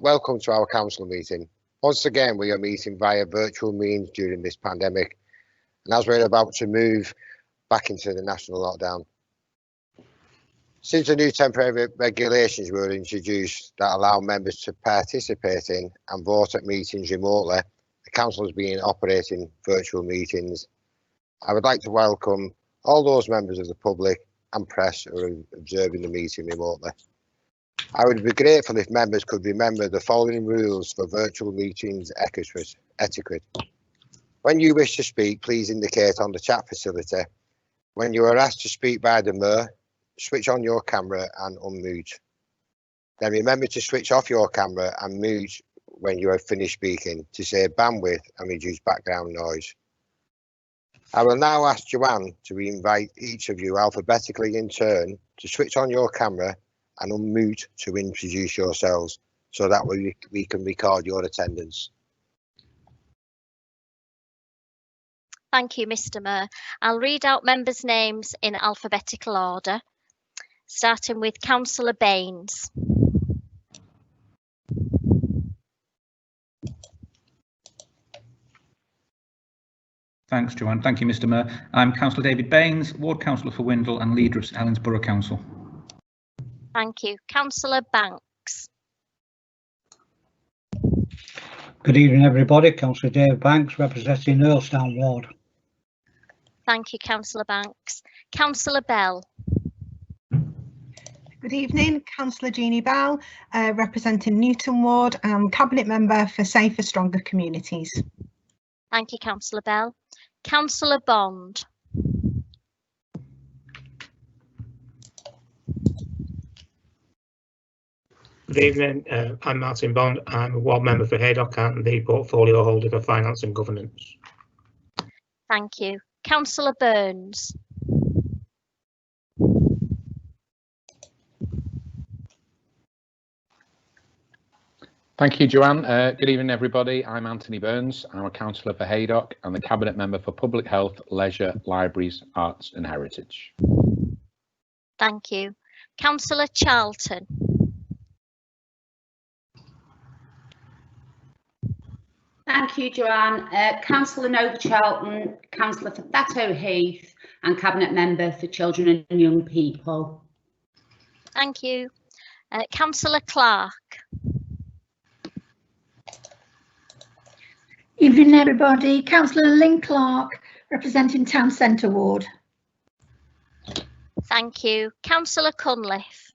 Welcome to our council meeting. Once again, we are meeting via virtual means during this pandemic, and as we're about to move back into the national lockdown. Since the new temporary regulations were introduced that allow members to participate in and vote at meetings remotely, the council has been operating virtual meetings. I would like to welcome all those members of the public and press who are observing the meeting remotely. I would be grateful if members could remember the following rules for virtual meetings etiquette. When you wish to speak, please indicate on the chat facility. When you are asked to speak by the mayor, switch on your camera and unmute. Then remember to switch off your camera and mute when you have finished speaking to save bandwidth and reduce background noise. I will now ask Joanne to invite each of you alphabetically in turn to switch on your camera and unmute to introduce yourselves so that we can record your attendance. Thank you, Mr. Mayor. I'll read out members' names in alphabetical order, starting with Councillor Baines. Thanks, Joanne. Thank you, Mr. Mayor. I'm Councillor David Baines, Ward Councillor for Windle and leader of St Helens Borough Council. Thank you. Councillor Banks. Good evening, everybody. Councillor Dave Banks, representing Earlstown Ward. Thank you, Councillor Banks. Councillor Bell. Good evening, Councillor Jeannie Bell, representing Newton Ward and Cabinet Member for Safer, Stronger Communities. Thank you, Councillor Bell. Councillor Bond. Good evening, I'm Martin Bond. I'm a ward member for Haydock and the portfolio holder for finance and governance. Thank you. Councillor Burns. Thank you, Joanne. Good evening, everybody. I'm Anthony Burns. I'm a councillor for Haydock and the Cabinet Member for Public Health, Leisure, Libraries, Arts and Heritage. Thank you. Councillor Charlton. Thank you, Joanne. Councillor Nova Charlton, Councillor for Thatto Heath and Cabinet Member for Children and Young People. Thank you. Councillor Clark. Evening, everybody. Councillor Lynn Clark, representing Town Centre Ward. Thank you. Councillor Cunliffe.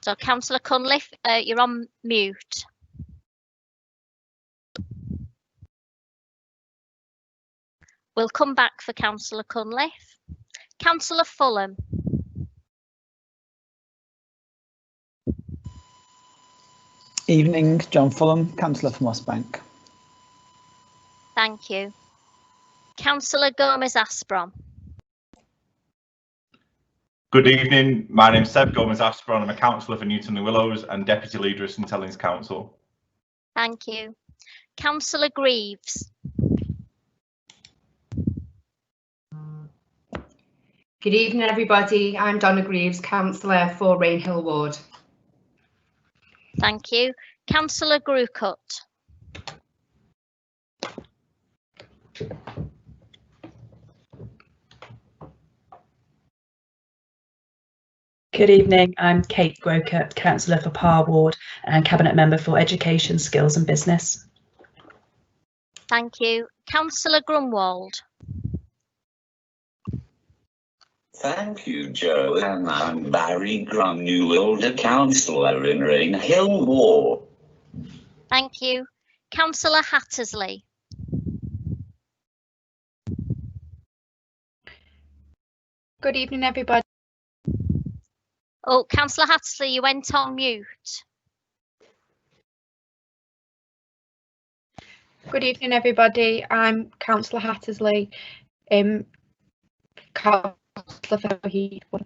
So, Councillor Cunliffe, you're on mute. We'll come back for Councillor Cunliffe. Councillor Fulham. Evening, John Fulham, Councillor for Mossbank. Thank you. Councillor Gomez Asprom. Good evening, my name's Seb Gomez Aspron. I'm a councillor for Newton and Willows and deputy leader of St Helens Council. Thank you. Councillor Greaves. Good evening, everybody. I'm Donna Greaves, councillor for Rainhill Ward. Thank you. Councillor Grucut. Good evening, I'm Kate Grokert, Councillor for Parr Ward and Cabinet Member for Education, Skills and Business. Thank you. Councillor Grunwald. Thank you, Jo, and I'm Barry Grunwald, councillor in Rainhill Ward. Thank you. Councillor Hattersley. Good evening, everybody. Oh, Councillor Hattersley, you went on mute. Good evening, everybody. I'm Councillor Hattersley, councillor for Heathwood.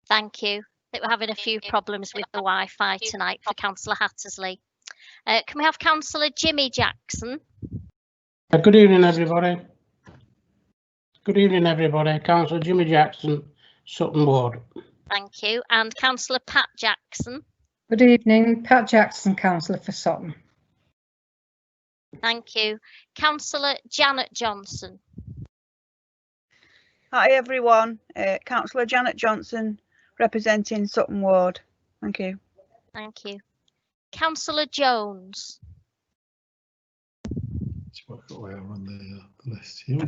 Thank you. I think we're having a few problems with the Wi-Fi tonight for Councillor Hattersley. Can we have Councillor Jimmy Jackson? Good evening, everybody. Good evening, everybody. Councillor Jimmy Jackson, Sutton Ward. Thank you. And Councillor Pat Jackson. Good evening, Pat Jackson, Councillor for Sutton. Thank you. Councillor Janet Johnson. Hi everyone, Councillor Janet Johnson representing Sutton Ward. Thank you. Thank you. Councillor Jones. Where on the list here.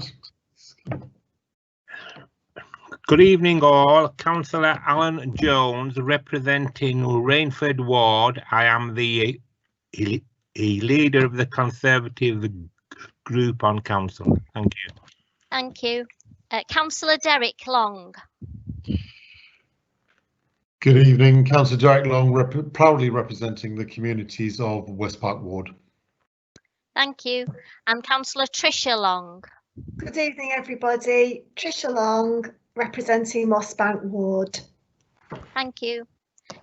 Good evening all, Councillor Alan Jones representing Rainford Ward. I am the leader of the Conservative group on council. Thank you. Thank you. Councillor Derek Long. Good evening, Councillor Derek Long, proudly representing the communities of West Park Ward. Thank you. And Councillor Tricia Long. Good evening, everybody. Tricia Long, representing Mossbank Ward. Thank you.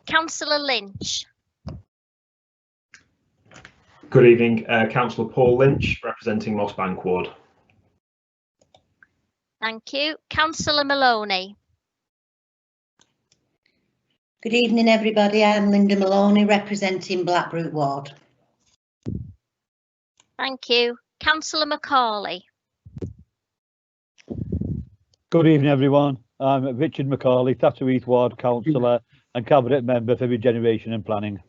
Councillor Lynch. Good evening, Councillor Paul Lynch, representing Mossbank Ward. Thank you. Councillor Maloney. Good evening, everybody. I'm Linda Maloney, representing Blackroot Ward. Thank you. Councillor Macaulay. Good evening, everyone. I'm Richard Macaulay, Thatcher Heath Ward Councillor and Cabinet Member for Regeneration and Planning.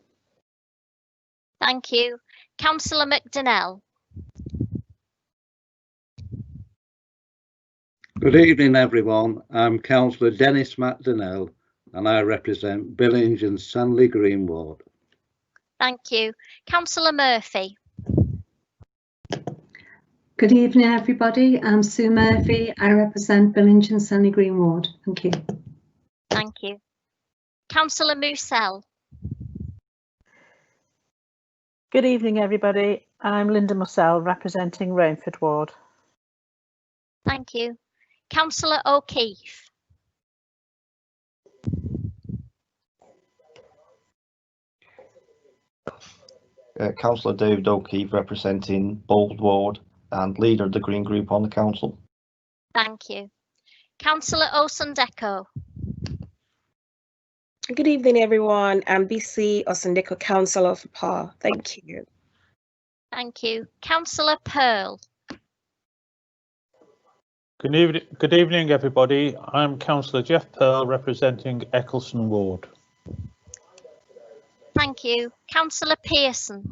Thank you. Councillor McDonnell. Good evening, everyone. I'm Councillor Dennis McDonnell and I represent Billinge and Sanley Green Ward. Thank you. Councillor Murphy. Good evening, everybody. I'm Sue Murphy. I represent Billinge and Sanley Green Ward. Thank you. Thank you. Councillor Mussell. Good evening, everybody. I'm Linda Mussell, representing Rainford Ward. Thank you. Councillor O'Keefe. Councillor David O'Keefe, representing Bold Ward and leader of the Green Group on the council. Thank you. Councillor Osundeko. Good evening, everyone. I'm BC Osundeko, Councillor for PAR. Thank you. Thank you. Councillor Pearl. Good evening, everybody. I'm Councillor Jeff Pearl, representing Eccleston Ward. Thank you. Councillor Pearson.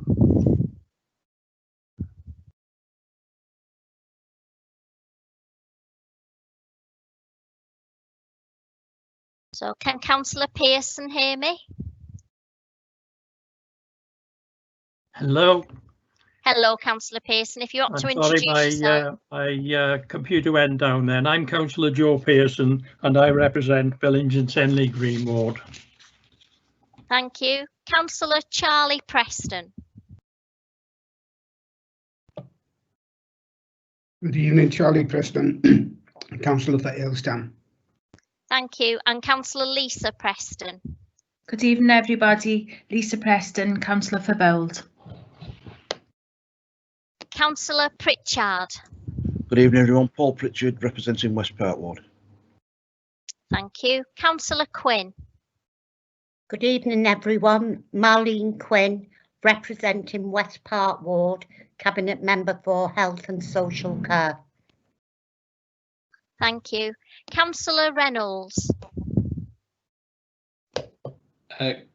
So can Councillor Pearson hear me? Hello. Hello, Councillor Pearson. If you want to introduce yourself. my computer went down then. I'm Councillor Joe Pearson and I represent Billinge and Sanley Green Ward. Thank you. Councillor Charlie Preston. Good evening, Charlie Preston, Councillor for Ayleston. Thank you. And Councillor Lisa Preston. Good evening, everybody. Lisa Preston, Councillor for Bold. Councillor Pritchard. Good evening, everyone. Paul Pritchard, representing West Park Ward. Thank you. Councillor Quinn. Good evening, everyone. Marlene Quinn, representing West Park Ward, Cabinet Member for Health and Social Care. Thank you. Councillor Reynolds.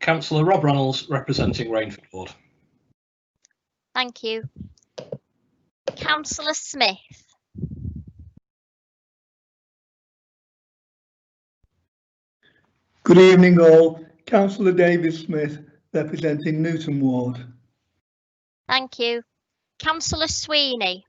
Councillor Rob Reynolds, representing Rainford Ward. Thank you. Councillor Smith. Good evening, all. Councillor David Smith, representing Newton Ward. Thank you. Councillor Sweeney.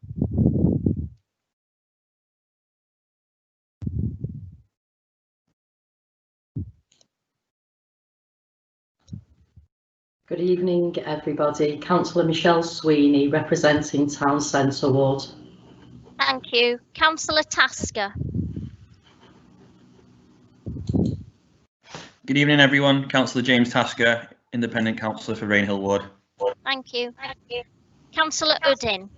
Good evening, everybody. Councillor Michelle Sweeney, representing Town Centre Ward. Thank you. Councillor Tasker. Good evening, everyone. Councillor James Tasker, Independent Councillor for Rainhill Ward. Thank you. Councillor Uddin.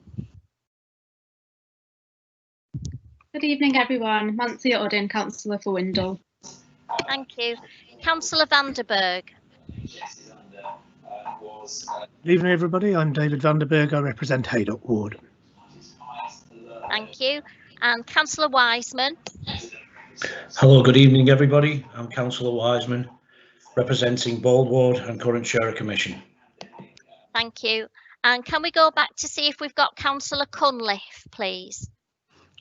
Good evening, everyone. Mansia Uddin, Councillor for Windle. Thank you. Councillor Vanderberg. Good evening, everybody. I'm David Vanderberg. I represent Haydock Ward. Thank you. And Councillor Wiseman. Hello, good evening, everybody. I'm Councillor Wiseman, representing Bold Ward and current Chair of Commission. Thank you. And can we go back to see if we've got Councillor Cunliffe, please?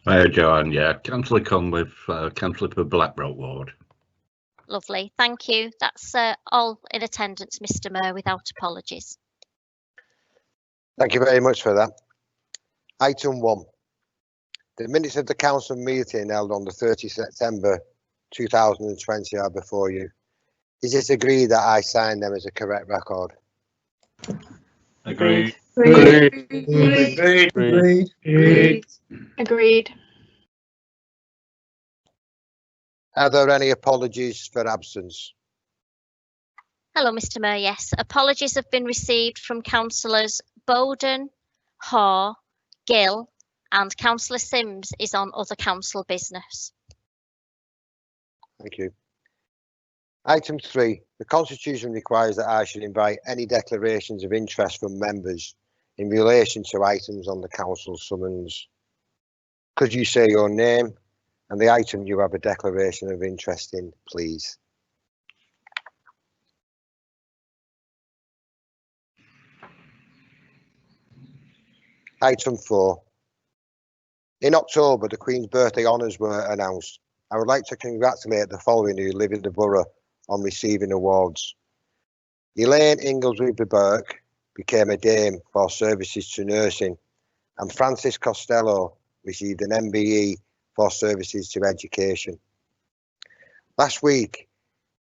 Hi, Joanne. Yeah, Councillor Cunliffe, Councillor for Blackbrook Ward. Lovely. Thank you. That's all in attendance, Mr. Mayor, without apologies. Thank you very much for that. Item 1. The minutes of the council meeting held on the 30th September 2020 are before you. Is it agreed that I sign them as a correct record? Agreed. Agreed. Agreed. Agreed. Agreed. Agreed. Are there any apologies for absence? Hello, Mr. Mayor. Yes, apologies have been received from Councillors Bowden, Haw, Gill, and Councillor Sims is on other council business. Thank you. Item 3. The Constitution requires that I should invite any declarations of interest from members in relation to items on the council summons. Could you say your name and the item you have a declaration of interest in, please? Item 4. In October, the Queen's birthday honours were announced. I would like to congratulate the following who live in the borough on receiving awards. Elaine Inglesby-Burke became a dame for services to nursing, and Francis Costello received an MBE for services to education. Last week,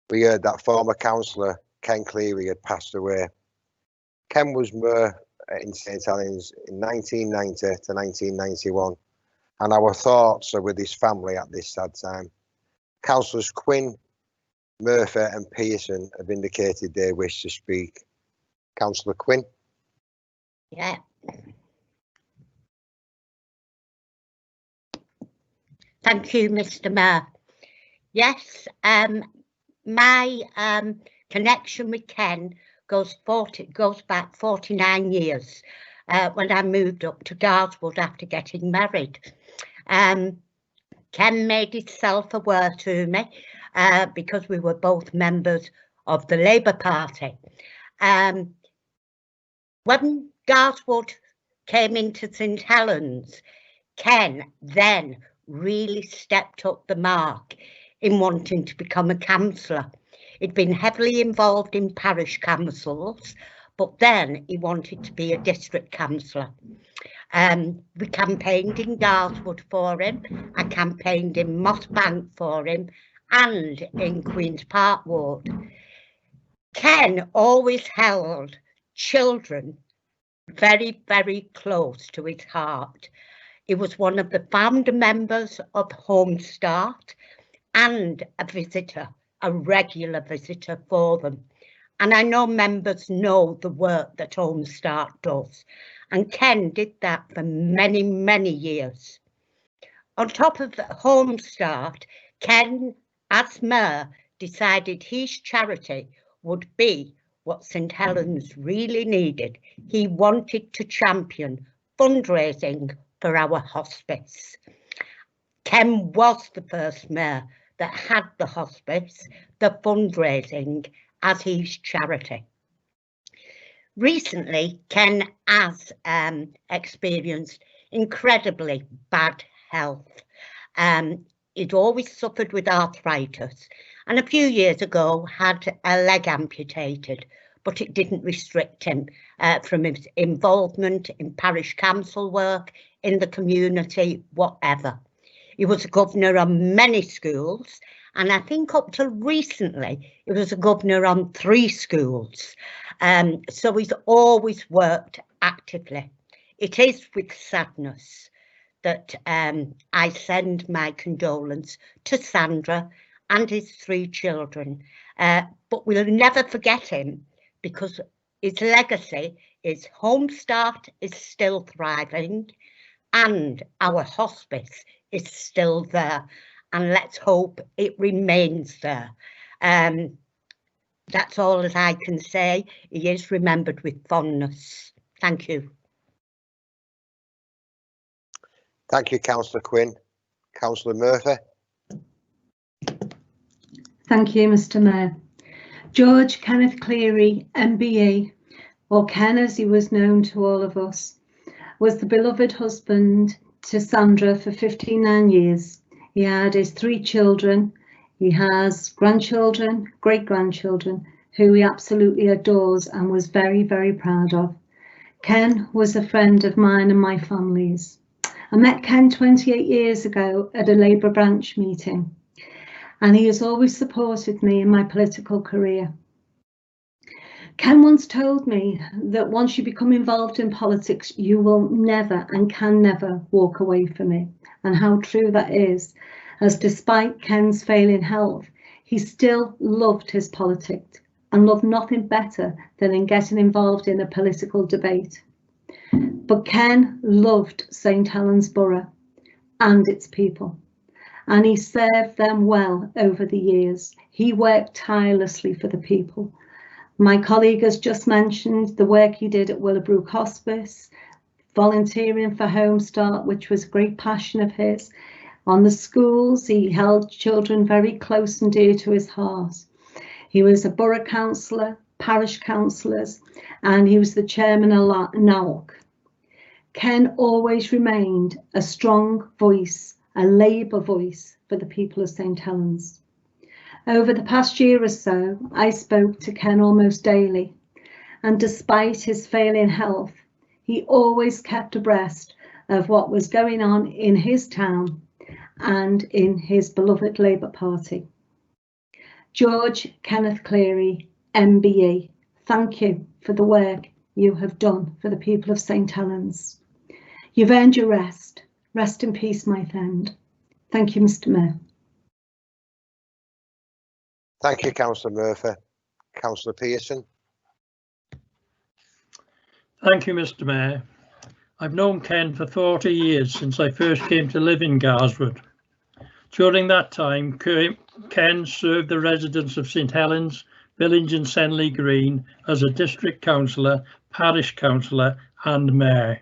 we heard that former councillor Ken Cleary had passed away. Ken was mayor in St Helens in 1990 to 1991, and our thoughts are with his family at this sad time. Councillors Quinn, Murphy and Pearson have indicated they wish to speak. Councillor Quinn. Yeah. Thank you, Mr. Mayor. Yes, my connection with Ken goes back 49 years when I moved up to Garswood after getting married. Ken made himself aware to me because we were both members of the Labour Party. When Garswood came into St Helens, Ken then really stepped up the mark in wanting to become a councillor. He'd been heavily involved in parish councils, but then he wanted to be a district councillor. We campaigned in Garswood for him, I campaigned in Mossbank for him, and in Queen's Park Ward. Ken always held children very, very close to his heart. He was one of the founder members of Home Start and a visitor, a regular visitor for them. And I know members know the work that Home Start does. And Ken did that for many, many years. On top of Home Start, Ken, as mayor, decided his charity would be what St Helens really needed. He wanted to champion fundraising for our hospice. Ken was the first mayor that had the hospice, the fundraising as his charity. Recently, Ken has experienced incredibly bad health. He'd always suffered with arthritis, and a few years ago had a leg amputated, but it didn't restrict him from his involvement in parish council work, in the community, whatever. He was a governor on many schools, and I think up till recently, he was a governor on 3 schools. So he's always worked actively. It is with sadness that I send my condolence to Sandra and his 3 children. But we'll never forget him because his legacy is Home Start is still thriving and our hospice is still there, and let's hope it remains there. That's all that I can say. He is remembered with fondness. Thank you. Thank you, Councillor Quinn. Councillor Murphy. Thank you, Mr. Mayor. George Kenneth Cleary, MBE, or Ken as he was known to all of us, was the beloved husband to Sandra for 59 years. He had his 3 children. He has grandchildren, great-grandchildren, who he absolutely adores and was very, very proud of. Ken was a friend of mine and my family's. I met Ken 28 years ago at a Labour branch meeting, and he has always supported me in my political career. Ken once told me that once you become involved in politics, you will never and can never walk away from it. And how true that is, as despite Ken's failing health, he still loved his politics and loved nothing better than in getting involved in a political debate. But Ken loved St Helens Borough and its people, and he served them well over the years. He worked tirelessly for the people. My colleague has just mentioned the work he did at Willowbrook Hospice, volunteering for Home Start, which was a great passion of his. On the schools, he held children very close and dear to his heart. He was a borough councillor, parish councillors, and he was the chairman of NAOC. Ken always remained a strong voice, a Labour voice for the people of St Helens. Over the past year or so, I spoke to Ken almost daily, and despite his failing health, he always kept abreast of what was going on in his town and in his beloved Labour Party. George Kenneth Cleary, MBE, thank you for the work you have done for the people of St Helens. You've earned your rest. Rest in peace, my friend. Thank you, Mr. Mayor. Thank you, Councillor Murphy. Councillor Pearson. Thank you, Mr. Mayor. I've known Ken for 40 years since I first came to live in Garswood. During that time, Ken served the residents of St Helens, Village and Senley Green as a district councillor, parish councillor and mayor.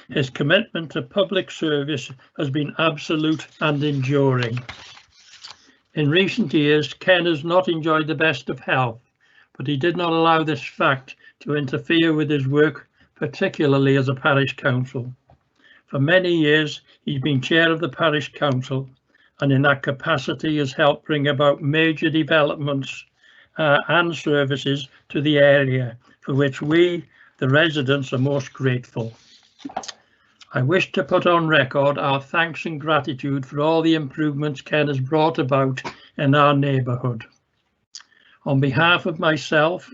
His commitment to public service has been absolute and enduring. In recent years, Ken has not enjoyed the best of health, but he did not allow this fact to interfere with his work, particularly as a parish council. For many years, he's been chair of the parish council, and in that capacity has helped bring about major developments and services to the area, for which we, the residents, are most grateful. I wish to put on record our thanks and gratitude for all the improvements Ken has brought about in our neighbourhood. On behalf of myself,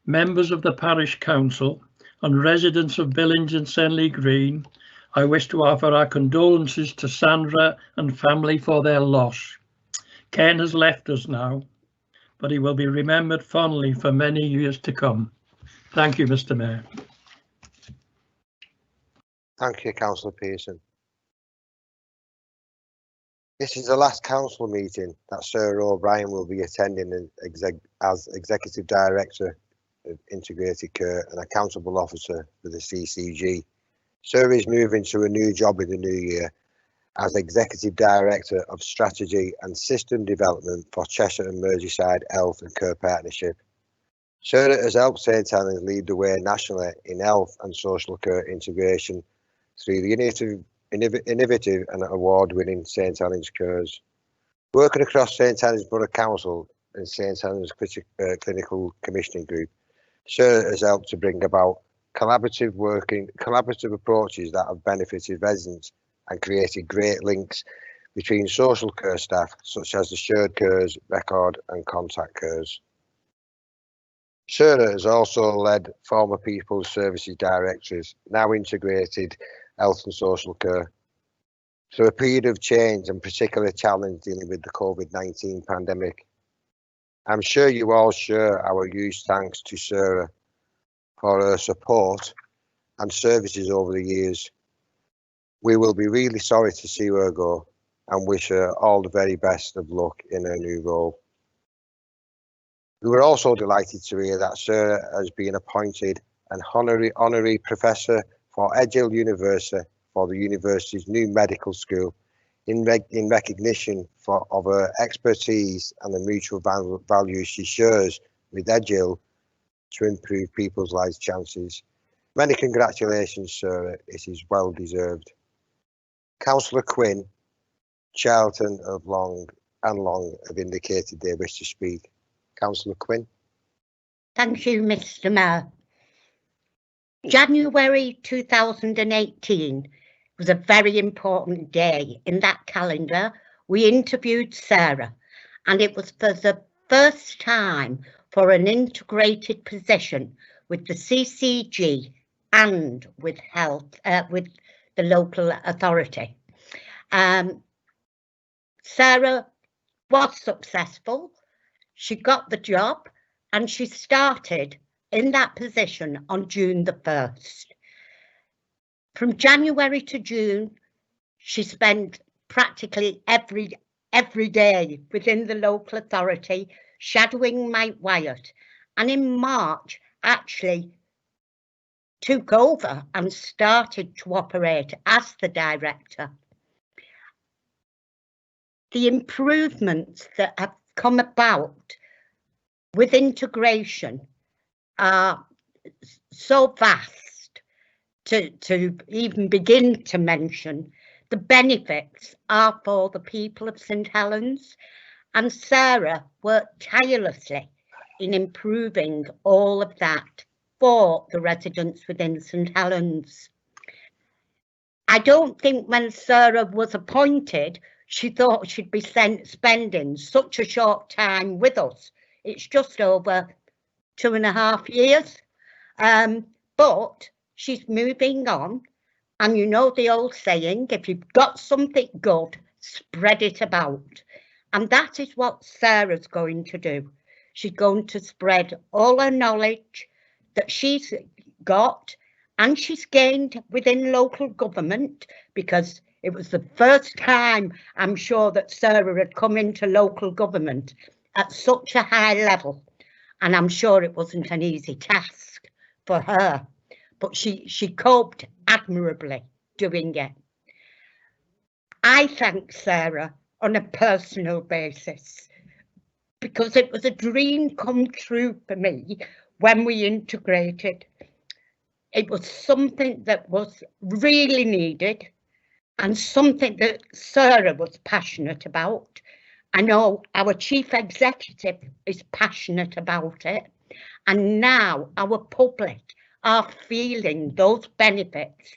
members of the Parish Council and residents of Billings and Senley Green, I wish to offer our condolences to Sandra and family for their loss. Ken has left us now, but he will be remembered fondly for many years to come. Thank you, Mr. Mayor. Thank you, Councillor Pearson. This is the last council meeting that Sarah O'Brien will be attending as Executive Director of Integrated Care and Accountable Officer for the CCG. Sarah is moving to a new job in the new year as Executive Director of Strategy and System Development for Cheshire and Merseyside Health and Care Partnership. Sarah has helped St Helens lead the way nationally in health and social care integration through the innovative and award-winning St Helens Cares. Working across St Helens Borough Council and St Helens Clinical Commissioning Group, Sarah has helped to bring about collaborative approaches that have benefited residents and created great links between social care staff, such as the shared cares, record and contact cares. Sarah has also led former People's Services Directories, now integrated health and social care. Through a period of change and particular challenge dealing with the COVID-19 pandemic, I'm sure you all share our huge thanks to Sarah for her support and services over the years. We will be really sorry to see her go, and wish her all the very best of luck in her new role. We were also delighted to hear that Sarah has been appointed an honorary professor for Edghill University for the university's new medical school in recognition of her expertise and the mutual values she shares with Edghill to improve people's life chances. Many congratulations, Sarah. It is well deserved. Councillor Quinn, Charlton of Long have indicated they wish to speak. Councillor Quinn. Thank you, Mr. Mayor. January 2018 was a very important day. In that calendar, we interviewed Sarah, and it was for the first time for an integrated position with the CCG and with health, with the local authority. Sarah was successful. She got the job and she started in that position on June the 1st. From January to June, she spent practically every day within the local authority shadowing Mike Wyatt, and in March actually took over and started to operate as the director. The improvements that have come about with integration are so vast to even begin to mention. The benefits are for the people of St Helens, and Sarah worked tirelessly in improving all of that for the residents within St Helens. I don't think when Sarah was appointed, she thought she'd be spending such a short time with us. It's just over 2.5 years, but she's moving on. And you know the old saying, if you've got something good, spread it about. And that is what Sarah's going to do. She's going to spread all her knowledge that she's got and she's gained within local government, because it was the first time, I'm sure, that Sarah had come into local government at such a high level. And I'm sure it wasn't an easy task for her, but she coped admirably doing it. I thank Sarah on a personal basis, because it was a dream come true for me when we integrated. It was something that was really needed and something that Sarah was passionate about. I know our chief executive is passionate about it, and now our public are feeling those benefits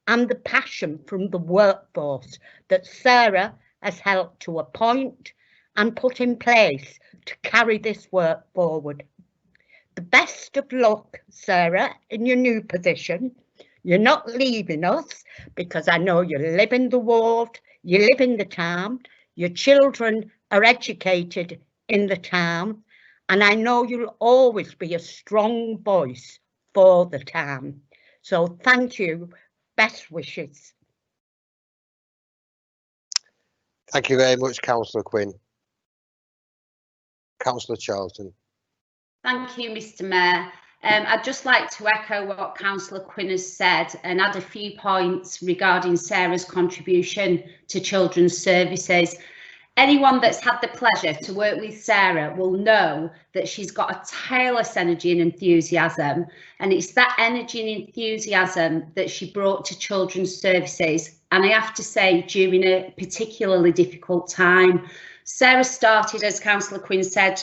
and the passion from the workforce that Sarah has helped to appoint and put in place to carry this work forward. The best of luck, Sarah, in your new position. You're not leaving us, because I know you live in the ward, you live in the town, your children are educated in the town, and I know you'll always be a strong voice for the town. So thank you. Best wishes. Thank you very much, Councillor Quinn. Councillor Charlton. Thank you, Mr. Mayor. I'd just like to echo what Councillor Quinn has said and add a few points regarding Sarah's contribution to children's services. Anyone that's had the pleasure to work with Sarah will know that she's got a tireless energy and enthusiasm, and it's that energy and enthusiasm that she brought to children's services, and I have to say, during a particularly difficult time. Sarah started, as Councillor Quinn said,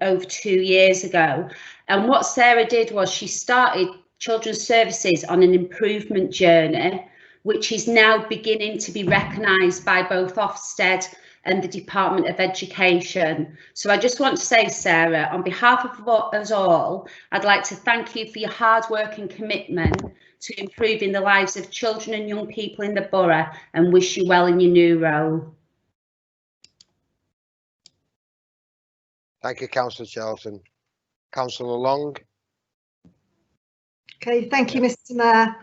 over 2 years ago, and what Sarah did was she started children's services on an improvement journey, which is now beginning to be recognised by both Ofsted and the Department of Education. So I just want to say, Sarah, on behalf of us all, I'd like to thank you for your hard work and commitment to improving the lives of children and young people in the borough, and wish you well in your new role. Thank you, Councillor Charlton. Councillor Long. Okay, thank you, Mr. Mayor.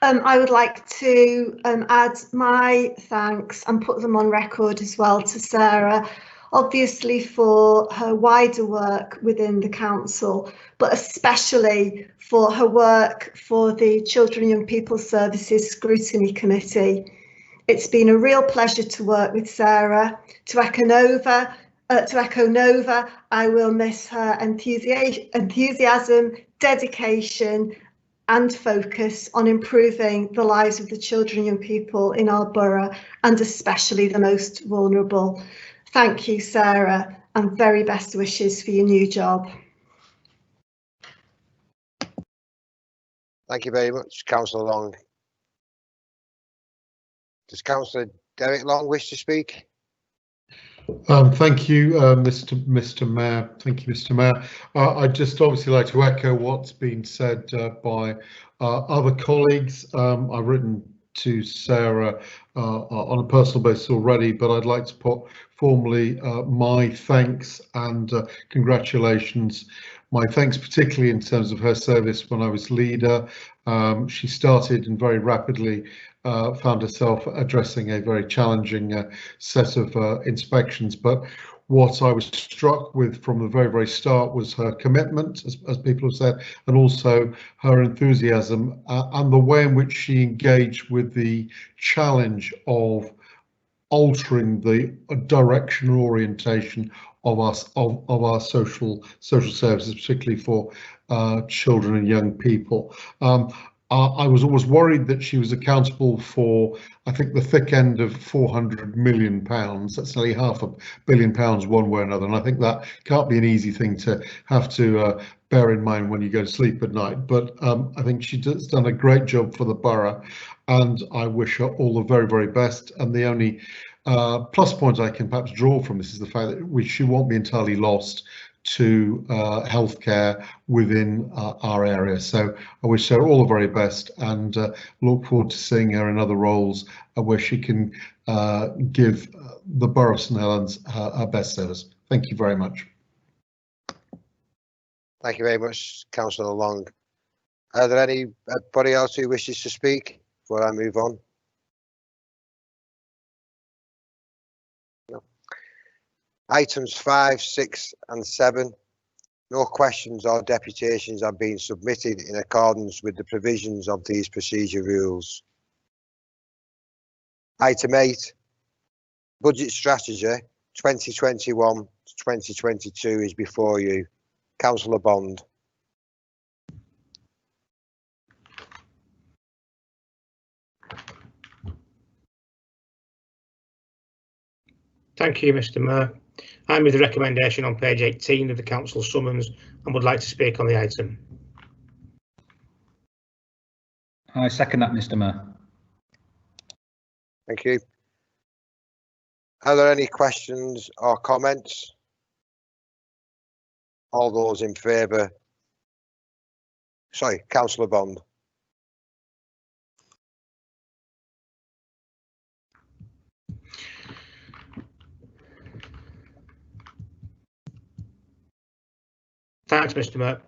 I would like to add my thanks and put them on record as well to Sarah, obviously for her wider work within the council, but especially for her work for the Children and Young People Services Scrutiny Committee. It's been a real pleasure to work with Sarah. To echo Nova, I will miss her enthusiasm, dedication and focus on improving the lives of the children and young people in our borough, and especially the most vulnerable. Thank you, Sarah, and very best wishes for your new job. Thank you very much, Councillor Long. Does Councillor Derek Long wish to speak? Thank you, Mr. Mayor. Thank you, Mr. Mayor. I'd just obviously like to echo what's been said by other colleagues. I've written to Sarah on a personal basis already, but I'd like to put formally my thanks and congratulations. My thanks particularly in terms of her service when I was leader. She started and very rapidly found herself addressing a very challenging set of inspections, but what I was struck with from the very, very start was her commitment, as people have said, and also her enthusiasm and the way in which she engaged with the challenge of altering the direction or orientation of our social services, particularly for children and young people. I was always worried that she was accountable for, I think, the thick end of £400 million. That's nearly £500 million one way or another. And I think that can't be an easy thing to have to bear in mind when you go to sleep at night. But I think she's done a great job for the borough, and I wish her all the very, very best. And the only plus point I can perhaps draw from this is the fact that she won't be entirely lost to healthcare within our area. So I wish her all the very best, and look forward to seeing her in other roles where she can give the Borough of St Helens her best service. Thank you very much. Thank you very much, Councillor Long. Are there anybody else who wishes to speak before I move on? Items 5, 6 and 7. No questions or deputations have been submitted in accordance with the provisions of these procedure rules. Item 8. Budget Strategy 2021 to 2022 is before you. Councillor Bond. Thank you, Mr. Mayor. I move the recommendation on page 18 of the council summons and would like to speak on the item. I second that, Mr. Mayor. Thank you. Are there any questions or comments? All those in favour? Sorry, Councillor Bond. Thanks, Mr. Mayor.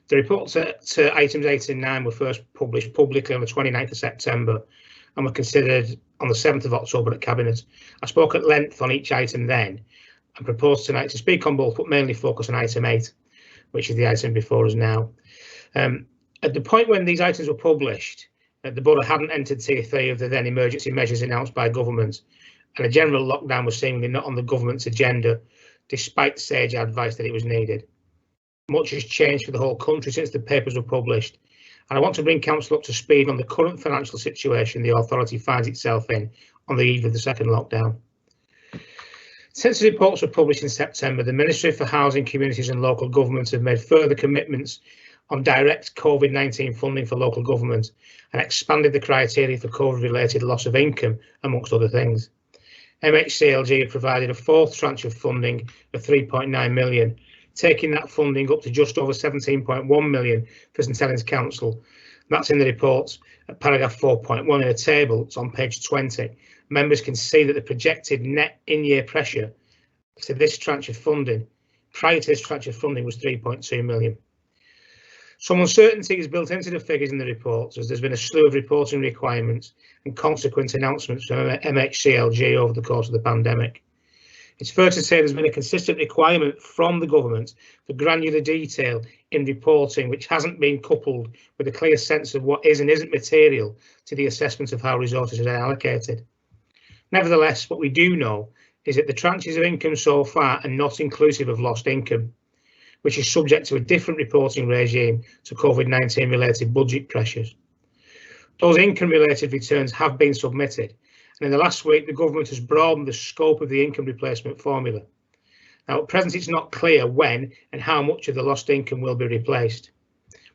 The reports to items 8 and 9 were first published publicly on the 29th of September and were considered on the 7th of October at Cabinet. I spoke at length on each item then and propose tonight to speak on both, but mainly focus on item 8, which is the item before us now. At the point when these items were published, the Borough hadn't entered Tier 3 of the then emergency measures announced by government, and a general lockdown was seemingly not on the government's agenda, despite the sage advice that it was needed. Much has changed for the whole country since the papers were published, and I want to bring Council up to speed on the current financial situation the authority finds itself in on the eve of the second lockdown. Since the reports were published in September, the Ministry for Housing, Communities and Local Government have made further commitments on direct COVID-19 funding for local government and expanded the criteria for COVID-related loss of income, amongst other things. MHCLG have provided a fourth tranche of funding of 3.9 million, taking that funding up to just over 17.1 million for St Helens Council. That's in the reports at paragraph 4.1 in a table. It's on page 20. Members can see that the projected net in-year pressure to this tranche of funding, prior to this tranche of funding, was 3.2 million. Some uncertainty is built into the figures in the reports, as there's been a slew of reporting requirements and consequent announcements from MHCLG over the course of the pandemic. It's fair to say there's been a consistent requirement from the government for granular detail in reporting, which hasn't been coupled with a clear sense of what is and isn't material to the assessment of how resources are allocated. Nevertheless, what we do know is that the tranches of income so far are not inclusive of lost income, which is subject to a different reporting regime to COVID-19 related budget pressures. Those income related returns have been submitted, and in the last week the government has broadened the scope of the income replacement formula. Now at present it's not clear when and how much of the lost income will be replaced.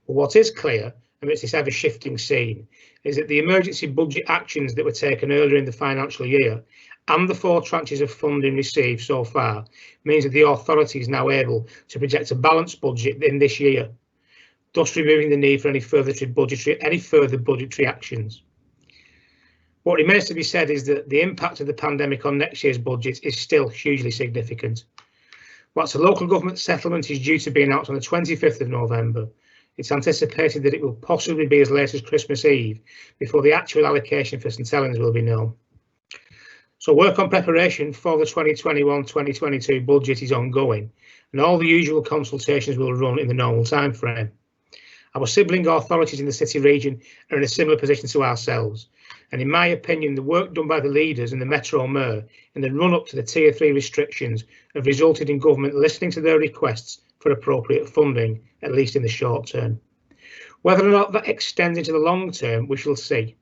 But what is clear amidst this ever shifting scene is that the emergency budget actions that were taken earlier in the financial year and the 4 tranches of funding received so far means that the authority is now able to project a balanced budget in this year, thus removing the need for any further budgetary actions. What remains to be said is that the impact of the pandemic on next year's budget is still hugely significant. Whilst the local government settlement is due to be announced on the 25th of November, it's anticipated that it will possibly be as late as Christmas Eve before the actual allocation for St Helens will be known. So work on preparation for the 2021-2022 budget is ongoing, and all the usual consultations will run in the normal time frame. Our sibling authorities in the city region are in a similar position to ourselves, and in my opinion the work done by the leaders and the Metro Mayor in the run-up to the Tier 3 restrictions have resulted in government listening to their requests for appropriate funding, at least in the short term. Whether or not that extends into the long term, we shall see.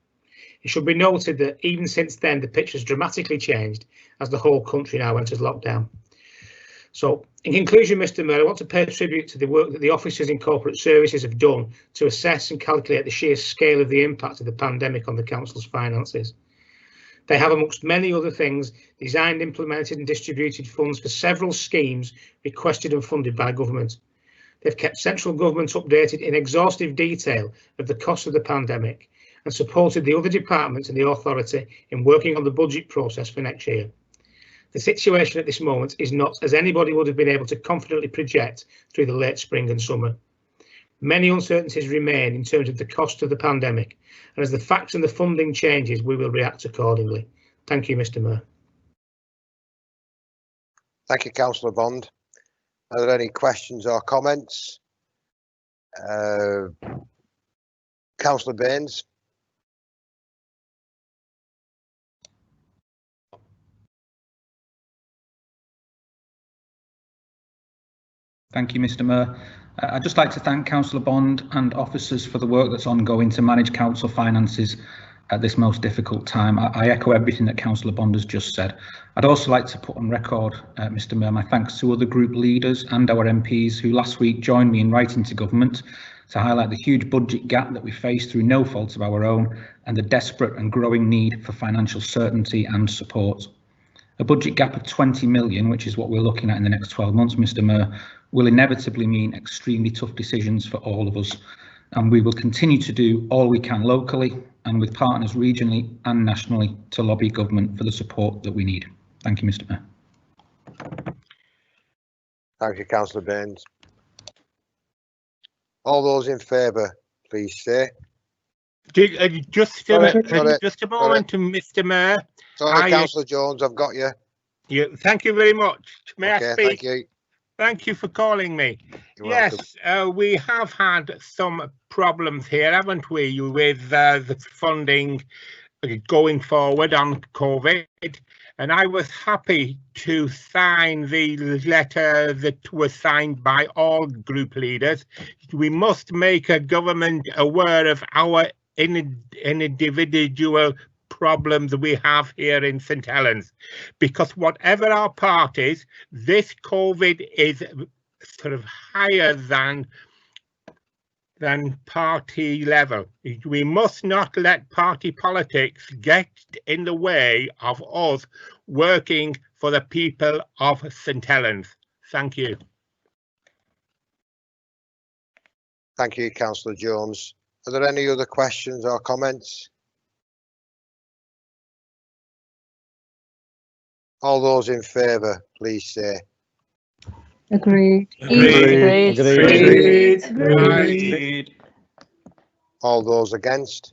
It should be noted that even since then, the picture has dramatically changed as the whole country now enters lockdown. So, in conclusion, Mr Mayor, I want to pay tribute to the work that the officers in corporate services have done to assess and calculate the sheer scale of the impact of the pandemic on the council's finances. They have, amongst many other things, designed, implemented and distributed funds for several schemes requested and funded by government. They've kept central government updated in exhaustive detail of the cost of the pandemic and supported the other departments and the authority in working on the budget process for next year. The situation at this moment is not as anybody would have been able to confidently project through the late spring and summer. Many uncertainties remain in terms of the cost of the pandemic, and as the facts and the funding changes, we will react accordingly. Thank you, Mr Mayor. Thank you, Councillor Bond. Are there any questions or comments? Councillor Baines. Thank you, Mr Mayor. I'd just like to thank Councillor Bond and officers for the work that's ongoing to manage council finances at this most difficult time. I echo everything that Councillor Bond has just said. I'd also like to put on record, Mr Mayor, my thanks to other group leaders and our MPs who last week joined me in writing to government to highlight the huge budget gap that we face through no fault of our own and the desperate and growing need for financial certainty and support. A budget gap of 20 million, which is what we're looking at in the next 12 months, Mr Mayor, will inevitably mean extremely tough decisions for all of us. And we will continue to do all we can locally and with partners regionally and nationally to lobby government for the support that we need. Thank you, Mr Mayor. Thank you, Councillor Baines. All those in favour, please say. Just a moment, Mr Mayor. Sorry, Councillor Jones, I've got you. Thank you very much. May I speak? Thank you. Thank you for calling me. You're yes, we have had some problems here, haven't we, with the funding going forward on COVID. And I was happy to sign the letter that was signed by all group leaders. We must make a government aware of our individual problems we have here in St Helens, because whatever our parties, this COVID is sort of higher than party level. We must not let party politics get in the way of us working for the people of St Helens. Thank you. Thank you, Councillor Jones. Are there any other questions or comments? All those in favour, please say. Agreed. Agreed. All those against?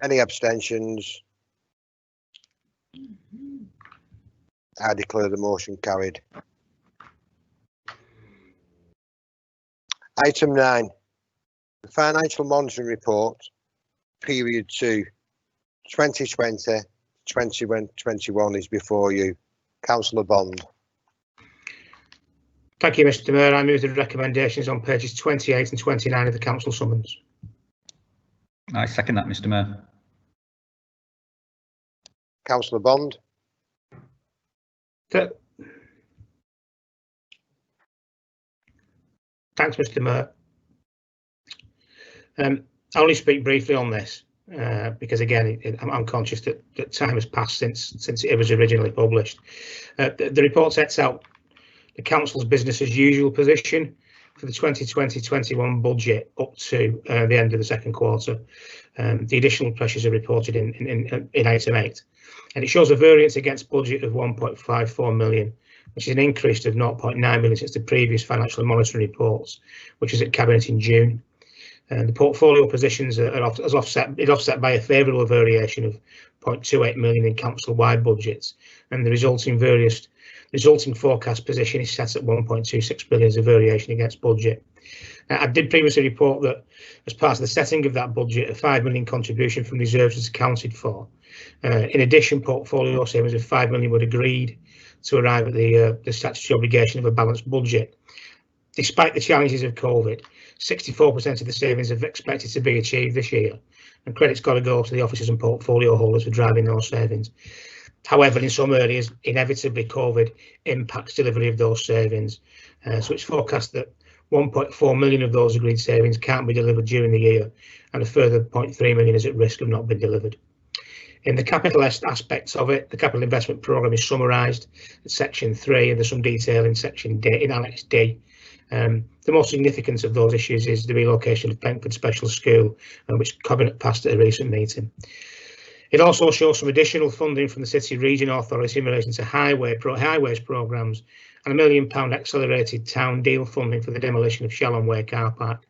Any abstentions? I declare the motion carried. Item 9, the Financial Monitoring Report, period 2, 2020-2021 is before you. Councillor Bond. Thank you, Mr. Mayor. I move the recommendations on pages 28 and 29 of the council summons. I second that, Mr. Mayor. Councillor Bond. Thanks, Mr. Mayor. I'll only speak briefly on this because, again, I'm conscious that time has passed since it was originally published. The report sets out the council's business as usual position for the 2020-21 budget up to the end of the second quarter. The additional pressures are reported in item 8, and it shows a variance against budget of 1.54 million, which is an increase of 0.9 million since the previous financial monitoring reports, which was at Cabinet in June. The portfolio positions are offset by a favourable variation of 0.28 million in council-wide budgets, and the resulting forecast position is set at 1.26 billion as a variation against budget. I did previously report that as part of the setting of that budget, a 5 million contribution from reserves was accounted for. In addition, portfolio savings of 5 million were agreed to arrive at the statutory obligation of a balanced budget. Despite the challenges of COVID, 64% of the savings are expected to be achieved this year, and credit's got to go to the officers and portfolio holders for driving those savings. However, in some areas, inevitably COVID impacts delivery of those savings. So it's forecast that 1.4 million of those agreed savings can't be delivered during the year, and a further 0.3 million is at risk of not being delivered. In the capital aspects of it, the capital investment programme is summarised at section 3, and there's some detail in section D, in Annex D. The most significant of those issues is the relocation of Brentford Special School, which Cabinet passed at a recent meeting. It also shows some additional funding from the City Region Authority in relation to highways programmes and £1 million accelerated town deal funding for the demolition of Shallon Way car park.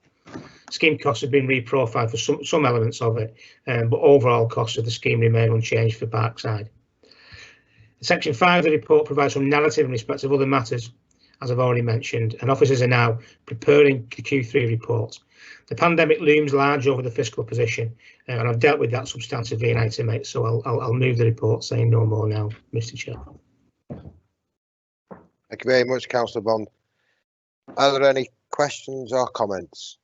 Scheme costs have been reprofiled for some elements of it, but overall costs of the scheme remain unchanged for Parkside. Section 5 of the report provides some narrative in respect of other matters, as I've already mentioned, and officers are now preparing the Q3 report. The pandemic looms large over the fiscal position, and I've dealt with that substantively in item 8, so I'll move the report saying no more now, Mr. Chair. Thank you very much, Councillor Bond. Are there any questions or comments?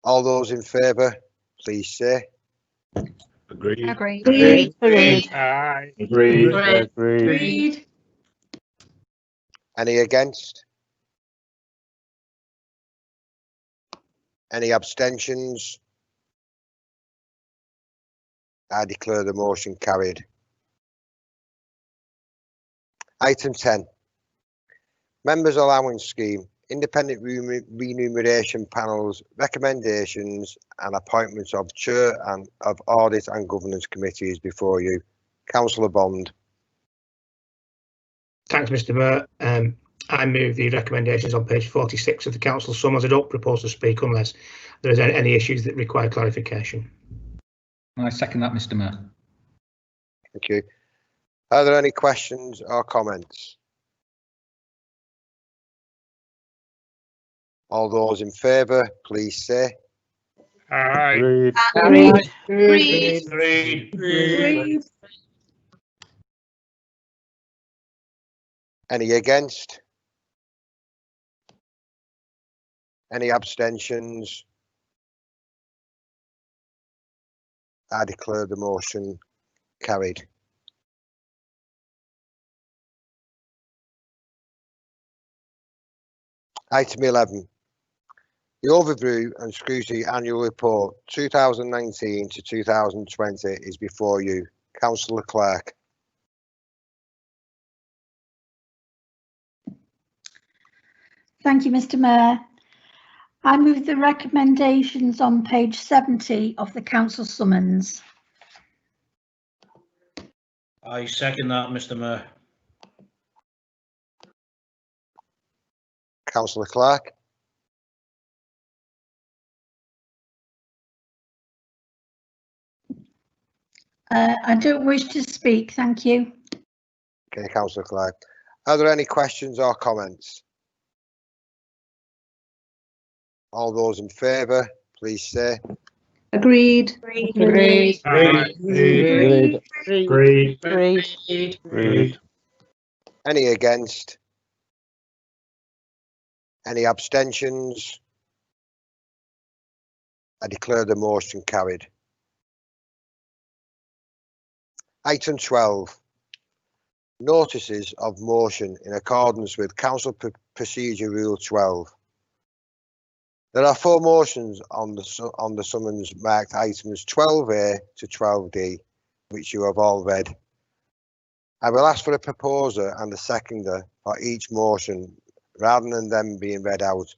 All those in favour, please say. Agreed. Agreed. Agreed. Agreed. Any against? Any abstentions? I declare the motion carried. Item 10. Members Allowance Scheme, Independent Remuneration Panels, Recommendations and Appointments of Chair and of Audit and Governance Committees before you. Councillor Bond. Thanks, Mr. Mayor. I move the recommendations on page 46 of the council summons. I don't propose to speak unless there is any issues that require clarification. I second that, Mr. Mayor. Thank you. Are there any questions or comments? All those in favour, please say. Aye. Agreed. Agreed. Any against? Any abstentions? I declare the motion carried. Item 11. The Overview and Scrutiny Annual Report 2019 to 2020 is before you. Councillor Clark. Thank you, Mr. Mayor. I move the recommendations on page 70 of the council summons. I second that, Mr. Mayor. Councillor Clark. I don't wish to speak, thank you. Okay, Councillor Clark. Are there any questions or comments? All those in favour, please say. Agreed. Agreed. Agreed. Any against? Any abstentions? I declare the motion carried. Item 12. Notices of motion in accordance with Council Procedure Rule 12. There are 4 motions on the summons marked items 12A to 12D, which you have all read. I will ask for a proposer and a seconder for each motion rather than them being read out.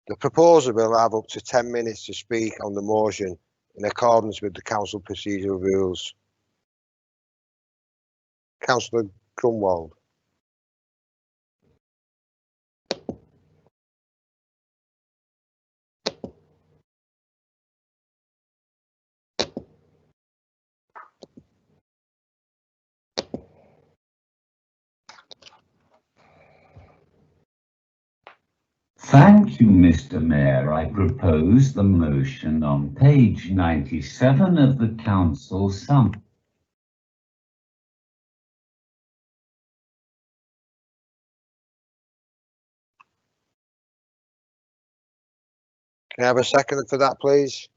The proposer will have up to 10 minutes to speak on the motion in accordance with the Council Procedural Rules. Councillor Grunwald. Thank you, Mr. Mayor. I propose the motion on page 97 of the council summons. Can I have a second for that, please?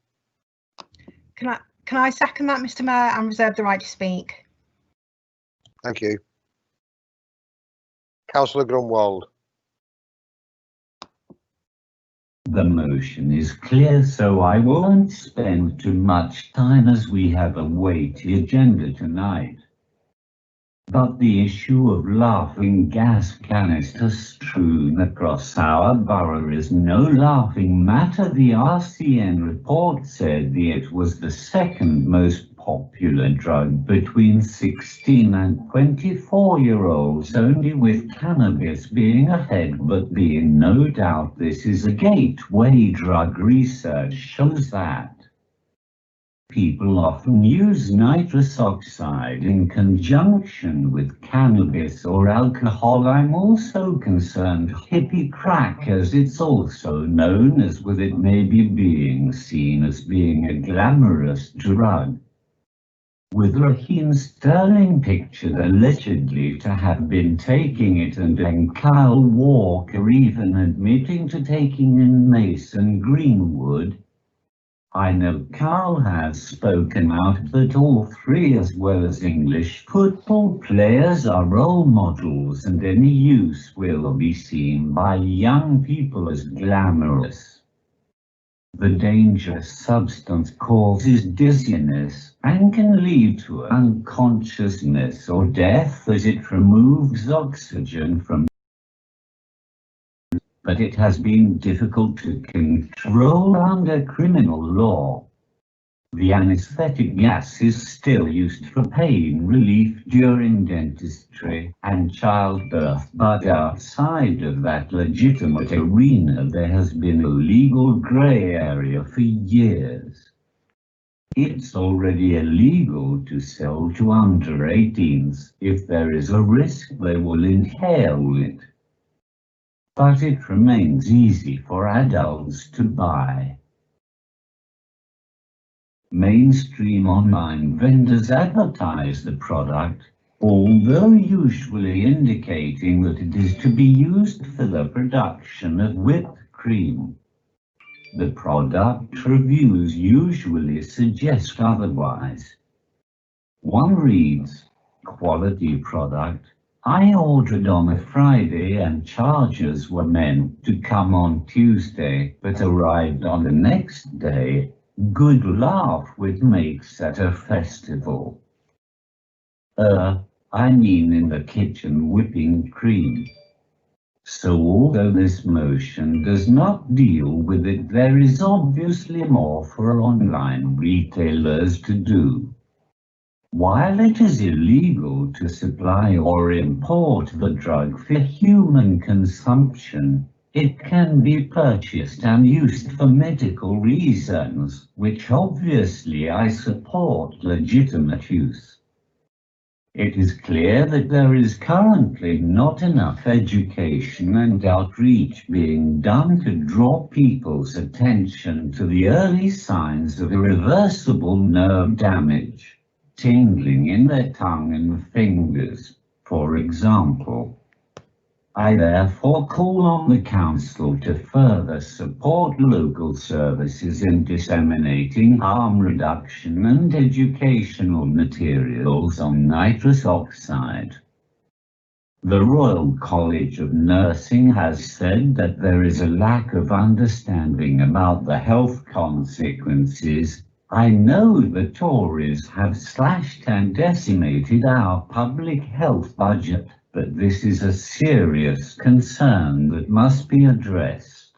Can I second that, Mr. Mayor, and reserve the right to speak? Thank you. Councillor Grunwald. The motion is clear, so I won't spend too much time as we have a weighty agenda tonight. But the issue of laughing gas canisters strewn across our borough is no laughing matter. The RCN report said it was the second most popular drug between 16 and 24-year-olds, only with cannabis being ahead, but being no doubt this is a gateway drug. Research shows that people often use nitrous oxide in conjunction with cannabis or alcohol. I'm also concerned hippie crack, as it's also known as, with it maybe being seen as being a glamorous drug. With Raheem Sterling pictured allegedly to have been taking it, and Kyle Walker even admitting to taking in Mason Greenwood. I know Carl has spoken out that all 3, as well as English football players, are role models, and any use will be seen by young people as glamorous. The dangerous substance causes dizziness and can lead to unconsciousness or death, as it removes oxygen from. But it has been difficult to control under criminal law. The anesthetic gas is still used for pain relief during dentistry and childbirth, but outside of that legitimate arena there has been a legal grey area for years. It's already illegal to sell to under 18s. If there is a risk, they will inhale it. But it remains easy for adults to buy. Mainstream online vendors advertise the product, although usually indicating that it is to be used for the production of whipped cream. The product reviews usually suggest otherwise. One reads, "Quality product. I ordered on a Friday and charges were meant to come on Tuesday, but arrived on the next day. Good laugh with makes at a festival." I mean in the kitchen whipping cream. So although this motion does not deal with it, there is obviously more for online retailers to do. While it is illegal to supply or import the drug for human consumption, it can be purchased and used for medical reasons, which obviously I support legitimate use. It is clear that there is currently not enough education and outreach being done to draw people's attention to the early signs of irreversible nerve damage. Tingling in their tongue and fingers, for example. I therefore call on the Council to further support local services in disseminating harm reduction and educational materials on nitrous oxide. The Royal College of Nursing has said that there is a lack of understanding about the health consequences. I know the Tories have slashed and decimated our public health budget, but this is a serious concern that must be addressed.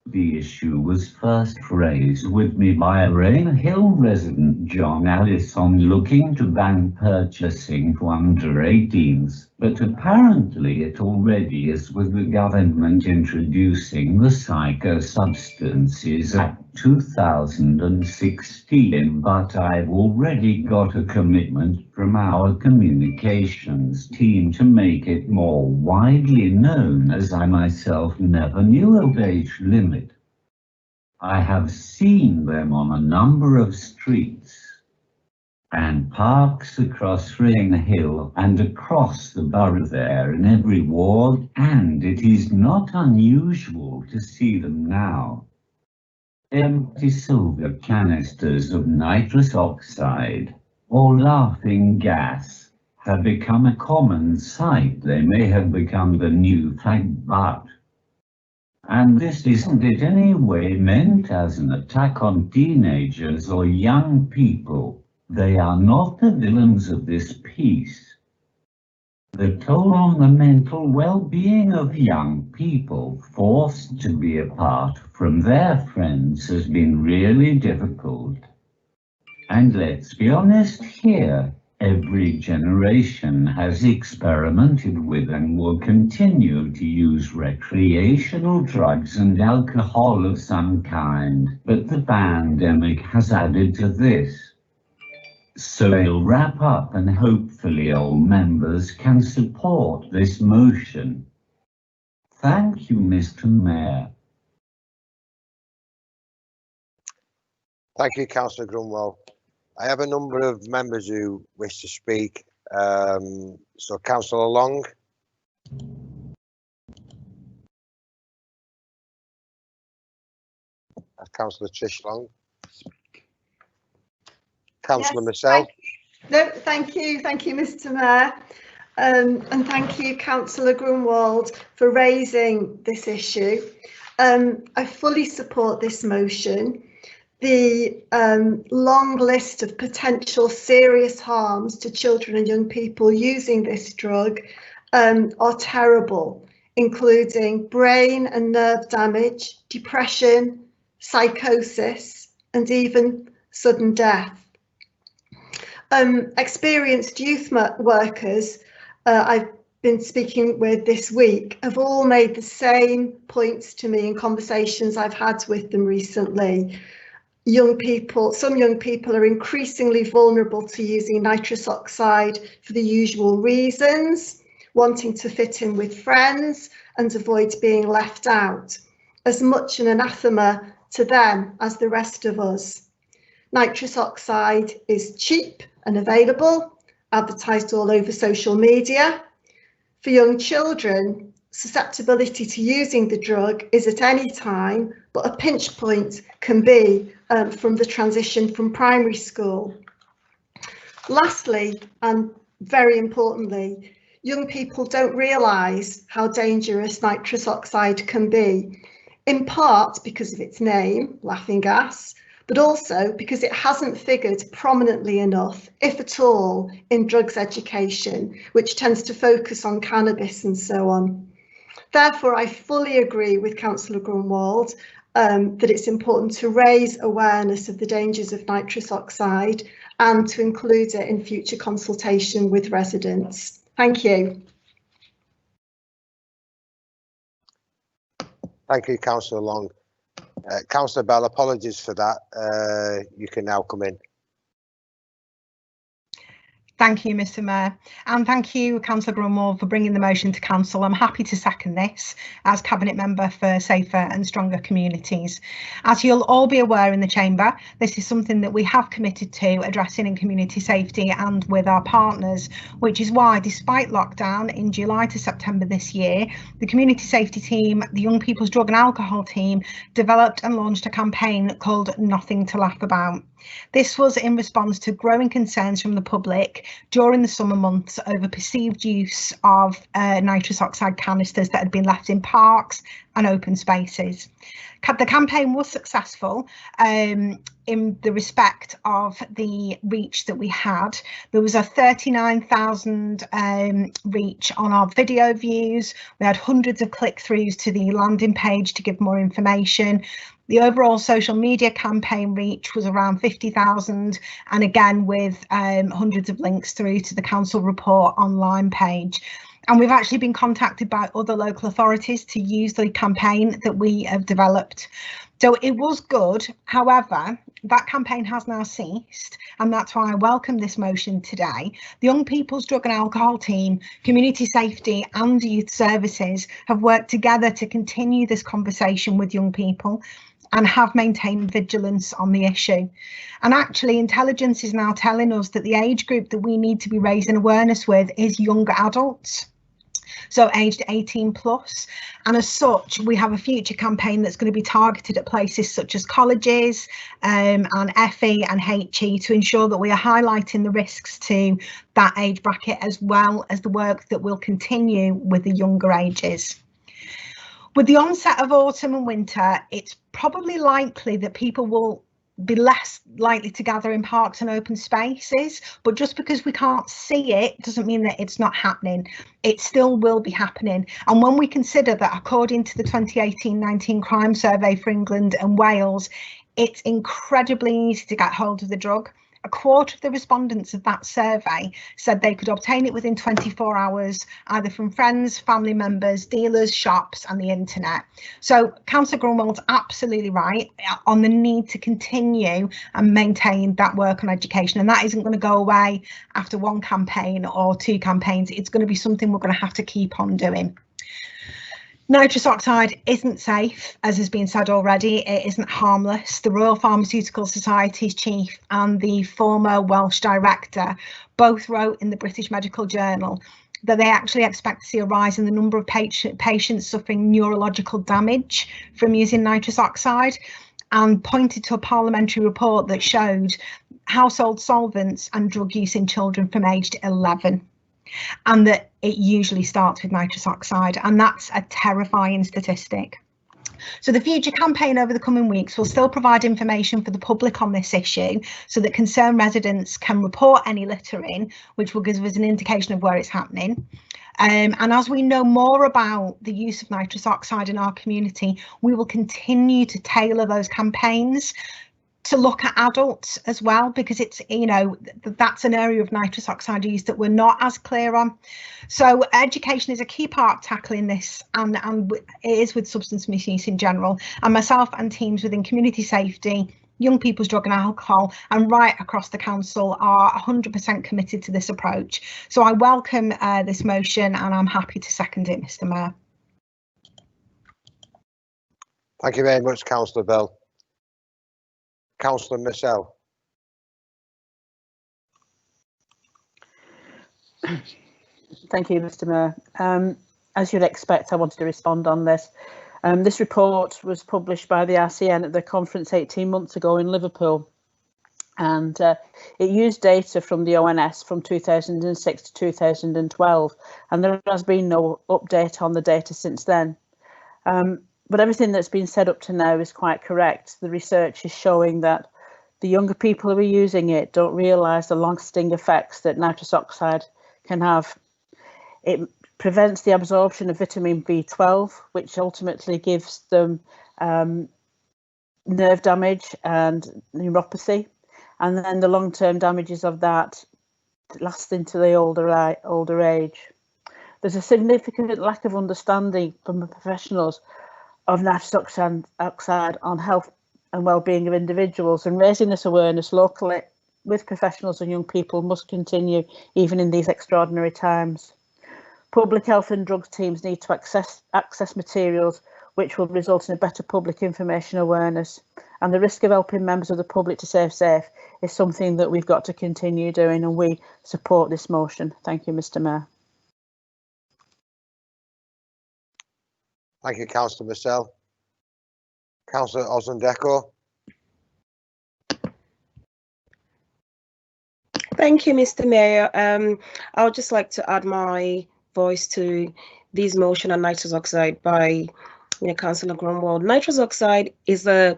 The issue was first raised with me by Rain Hill resident John Allison looking to ban purchasing for under 18s, but apparently it already is with the government introducing the Psychosubstances Act 2016, but I've already got a commitment from our communications team to make it more widely known, as I myself never knew of age limit. I have seen them on a number of streets and parks across Rain Hill and across the borough there in every ward, and it is not unusual to see them now. Empty silver canisters of nitrous oxide or laughing gas have become a common sight. They may have become the new fag, but and this isn't in any way meant as an attack on teenagers or young people. They are not the villains of this piece. The toll on the mental well-being of young people forced to be apart from their friends has been really difficult. And let's be honest here, every generation has experimented with and will continue to use recreational drugs and alcohol of some kind, but the pandemic has added to this. So I'll wrap up and hopefully all members can support this motion. Thank you, Mr. Mayor. Thank you, Councillor Grunwell. I have a number of members who wish to speak. So Councillor Long. Councillor Trish Long. Councillor Marcel. Thank you, Mr. Mayor, and thank you, Councillor Grunwald, for raising this issue. I fully support this motion. The long list of potential serious harms to children and young people using this drug are terrible, including brain and nerve damage, depression, psychosis, and even sudden death. Experienced youth workers I've been speaking with this week have all made the same points to me in conversations I've had with them recently. Some young people are increasingly vulnerable to using nitrous oxide for the usual reasons, wanting to fit in with friends and avoid being left out, as much an anathema to them as the rest of us. Nitrous oxide is cheap and available, advertised all over social media. For young children, susceptibility to using the drug is at any time, but a pinch point can be from the transition from primary school. Lastly, and very importantly, young people don't realise how dangerous nitrous oxide can be, in part because of its name, laughing gas, but also because it hasn't figured prominently enough, if at all, in drugs education, which tends to focus on cannabis and so on. Therefore, I fully agree with Councillor Grunwald that it's important to raise awareness of the dangers of nitrous oxide and to include it in future consultation with residents. Thank you. Thank you, Councillor Long. Councillor Bell, apologies for that. You can now come in. Thank you, Mr Mayor, and thank you, Councillor Grunwald, for bringing the motion to council. I'm happy to second this as Cabinet Member for Safer and Stronger Communities. As you'll all be aware in the Chamber, this is something that we have committed to addressing in community safety and with our partners, which is why, despite lockdown in July to September this year, the community safety team, the Young People's Drug and Alcohol team, developed and launched a campaign called Nothing to Laugh About. This was in response to growing concerns from the public during the summer months over perceived use of nitrous oxide canisters that had been left in parks and open spaces. The campaign was successful in the respect of the reach that we had. There was a 39,000 reach on our video views. We had hundreds of click-throughs to the landing page to give more information. The overall social media campaign reach was around 50,000, and again with hundreds of links through to the council report online page. And we've actually been contacted by other local authorities to use the campaign that we have developed. So it was good. However, that campaign has now ceased, and that's why I welcome this motion today. The Young People's Drug and Alcohol team, Community Safety and Youth Services have worked together to continue this conversation with young people and have maintained vigilance on the issue. And actually, intelligence is now telling us that the age group that we need to be raising awareness with is younger adults, so aged 18 plus. And as such, we have a future campaign that's going to be targeted at places such as colleges and FE and HE to ensure that we are highlighting the risks to that age bracket, as well as the work that will continue with the younger ages. With the onset of autumn and winter, it's probably likely that people will be less likely to gather in parks and open spaces, but just because we can't see it doesn't mean that it's not happening. It still will be happening. And when we consider that, according to the 2018-19 crime survey for England and Wales, it's incredibly easy to get hold of the drug. A quarter of the respondents of that survey said they could obtain it within 24 hours, either from friends, family members, dealers, shops and the internet. So Councillor Grunwald's absolutely right on the need to continue and maintain that work on education, and that isn't going to go away after one campaign or two campaigns. It's going to be something we're going to have to keep on doing. Nitrous oxide isn't safe, as has been said already. It isn't harmless. The Royal Pharmaceutical Society's chief and the former Welsh director both wrote in the British Medical Journal that they actually expect to see a rise in the number of patients suffering neurological damage from using nitrous oxide, and pointed to a parliamentary report that showed household solvents and drug use in children from aged 11. And that it usually starts with nitrous oxide, and that's a terrifying statistic. So the future campaign over the coming weeks will still provide information for the public on this issue so that concerned residents can report any littering, which will give us an indication of where it's happening. And as we know more about the use of nitrous oxide in our community, we will continue to tailor those campaigns to look at adults as well, because it's, you know, that's an area of nitrous oxide use that we're not as clear on. So education is a key part of tackling this, and it is with substance misuse in general. And myself and teams within community safety, Young People's Drug and Alcohol and right across the council are 100% committed to this approach. So I welcome this motion and I'm happy to second it, Mr Mayor. Thank you very much, Councillor Bell. Councillor Michelle. Thank you, Mr Mayor. As you'd expect, I wanted to respond on this. This report was published by the RCN at the conference 18 months ago in Liverpool, and it used data from the ONS from 2006 to 2012, and there has been no update on the data since then. But everything that's been said up to now is quite correct. The research is showing that the younger people who are using it don't realise the lasting effects that nitrous oxide can have. It prevents the absorption of vitamin B12, which ultimately gives them nerve damage and neuropathy, and then the long-term damages of that last into the older age. There's a significant lack of understanding from the professionals of nitrous oxide on health and well-being of individuals, and raising this awareness locally with professionals and young people must continue even in these extraordinary times. Public health and drugs teams need to access materials which will result in a better public information awareness, and the risk of helping members of the public to stay safe is something that we've got to continue doing, and we support this motion. Thank you, Mr. Mayor. Thank you, Councillor Marcel. Councillor Osland-Echo. Thank you, Mr. Mayor. I would just like to add my voice to this motion on nitrous oxide by Councillor Grunwald. Nitrous oxide is a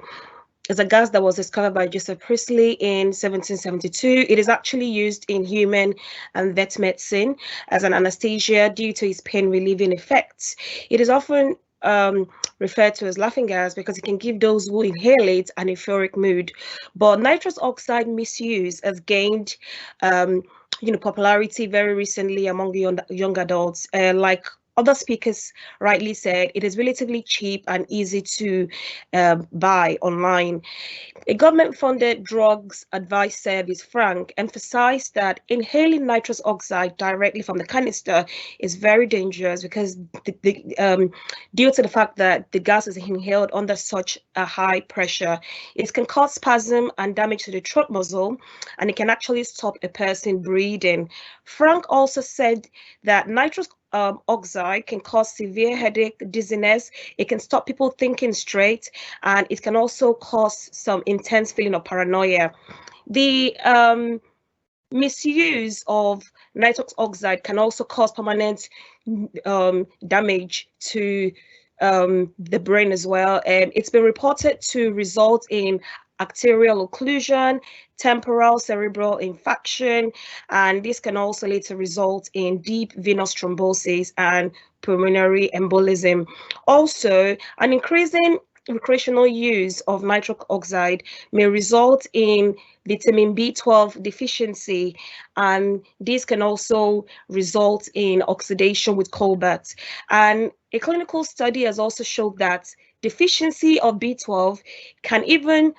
gas that was discovered by Joseph Priestley in 1772. It is actually used in human and vet medicine as an anesthesia due to its pain relieving effects. It is often referred to as laughing gas because it can give those who inhale it an euphoric mood. But nitrous oxide misuse has gained popularity very recently among the young adults. Like other speakers rightly said, it is relatively cheap and easy to buy online. A government-funded drugs advice service, Frank, emphasized that inhaling nitrous oxide directly from the canister is very dangerous because due to the fact that the gas is inhaled under such a high pressure, it can cause spasm and damage to the throat muscle, and it can actually stop a person breathing. Frank also said that nitrous oxide can cause severe headache, dizziness. It can stop people thinking straight, and it can also cause some intense feeling of paranoia. The misuse of nitrous oxide can also cause permanent damage to the brain as well. It's been reported to result in arterial occlusion, temporal cerebral infarction, and this can also lead to result in deep venous thrombosis and pulmonary embolism. Also, an increasing recreational use of nitric oxide may result in vitamin B12 deficiency, and this can also result in oxidation with cobalt. And a clinical study has also showed that deficiency of B12 can even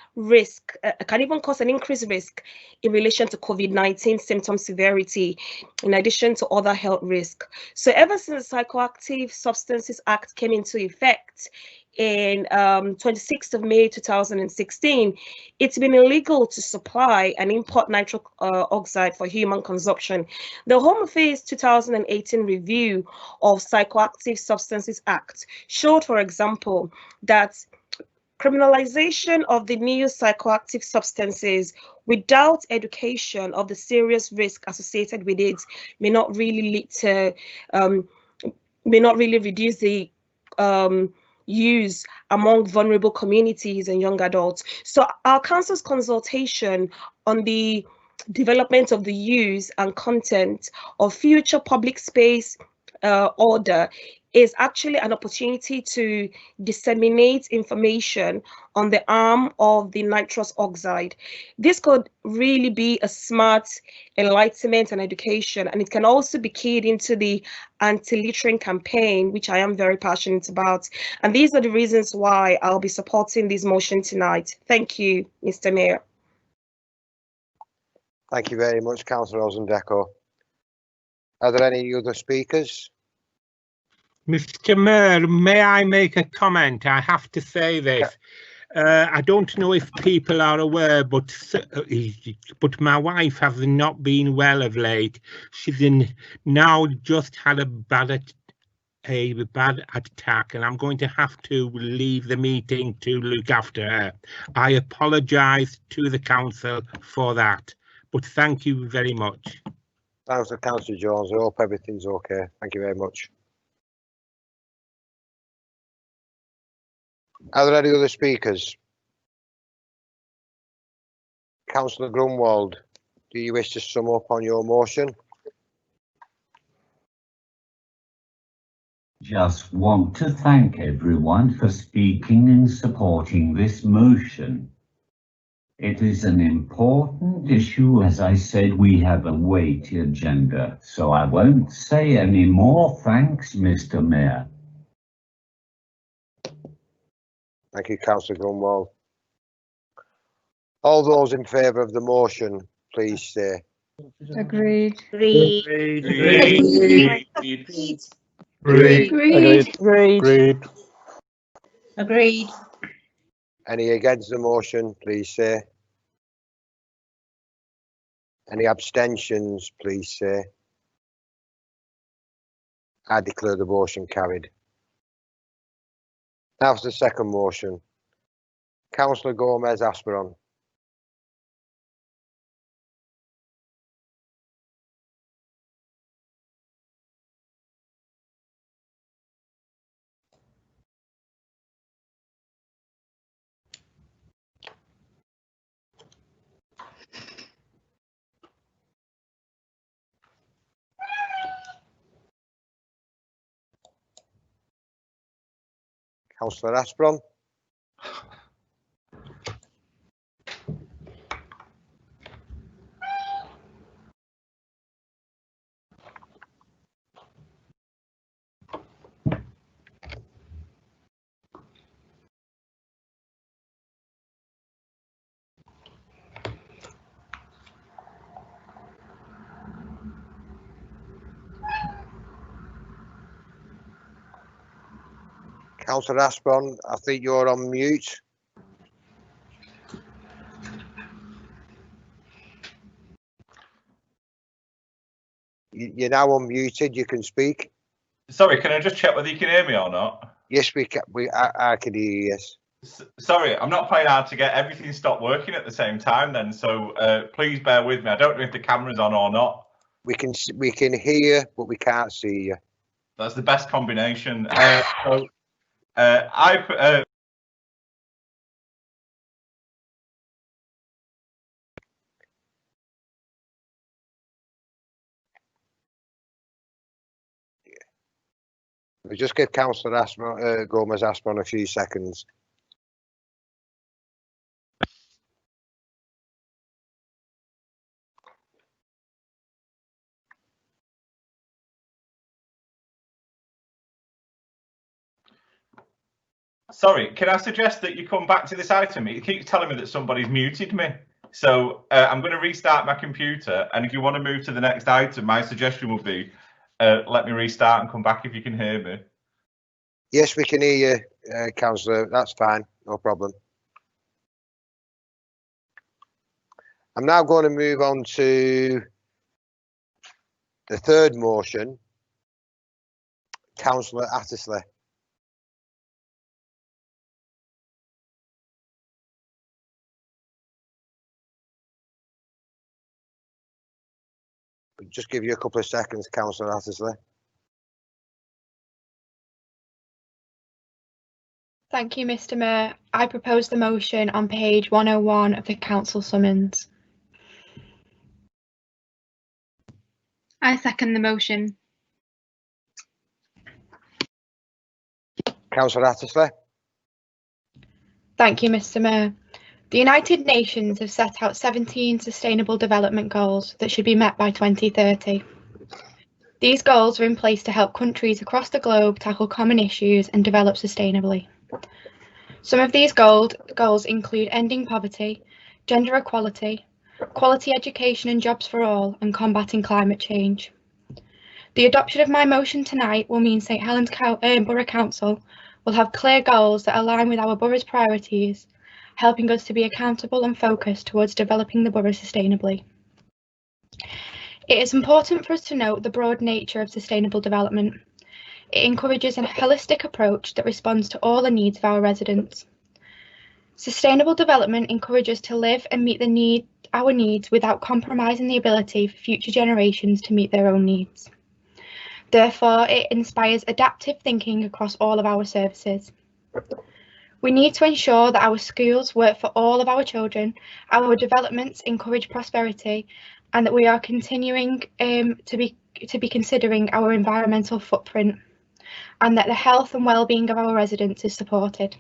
cause an increased risk in relation to COVID-19 symptom severity, in addition to other health risks. So ever since the Psychoactive Substances Act came into effect in 26th of May 2016, it's been illegal to supply and import nitric oxide for human consumption. The Home Affairs 2018 review of Psychoactive Substances Act showed, for example, that criminalization of the new psychoactive substances without education of the serious risk associated with it may not really lead to, may not really reduce the use among vulnerable communities and young adults. So our council's consultation on the development of the use and content of future public space order is actually an opportunity to disseminate information on the harm of the nitrous oxide. This could really be a smart enlightenment and education, and it can also be keyed into the anti-littering campaign, which I am very passionate about. And these are the reasons why I'll be supporting this motion tonight. Thank you, Mr. Mayor. Thank you very much, Councillor Osland-Echo. Are there any other speakers? Mr. Mayor, may I make a comment? I have to say this. I don't know if people are aware, but my wife has not been well of late. She's now just had a bad attack, and I'm going to have to leave the meeting to look after her. I apologise to the council for that, but thank you very much. Thanks to Councillor Jones. I hope everything's okay. Thank you very much. Are there any other speakers? Councillor Grunwald, do you wish to sum up on your motion? just want to thank everyone for speaking and supporting this motion. It is an important issue. As I said, we have a weighty agenda, so I won't say any more. Thanks, Mr. Mayor. Thank you, Councillor Grunwald. All those in favour of the motion, please say. Agreed. Agreed. Agreed. Agreed. Agreed. Any against the motion, please say. Any abstentions, please say. I declare the motion carried. Now for the second motion. Councillor Gomez Asperon. Councillor Asperon. Councillor Asperon, I think you're on mute. You're now unmuted. You can speak. Sorry, can I just check whether you can hear me or not? Yes, we can. I can hear you. Yes. Sorry, I'm not playing hard to get everything stopped working at the same time. Then, so please bear with me. I don't know if the camera's on or not. We can hear you, but we can't see you. That's the best combination. We'll just give Councillor Gomez Asperon a few seconds. Sorry, can I suggest that you come back to this item? It keeps telling me that somebody's muted me. So I'm going to restart my computer. And if you want to move to the next item, my suggestion would be let me restart and come back if you can hear me. Yes, we can hear you, Councillor. That's fine. No problem. I'm now going to move on to the third motion. Councillor Attersley. Just give you a couple of seconds, Councillor Attersley. Thank you, Mr. Mayor. I propose the motion on page 101 of the council summons. I second the motion. Councillor Attersley. Thank you, Mr. Mayor. The United Nations have set out 17 Sustainable Development Goals that should be met by 2030. These goals are in place to help countries across the globe tackle common issues and develop sustainably. Some of these goals include ending poverty, gender equality, quality education and jobs for all, and combating climate change. The adoption of my motion tonight will mean St Helens Borough Council will have clear goals that align with our borough's priorities, helping us to be accountable and focused towards developing the borough sustainably. It is important for us to note the broad nature of sustainable development. It encourages a holistic approach that responds to all the needs of our residents. Sustainable development encourages us to live and meet our needs without compromising the ability for future generations to meet their own needs. Therefore, it inspires adaptive thinking across all of our services. We need to ensure that our schools work for all of our children, our developments encourage prosperity, and that we are continuing to be considering our environmental footprint. and that the health and well-being of our residents is supported.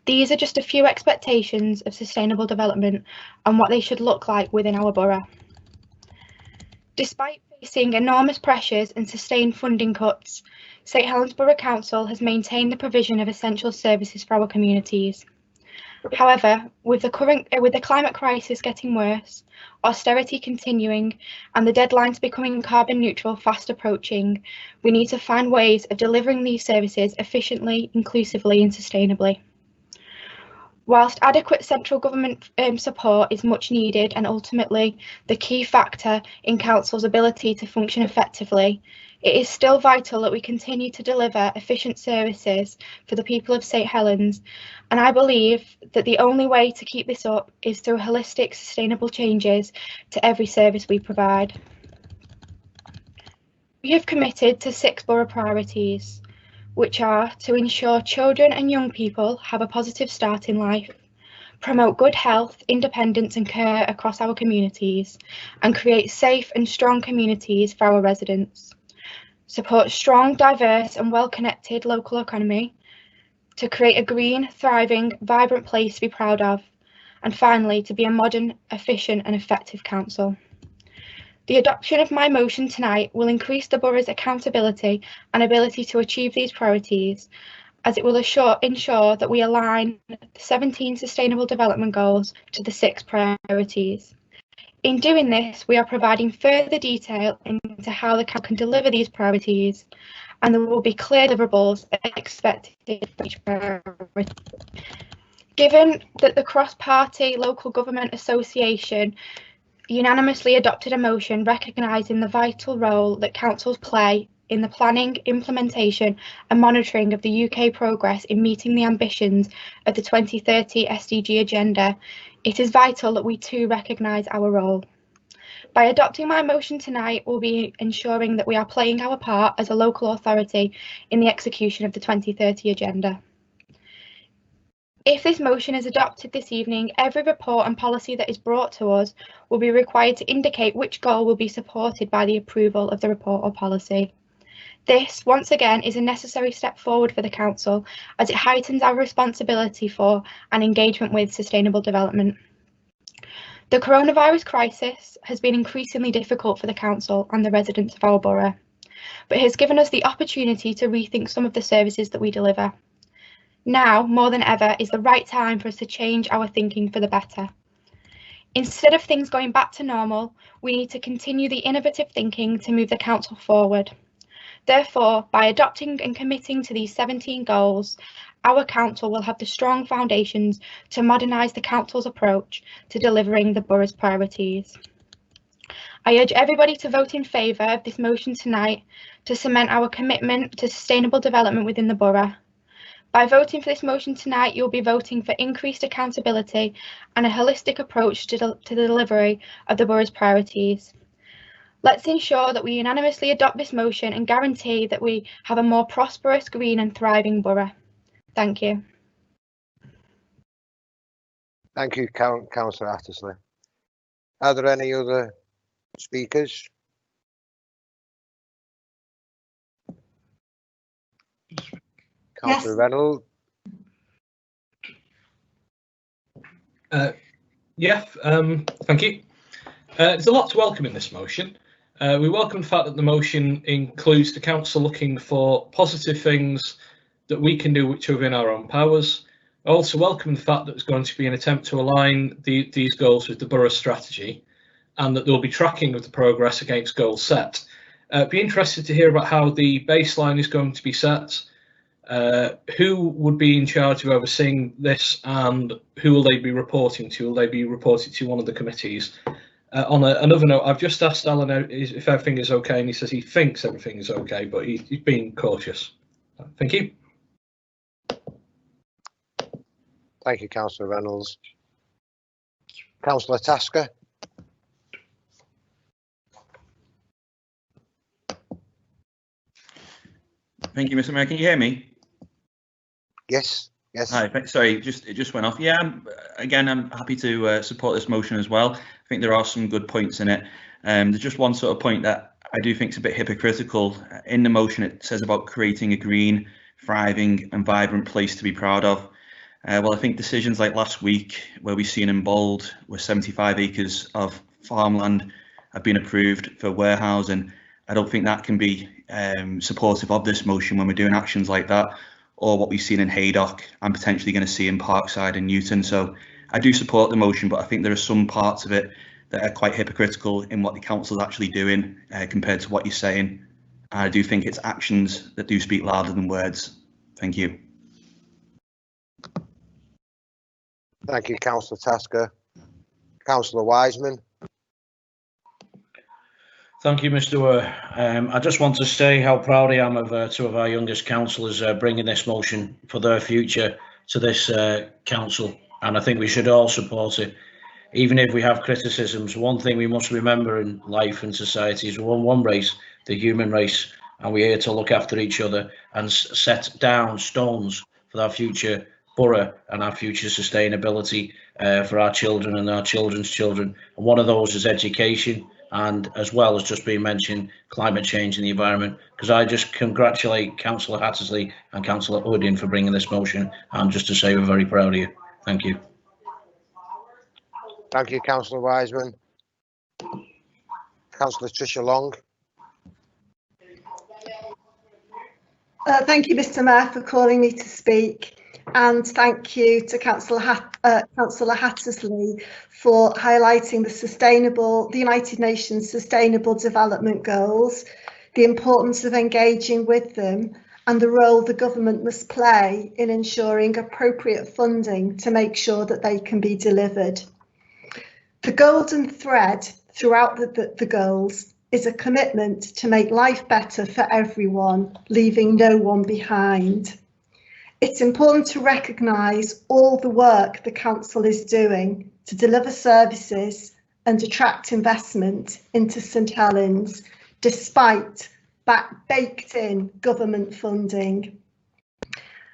These are just a few expectations of sustainable development and what they should look like within our borough. Despite facing enormous pressures and sustained funding cuts, St Helens Borough Council has maintained the provision of essential services for our communities. However, with the climate crisis getting worse, austerity continuing, and the deadlines becoming carbon neutral fast approaching, we need to find ways of delivering these services efficiently, inclusively, and sustainably. Whilst adequate central government support is much needed and ultimately the key factor in Council's ability to function effectively, it is still vital that we continue to deliver efficient services for the people of St Helens, and I believe that the only way to keep this up is through holistic, sustainable changes to every service we provide. We have committed to 6 borough priorities, which are to ensure children and young people have a positive start in life, promote good health, independence and care across our communities, and create safe and strong communities for our residents. Support strong, diverse and well-connected local economy, to create a green, thriving, vibrant place to be proud of, and finally, to be a modern, efficient and effective council. The adoption of my motion tonight will increase the borough's accountability and ability to achieve these priorities, as it will ensure that we align the 17 Sustainable Development Goals to the 6 priorities. In doing this, we are providing further detail into how the council can deliver these priorities, and there will be clear deliverables expected for each priority. Given that the Cross-Party Local Government Association unanimously adopted a motion recognising the vital role that councils play in the planning, implementation and monitoring of the UK progress in meeting the ambitions of the 2030 SDG agenda, it is vital that we too recognise our role. By adopting my motion tonight, we'll be ensuring that we are playing our part as a local authority in the execution of the 2030 agenda. If this motion is adopted this evening, every report and policy that is brought to us will be required to indicate which goal will be supported by the approval of the report or policy. This, once again, is a necessary step forward for the Council, as it heightens our responsibility for and engagement with sustainable development. The coronavirus crisis has been increasingly difficult for the Council and the residents of our borough, but it has given us the opportunity to rethink some of the services that we deliver. Now, more than ever, is the right time for us to change our thinking for the better. Instead of things going back to normal, we need to continue the innovative thinking to move the Council forward. Therefore, by adopting and committing to these 17 goals, our Council will have the strong foundations to modernise the Council's approach to delivering the borough's priorities. I urge everybody to vote in favour of this motion tonight to cement our commitment to sustainable development within the borough. By voting for this motion tonight, you'll be voting for increased accountability and a holistic approach to the delivery of the borough's priorities. Let's ensure that we unanimously adopt this motion and guarantee that we have a more prosperous, green and thriving borough. Thank you. Thank you, Councillor Attersley. Are there any other speakers? Councillor Reynolds. Thank you. There's a lot to welcome in this motion. We welcome the fact that the motion includes the council looking for positive things that we can do which are within our own powers. I also welcome the fact that there's going to be an attempt to align these goals with the borough strategy, and that there will be tracking of the progress against goals set. Be interested to hear about how the baseline is going to be set. Who would be in charge of overseeing this, and who will they be reporting to? Will they be reporting to one of the committees? On another note, I've just asked Alan if everything is okay, and he says he thinks everything is okay, but he's being cautious. Thank you. Thank you, Councillor Reynolds. Councillor Tasker. Thank you, Mr. Mayor. Can you hear me? Yes. Yes. Hi. Sorry, it just went off. Yeah. I'm happy to support this motion as well. I think there are some good points in it. There's just one sort of point that I do think it's a bit hypocritical. In the motion, it says about creating a green, thriving and vibrant place to be proud of. Well, I think decisions like last week, where we've seen in bold, where 75 acres of farmland have been approved for warehousing, I don't think that can be supportive of this motion when we're doing actions like that, or what we've seen in Haydock and potentially going to see in Parkside and Newton. So I do support the motion, but I think there are some parts of it that are quite hypocritical in what the council is actually doing compared to what you're saying. I do think it's actions that do speak louder than words. Thank you. Thank you, Councillor Tasker. Councillor Wiseman. Thank you, Mr. Were. I just want to say how proud I am of two of our youngest councillors bringing this motion for their future to this council, and I think we should all support it. Even if we have criticisms, one thing we must remember in life and society is we're one race, the human race, and we're here to look after each other and set down stones for our future borough and our future sustainability for our children and our children's children. And one of those is education, and as well as just being mentioned, climate change and the environment. Because I just congratulate Councillor Hattersley and Councillor Udin for bringing this motion, and just to say we're very proud of you. Thank you. Thank you, Councillor Wiseman. Councillor Tricia Long. Thank you, Mr. Mayor, for calling me to speak, and thank you to Councillor Hattersley for highlighting the United Nations Sustainable Development Goals, the importance of engaging with them, and the role the government must play in ensuring appropriate funding to make sure that they can be delivered. The golden thread throughout the goals is a commitment to make life better for everyone, leaving no one behind. It's important to recognise all the work the council is doing to deliver services and attract investment into St Helens, despite baked-in government funding.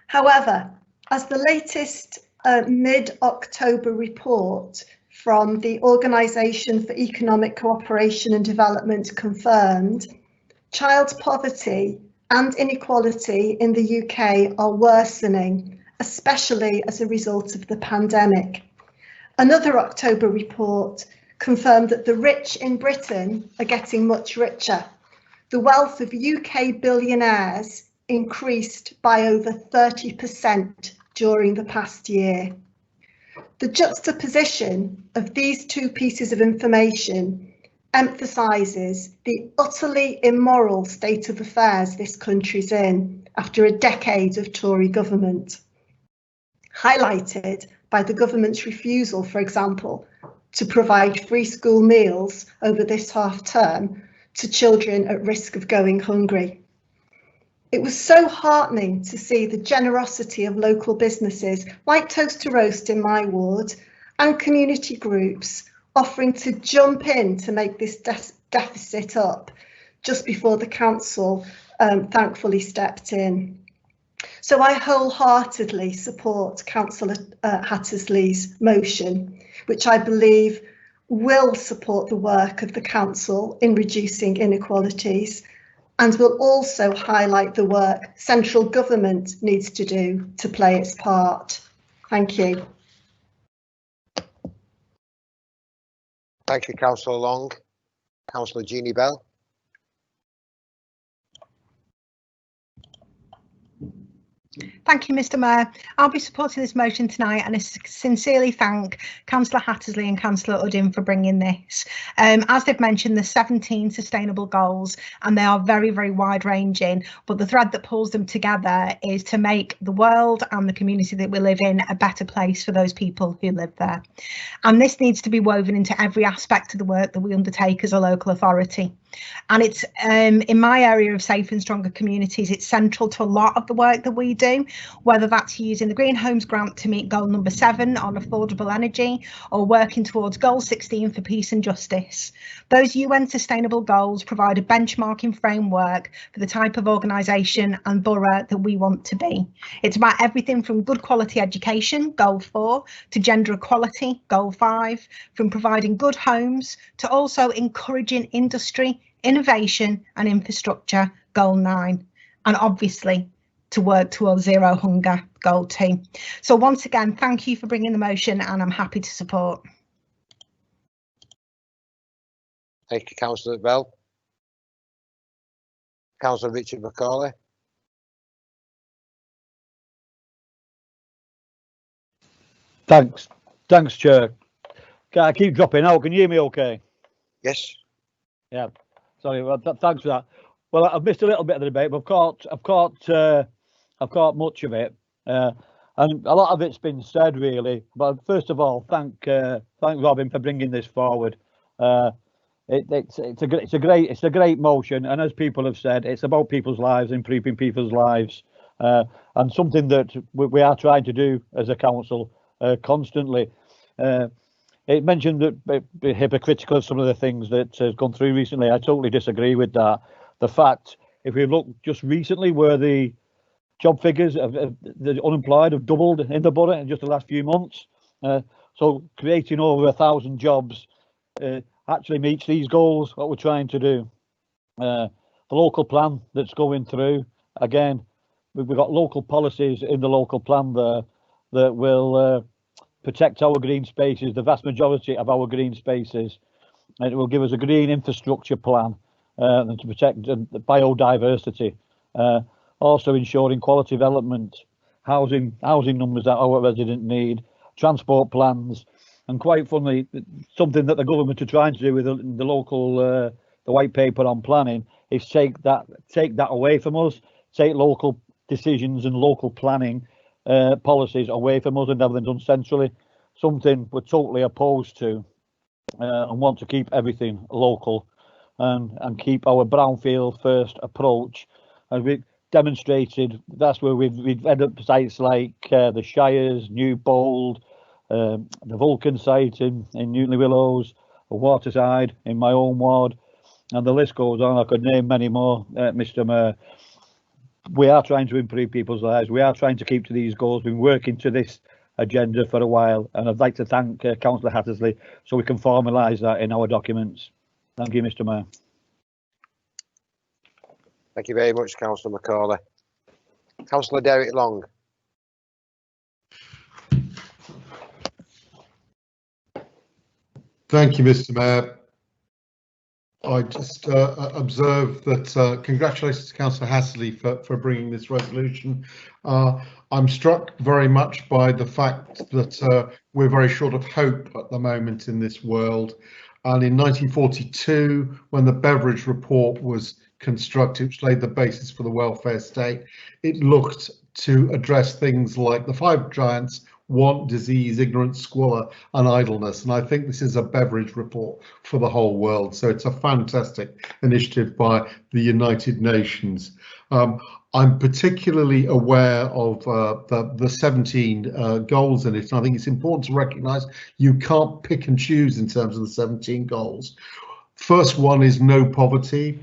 However, as the latest mid-October report from the Organisation for Economic Cooperation and Development confirmed, child poverty and inequality in the UK are worsening, especially as a result of the pandemic. Another October report confirmed that the rich in Britain are getting much richer. The wealth of UK billionaires increased by over 30% during the past year. The juxtaposition of these two pieces of information emphasises the utterly immoral state of affairs this country's in after a decade of Tory government, highlighted by the government's refusal, for example, to provide free school meals over this half term to children at risk of going hungry. It was so heartening to see the generosity of local businesses like Toast to Roast in my ward and community groups offering to jump in to make this deficit up just before the council thankfully stepped in. So I wholeheartedly support Councillor Hattersley's motion, which I believe will support the work of the council in reducing inequalities, and will also highlight the work central government needs to do to play its part. Thank you. Thank you, Councillor Long. Councillor Jeannie Bell. Thank you, Mr. Mayor. I'll be supporting this motion tonight, and I sincerely thank Councillor Hattersley and Councillor Udin for bringing this. As they've mentioned, there's 17 sustainable goals, and they are very, very wide ranging, but the thread that pulls them together is to make the world and the community that we live in a better place for those people who live there. And this needs to be woven into every aspect of the work that we undertake as a local authority. And it's in my area of safe and stronger communities, it's central to a lot of the work that we do, whether that's using the Green Homes Grant to meet goal number 7 on affordable energy, or working towards goal 16 for peace and justice. Those UN sustainable goals provide a benchmarking framework for the type of organisation and borough that we want to be. It's about everything from good quality education, goal 4, to gender equality, goal 5, from providing good homes to also encouraging industry, innovation and infrastructure, goal 9, and obviously to work towards zero hunger, goal 2. So once again, thank you for bringing the motion, and I'm happy to support. Thank you, Councillor Bell. Councillor Richard Macaulay. Thanks, Chair. I keep dropping out. Can you hear me okay? Yes. Yeah. Sorry. Well, thanks for that. Well, I've missed a little bit of the debate, but I've caught much of it, and a lot of it's been said really. But first of all, thank Robin for bringing this forward. It's a great motion, and as people have said, it's about people's lives, improving people's lives, and something that we are trying to do as a council constantly. It mentioned that hypocritical of some of the things that has gone through recently. I totally disagree with that. The fact, if we look just recently, where the job figures of the unemployed have doubled in the borough in just the last few months, so creating over 1,000 jobs actually meets these goals, what we're trying to do. The local plan that's going through, again, we've got local policies in the local plan there that will protect our green spaces, the vast majority of our green spaces, and it will give us a green infrastructure plan to protect the biodiversity, also ensuring quality development, housing numbers that our residents need, transport plans, and quite funnily, something that the government are trying to do with the local the white paper on planning is take that away from us, take local decisions and local planning policies away from us and have them done centrally, something we're totally opposed to, and want to keep everything local and keep our brownfield first approach. And we demonstrated that's where we've ended up sites like the Shires, Newbold, the Vulcan site in Newtonley Willows, the Waterside in my own ward, and the list goes on. I could name many more, Mr. Mayor. We are trying to improve people's lives. We are trying to keep to these goals. We've been working to this agenda for a while, and I'd like to thank Councillor Hattersley so we can formalise that in our documents. Thank you, Mr. Mayor. Thank you very much, Councillor Macaulay. Councillor Derek Long. Thank you, Mr. Mayor. I just observe that congratulations to Councillor Hattersley for bringing this resolution. I'm struck very much by the fact that we're very short of hope at the moment in this world. And in 1942, when the Beveridge Report was constructed, which laid the basis for the welfare state, it looked to address things like the 5 giants: want, disease, ignorance, squalor, and idleness. And I think this is a Beveridge Report for the whole world. So it's a fantastic initiative by the United Nations. I'm particularly aware of the 17 goals in it. And I think it's important to recognise you can't pick and choose in terms of the 17 goals. First one is no poverty.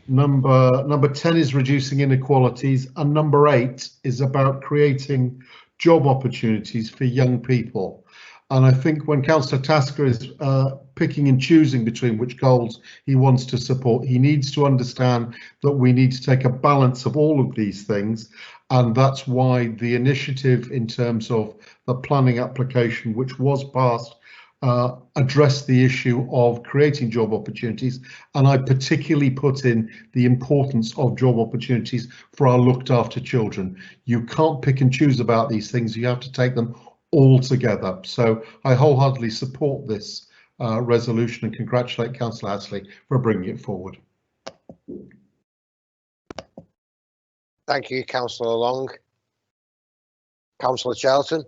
Number 10 is reducing inequalities, and number 8 is about creating job opportunities for young people. And I think when Councillor Tasker is picking and choosing between which goals he wants to support, he needs to understand that we need to take a balance of all of these things. And that's why the initiative in terms of the planning application, which was passed, addressed the issue of creating job opportunities. And I particularly put in the importance of job opportunities for our looked after children. You can't pick and choose about these things. You have to take them all together. So I wholeheartedly support this resolution and congratulate Councillor Hattersley for bringing it forward. Thank you, Councillor Long. Councillor Charlton.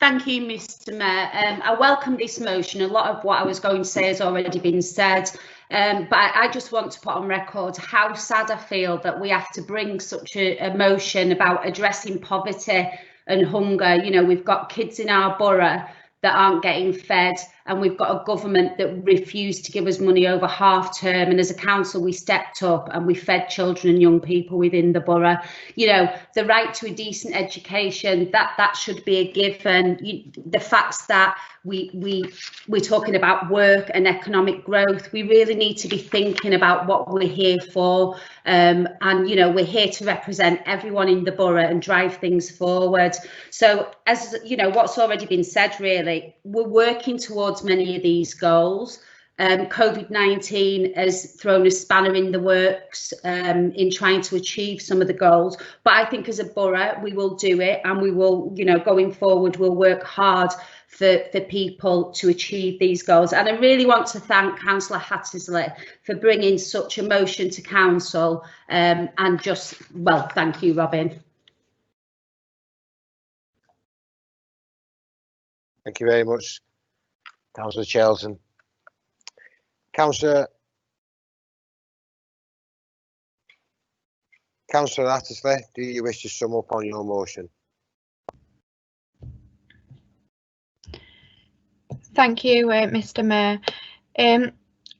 Thank you, Mr. Mayor. I welcome this motion. A lot of what I was going to say has already been said, but I just want to put on record how sad I feel that we have to bring such a motion about addressing poverty and hunger. You know, we've got kids in our borough that aren't getting fed, and we've got a government that refused to give us money over half term, and as a council we stepped up and we fed children and young people within the borough. You know, the right to a decent education, that should be a given. The facts that we're talking about work and economic growth, we really need to be thinking about what we're here for, and you know, we're here to represent everyone in the borough and drive things forward. So, as you know, what's already been said, really, we're working towards many of these goals. COVID-19 has thrown a spanner in the works in trying to achieve some of the goals, but I think as a borough we will do it, and we will, you know, going forward we'll work hard for people to achieve these goals. And I really want to thank Councillor Hattersley for bringing such a motion to council, and just, well, thank you, Robin. Thank you very much, Councillor Charlton. Councillor Hattersley, do you wish to sum up on your motion? Thank you, Mr. Mayor.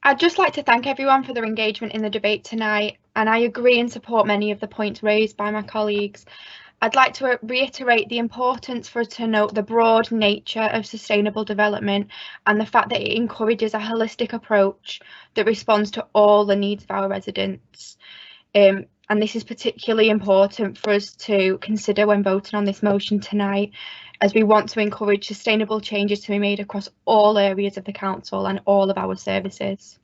I'd just like to thank everyone for their engagement in the debate tonight, and I agree and support many of the points raised by my colleagues. I'd like to reiterate the importance for us to note the broad nature of sustainable development and the fact that it encourages a holistic approach that responds to all the needs of our residents. And this is particularly important for us to consider when voting on this motion tonight, as we want to encourage sustainable changes to be made across all areas of the council and all of our services.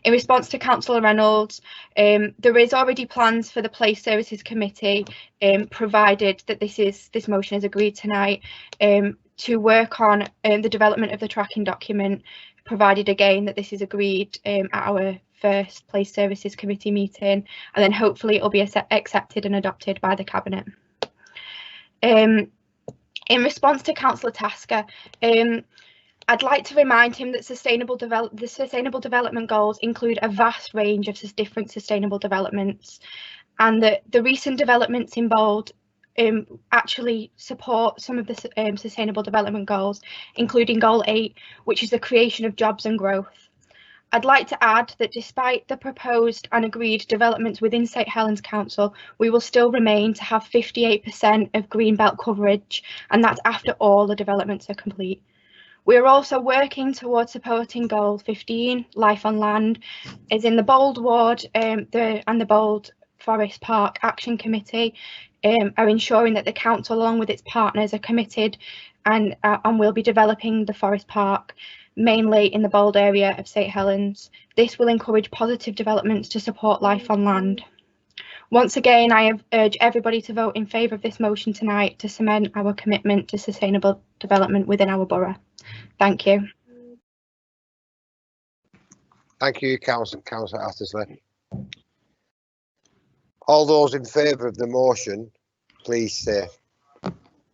In response to Councillor Reynolds, there is already plans for the Place Services Committee, provided that this motion is agreed tonight, to work on the development of the tracking document, provided again that this is agreed at our first Place Services Committee meeting, and then hopefully it will be accepted and adopted by the Cabinet. In response to Councillor Tasker, I'd like to remind him that the Sustainable Development Goals include a vast range of different sustainable developments, and that the recent developments in bold actually support some of the Sustainable Development Goals, including Goal 8, which is the creation of jobs and growth. I'd like to add that despite the proposed and agreed developments within St Helens Council, we will still remain to have 58% of green belt coverage, and that's after all the developments are complete. We are also working towards supporting Goal 15, Life on Land, as in the Bold Ward and the Bold Forest Park Action Committee are ensuring that the council, along with its partners, are committed and will be developing the Forest Park, mainly in the Bold area of St Helens. This will encourage positive developments to support life on land. Once again, I urge everybody to vote in favour of this motion tonight to cement our commitment to sustainable development within our borough. Thank you. Thank you, Councillor Hattersley. All those in favour of the motion, please say.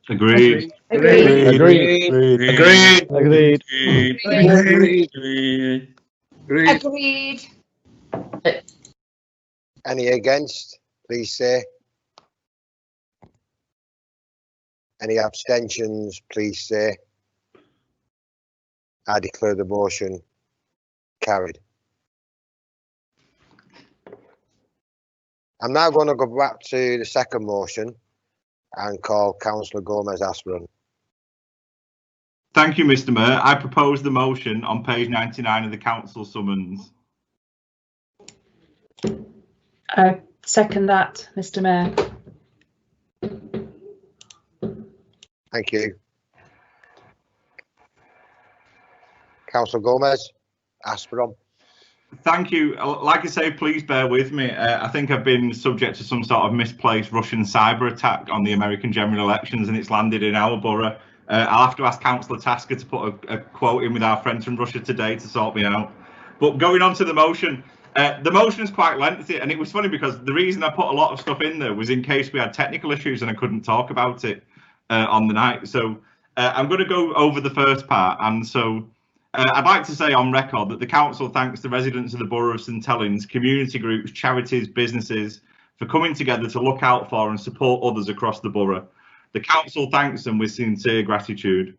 Agreed. Agreed. Agreed. Agreed. Agreed. Agreed. Agreed. Any against, please say. Any abstentions, please say. I declare the motion carried. I'm now going to go back to the second motion and call Councillor Gomez-Aspirin. Thank you, Mr. Mayor. I propose the motion on page 99 of the council summons. I second that, Mr. Mayor. Thank you. Councillor Gomez-Aspirin. Thank you. Like I say, please bear with me. I think I've been subject to some sort of misplaced Russian cyber attack on the American general elections, and it's landed in our borough. I'll have to ask Councillor Tasker to put a quote in with our friends from Russia today to sort me out. But going on to the motion is quite lengthy, and it was funny because the reason I put a lot of stuff in there was in case we had technical issues and I couldn't talk about it on the night. So I'm going to go over the first part, and so I'd like to say on record that the council thanks the residents of the Borough of St Helens, community groups, charities, businesses for coming together to look out for and support others across the borough. The council thanks them with sincere gratitude.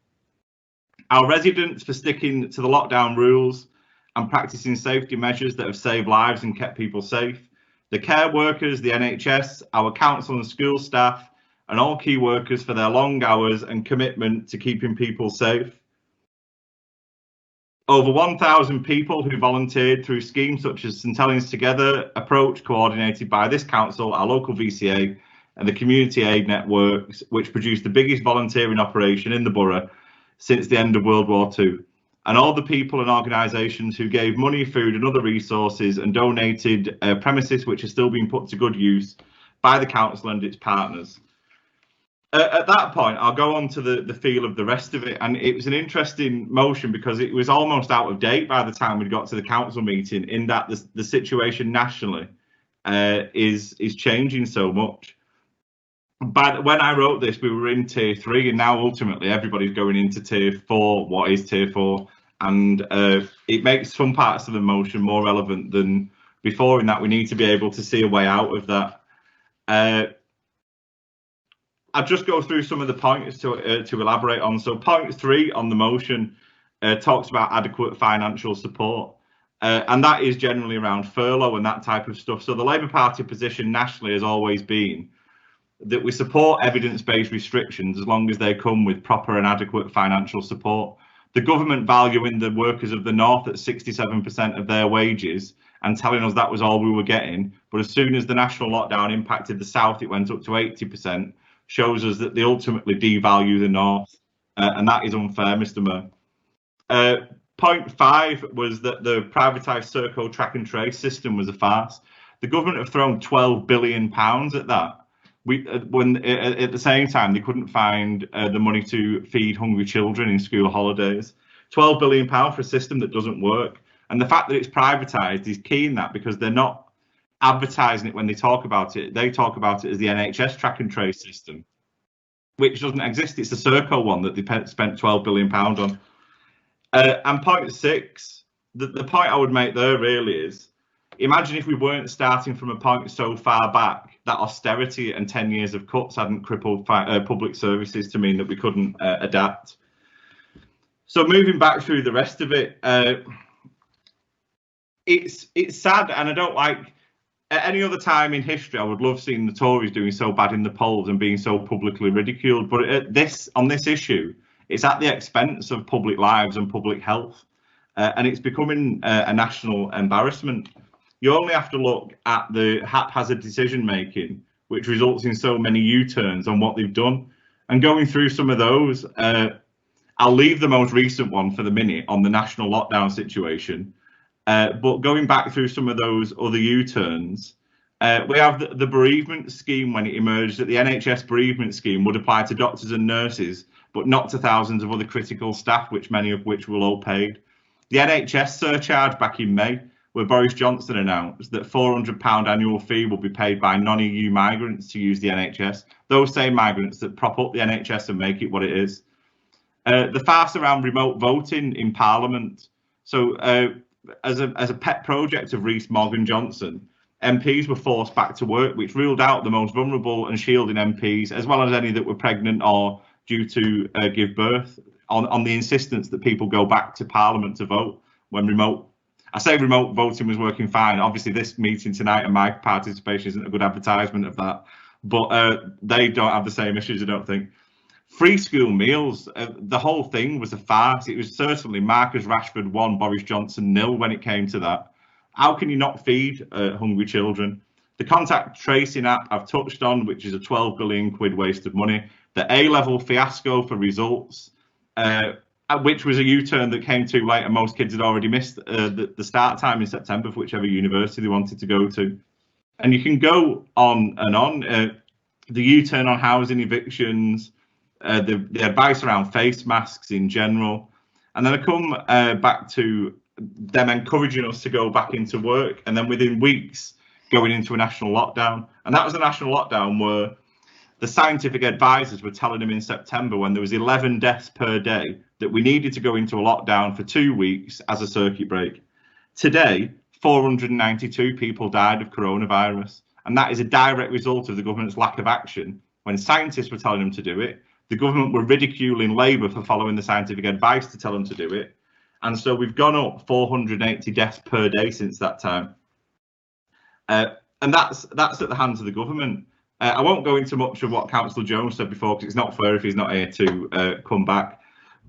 our residents for sticking to the lockdown rules and practicing safety measures that have saved lives and kept people safe, the care workers, the NHS, our council and school staff, and all key workers for their long hours and commitment to keeping people safe. Over 1,000 people who volunteered through schemes such as St Helens Together approach, coordinated by this council, our local VCA, and the community aid networks, which produced the biggest volunteering operation in the borough since the end of World War II. And all the people and organisations who gave money, food and other resources and donated premises which are still being put to good use by the council and its partners. At that point, I'll go on to the feel of the rest of it. And it was an interesting motion because it was almost out of date by the time we got to the council meeting, in that the situation nationally is changing so much. But when I wrote this, we were in tier 3, and now ultimately everybody's going into tier 4. What is tier 4? And it makes some parts of the motion more relevant than before, in that we need to be able to see a way out of that. I'll just go through some of the points to elaborate on. So point 3 on the motion talks about adequate financial support. And that is generally around furlough and that type of stuff. So the Labour Party position nationally has always been that we support evidence-based restrictions as long as they come with proper and adequate financial support. The government valuing the workers of the north at 67% of their wages and telling us that was all we were getting. But as soon as the national lockdown impacted the south, it went up to 80%, shows us that they ultimately devalue the north. And that is unfair, Mr. Mayor. Point 5 was that the privatised Serco track and trace system was a farce. The government have thrown £12 billion at that. When at the same time they couldn't find the money to feed hungry children in school holidays. £12 billion for a system that doesn't work. And the fact that it's privatised is key in that, because they're not advertising it when they talk about it. They talk about it as the NHS track and trace system, which doesn't exist. It's the Serco one that they spent £12 billion on. And point 6, the point I would make there really is, imagine if we weren't starting from a point so far back that austerity and 10 years of cuts hadn't crippled public services to mean that we couldn't adapt. So moving back through the rest of it, it's sad, and I don't like. At any other time in history, I would love seeing the Tories doing so bad in the polls and being so publicly ridiculed. But on this issue, it's at the expense of public lives and public health, and it's becoming a national embarrassment. You only have to look at the haphazard decision making, which results in so many U-turns on what they've done. And going through some of those, I'll leave the most recent one for the minute on the national lockdown situation. But going back through some of those other U-turns, we have the bereavement scheme. When it emerged that the NHS bereavement scheme would apply to doctors and nurses, but not to thousands of other critical staff, which many of which were all paid. The NHS surcharge back in May, where Boris Johnson announced that £400 annual fee will be paid by non-EU migrants to use the NHS, those same migrants that prop up the NHS and make it what it is. The farce around remote voting in Parliament. So as a pet project of Rees-Mogg and Johnson, MPs were forced back to work, which ruled out the most vulnerable and shielding MPs, as well as any that were pregnant or due to give birth, on the insistence that people go back to Parliament to vote when remote voting was working fine. Obviously, this meeting tonight and my participation isn't a good advertisement of that, but they don't have the same issues, I don't think. Free school meals, the whole thing was a farce. It was certainly Marcus Rashford 1, Boris Johnson 0 when it came to that. How can you not feed hungry children? The contact tracing app I've touched on, which is a 12 billion quid waste of money. The A-level fiasco for results, which was a U-turn that came too late, and most kids had already missed the start time in September for whichever university they wanted to go to. And you can go on and on. The U-turn on housing evictions, the advice around face masks in general. And then I come back to them encouraging us to go back into work, and then within weeks going into a national lockdown. And that was a national lockdown where the scientific advisors were telling them in September, when there was 11 deaths per day, that we needed to go into a lockdown for 2 weeks as a circuit break. Today, 492 people died of coronavirus, and that is a direct result of the government's lack of action. When scientists were telling them to do it, The government were ridiculing Labour for following the scientific advice to tell them to do it. And so we've gone up 480 deaths per day since that time. And that's at the hands of the government. I won't go into much of what Councillor Jones said before, because it's not fair if he's not here to come back.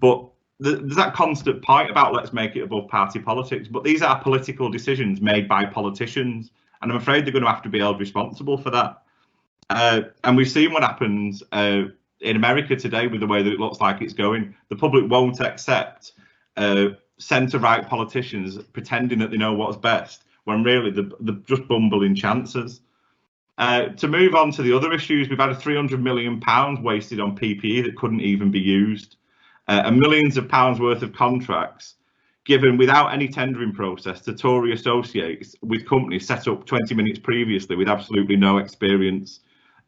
But there's that constant point about let's make it above party politics. But these are political decisions made by politicians, and I'm afraid they're going to have to be held responsible for that. And we've seen what happens in America today with the way that it looks like it's going. The public won't accept centre-right politicians pretending that they know what's best, when really they're just bumbling chances. To move on to the other issues, we've had £300 million wasted on PPE that couldn't even be used, and millions of pounds worth of contracts given without any tendering process to Tory associates with companies set up 20 minutes previously with absolutely no experience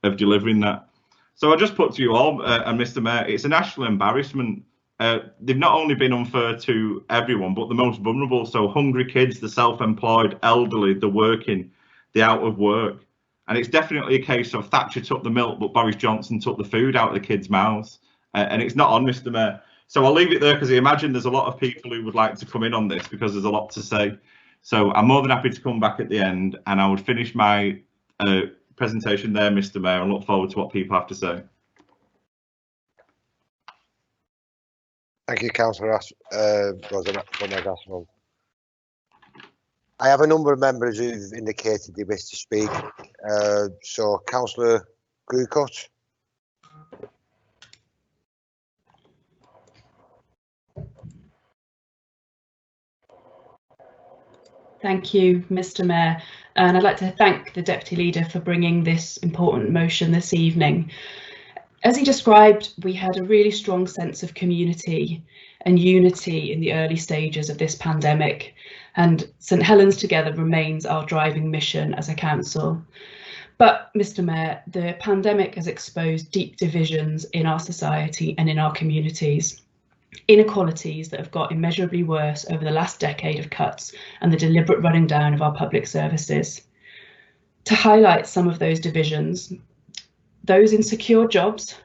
of delivering that. So I just put to you all, and Mr. Mayor, it's a national embarrassment. They've not only been unfair to everyone, but the most vulnerable. So hungry kids, the self-employed, elderly, the working, the out of work. And it's definitely a case of Thatcher took the milk, but Boris Johnson took the food out of the kids' mouths. And it's not on, Mr. Mayor. So I'll leave it there, because I imagine there's a lot of people who would like to come in on this, because there's a lot to say. So I'm more than happy to come back at the end, and I would finish my presentation there, Mr. Mayor, and look forward to what people have to say. Thank you, Councillor Gosnell. I have a number of members who've indicated they wish to speak. So, Councillor Grewcoat. Thank you, Mr. Mayor, and I'd like to thank the Deputy Leader for bringing this important motion this evening. As he described, we had a really strong sense of community and unity in the early stages of this pandemic, and St Helens Together remains our driving mission as a council. But, Mr. Mayor, the pandemic has exposed deep divisions in our society and in our communities. Inequalities that have got immeasurably worse over the last decade of cuts and the deliberate running down of our public services. To highlight some of those divisions, those in secure jobs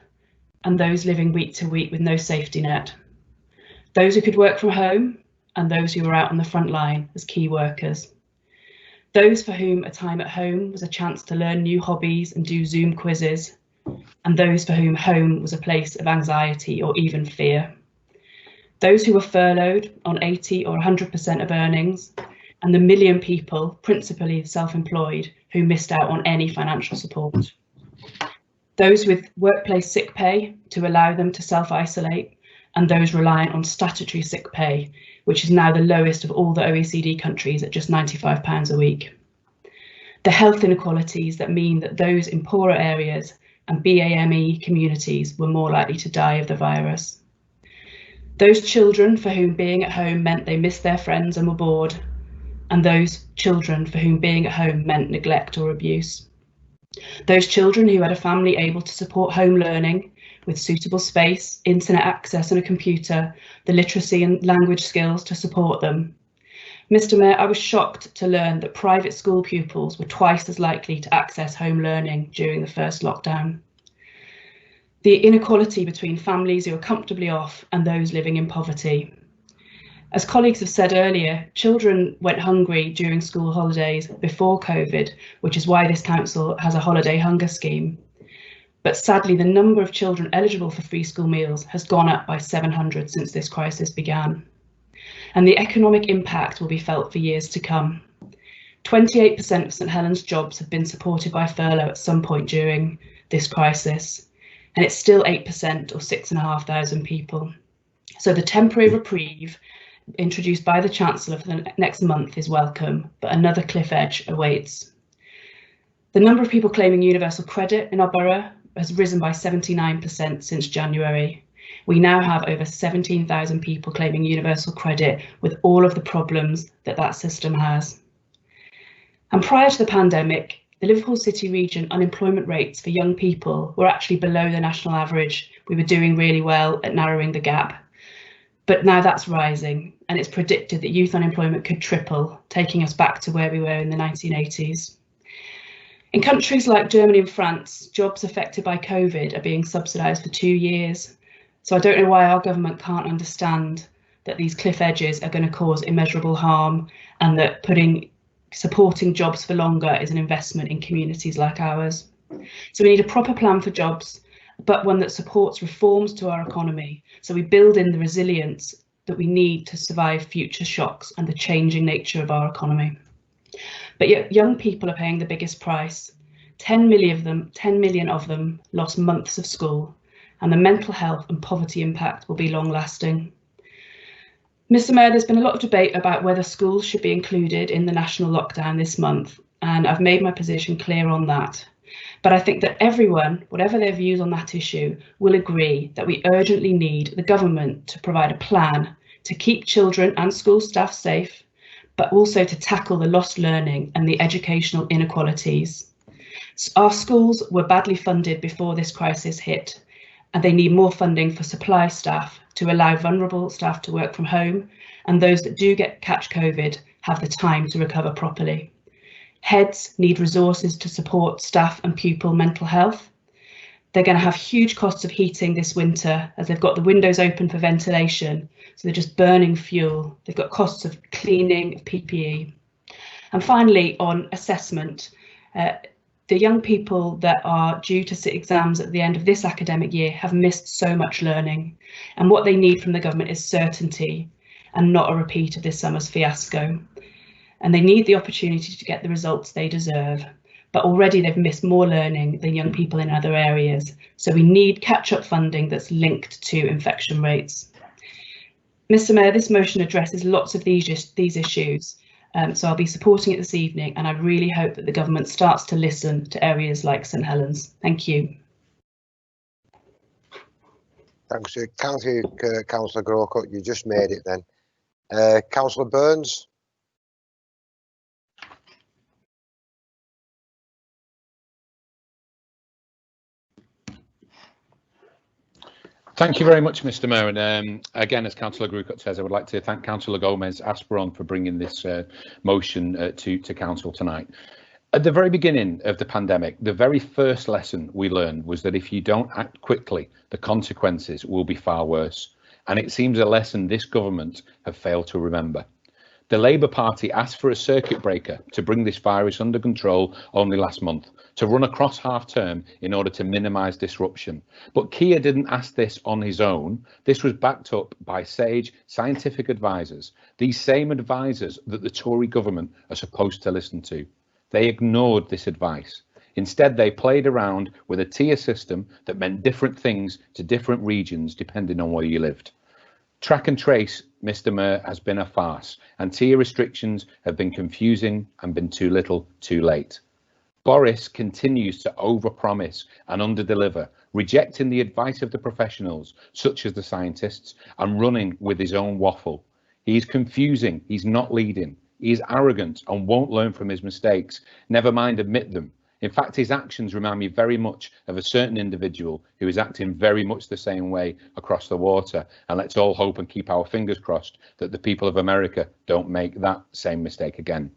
and those living week to week with no safety net, those who could work from home and those who were out on the front line as key workers, those for whom a time at home was a chance to learn new hobbies and do Zoom quizzes, and those for whom home was a place of anxiety or even fear. Those who were furloughed on 80 or 100% of earnings, and the million people, principally self-employed, who missed out on any financial support. Those with workplace sick pay to allow them to self-isolate, and those reliant on statutory sick pay, which is now the lowest of all the OECD countries at just £95 a week. The health inequalities that mean that those in poorer areas and BAME communities were more likely to die of the virus. Those children for whom being at home meant they missed their friends and were bored, and those children for whom being at home meant neglect or abuse. Those children who had a family able to support home learning with suitable space, internet access and a computer, the literacy and language skills to support them. Mr. Mayor, I was shocked to learn that private school pupils were twice as likely to access home learning during the first lockdown. The inequality between families who are comfortably off and those living in poverty. As colleagues have said earlier, children went hungry during school holidays before COVID, which is why this council has a holiday hunger scheme. But sadly, the number of children eligible for free school meals has gone up by 700 since this crisis began. And the economic impact will be felt for years to come. 28% of St Helens jobs have been supported by furlough at some point during this crisis. And it's still 8% or 6,500 people. So the temporary reprieve introduced by the Chancellor for the next month is welcome, but another cliff edge awaits. The number of people claiming universal credit in our borough has risen by 79% since January. We now have over 17,000 people claiming universal credit with all of the problems that that system has. And prior to the pandemic, the Liverpool City region unemployment rates for young people were actually below the national average. We were doing really well at narrowing the gap. But now that's rising, and it's predicted that youth unemployment could triple, taking us back to where we were in the 1980s. In countries like Germany and France, jobs affected by COVID are being subsidised for 2 years. So I don't know why our government can't understand that these cliff edges are going to cause immeasurable harm, and that supporting jobs for longer is an investment in communities like ours. So we need a proper plan for jobs, but one that supports reforms to our economy, so we build in the resilience that we need to survive future shocks and the changing nature of our economy. But yet young people are paying the biggest price. 10 million of them lost months of school, and the mental health and poverty impact will be long lasting. Mr. Mayor, there's been a lot of debate about whether schools should be included in the national lockdown this month, and I've made my position clear on that. But I think that everyone, whatever their views on that issue, will agree that we urgently need the government to provide a plan to keep children and school staff safe, but also to tackle the lost learning and the educational inequalities. Our schools were badly funded before this crisis hit, and they need more funding for supply staff to allow vulnerable staff to work from home, and those that do catch COVID have the time to recover properly. Heads need resources to support staff and pupil mental health. They're going to have huge costs of heating this winter, as they've got the windows open for ventilation, so they're just burning fuel. They've got costs of cleaning, of PPE. And finally, on assessment, the young people that are due to sit exams at the end of this academic year have missed so much learning, and what they need from the government is certainty and not a repeat of this summer's fiasco. And they need the opportunity to get the results they deserve, but already they've missed more learning than young people in other areas, so we need catch-up funding that's linked to infection rates. Mr. Mayor, this motion addresses lots of these issues, so I'll be supporting it this evening, and I really hope that the government starts to listen to areas like St Helens. Thank you. Thanks, Councillor Grocott. You just made it then. Councillor Burns. Thank you very much, Mr. Mayor. And again, as Councillor Grocott says, I would like to thank Councillor Gomez-Asperon for bringing this motion to Council tonight. At the very beginning of the pandemic, the very first lesson we learned was that if you don't act quickly, the consequences will be far worse. And it seems a lesson this government have failed to remember. The Labour Party asked for a circuit breaker to bring this virus under control only last month, to run across half-term in order to minimise disruption. But Keir didn't ask this on his own. This was backed up by sage scientific advisors, these same advisors that the Tory government are supposed to listen to. They ignored this advice. Instead, they played around with a tier system that meant different things to different regions depending on where you lived. Track and trace, Mr. Mayor, has been a farce, and tier restrictions have been confusing and been too little, too late. Boris continues to overpromise and underdeliver, rejecting the advice of the professionals, such as the scientists, and running with his own waffle. He is confusing, he's not leading, he is arrogant and won't learn from his mistakes, never mind admit them. In fact, his actions remind me very much of a certain individual who is acting very much the same way across the water. And let's all hope and keep our fingers crossed that the people of America don't make that same mistake again.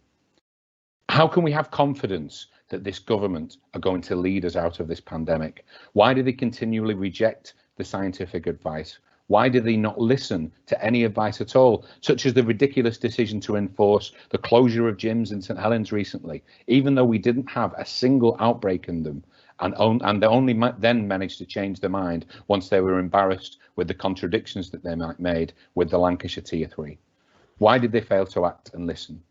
How can we have confidence that this government are going to lead us out of this pandemic? Why do they continually reject the scientific advice? Why do they not listen to any advice at all, such as the ridiculous decision to enforce the closure of gyms in St Helens recently, even though we didn't have a single outbreak in them, and they only then managed to change their mind once they were embarrassed with the contradictions that they made with the Lancashire Tier 3? Why did they fail to act and listen?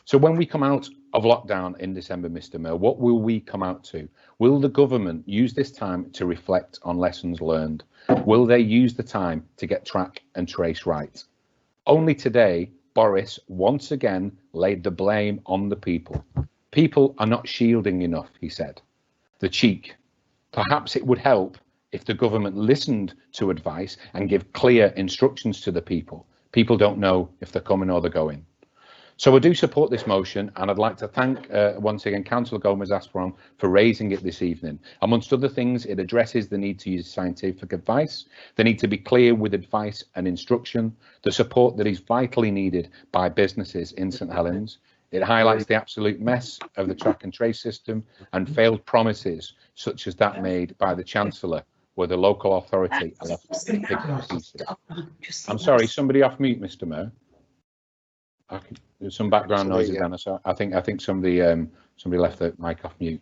So when we come out of lockdown in December, Mr. Mayor, what will we come out to? Will the government use this time to reflect on lessons learned? Will they use the time to get track and trace right? Only today, Boris once again laid the blame on the people. People are not shielding enough, he said. The cheek. Perhaps it would help if the government listened to advice and give clear instructions to the people. People don't know if they're coming or they're going. So I do support this motion, and I'd like to thank once again Councillor Gomez-Asperon for raising it this evening. Amongst other things, it addresses the need to use scientific advice, the need to be clear with advice and instruction, the support that is vitally needed by businesses in St Helens. It highlights the absolute mess of the track and trace system and failed promises such as that made by the Chancellor, where the local authority are left to pick the pieces. I'm sorry, somebody off mute, Mr. Mayor. There's some background noise again. So I think somebody left the mic off mute.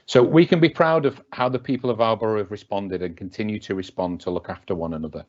So we can be proud of how the people of our borough have responded and continue to respond to look after one another.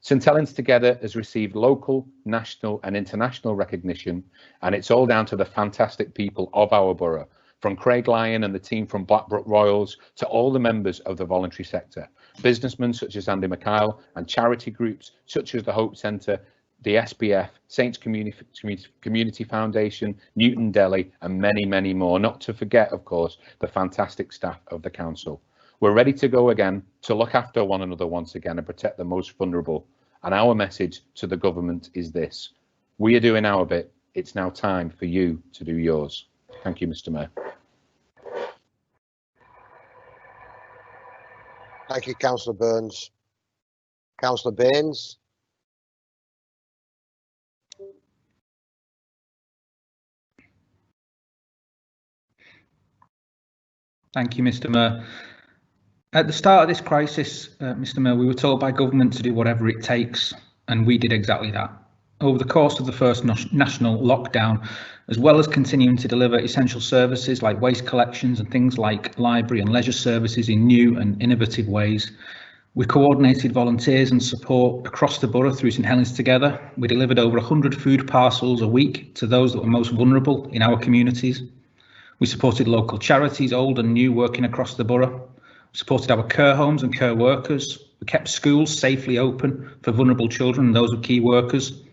St Helens Together has received local, national and international recognition, and it's all down to the fantastic people of our borough, from Craig Lyon and the team from Blackbrook Royals to all the members of the voluntary sector, businessmen such as Andy McKyle and charity groups such as the Hope Centre, the SBF, Saints Community Foundation, Newton Deli and many, many more, not to forget, of course, the fantastic staff of the council. We're ready to go again to look after one another once again and protect the most vulnerable. And our message to the government is this: we are doing our bit. It's now time for you to do yours. Thank you, Mr. Mayor. Thank you, Councillor Burns. Councillor Baines. Thank you, Mr. Mayor. At the start of this crisis, Mr. Mayor, we were told by government to do whatever it takes, and we did exactly that. Over the course of the first national lockdown, as well as continuing to deliver essential services like waste collections and things like library and leisure services in new and innovative ways, we coordinated volunteers and support across the borough through St Helens Together. We delivered over 100 food parcels a week to those that were most vulnerable in our communities. We supported local charities, old and new, working across the borough. We supported our care homes and care workers. We kept schools safely open for vulnerable children and those of key workers,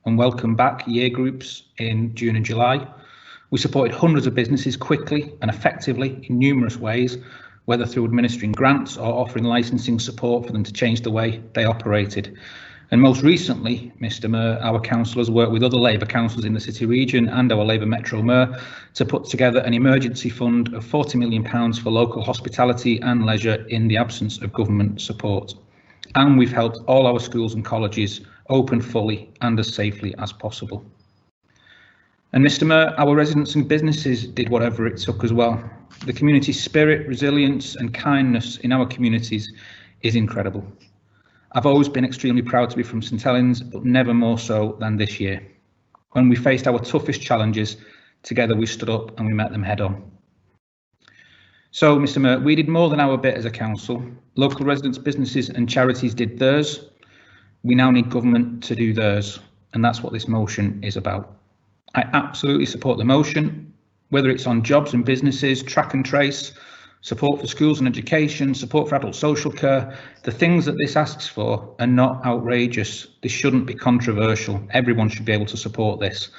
and welcome back year groups in June and July. We supported hundreds of businesses quickly and effectively in numerous ways, whether through administering grants or offering licensing support for them to change the way they operated. And most recently, Mr. Mayor, our councillors worked with other Labour councillors in the City region and our Labour Metro Mayor to put together an emergency fund of £40 million for local hospitality and leisure in the absence of government support. And we've helped all our schools and colleges open fully and as safely as possible. And Mr. Mayor, our residents and businesses did whatever it took as well. The community spirit, resilience and kindness in our communities is incredible. I've always been extremely proud to be from St Helens, but never more so than this year. When we faced our toughest challenges, together we stood up and we met them head on. So, Mr. Mayor, we did more than our bit as a council. Local residents, businesses and charities did theirs. We now need government to do theirs, and that's what this motion is about. I absolutely support the motion, whether it's on jobs and businesses, track and trace, support for schools and education, support for adult social care. The things that this asks for are not outrageous. This shouldn't be controversial. Everyone should be able to support this.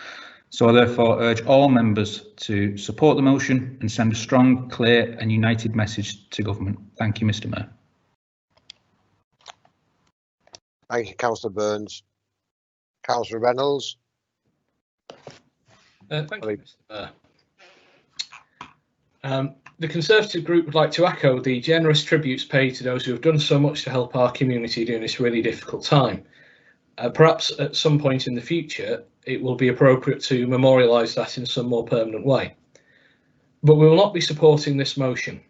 So I therefore urge all members to support the motion and send a strong, clear and united message to government. Thank you, Mr. Mayor. Thank you, Councillor Burns. Councillor Reynolds. Thank you, Mr. Mayor. The Conservative group would like to echo the generous tributes paid to those who have done so much to help our community during this really difficult time. Perhaps at some point in the future, it will be appropriate to memorialise that in some more permanent way. But we will not be supporting this motion.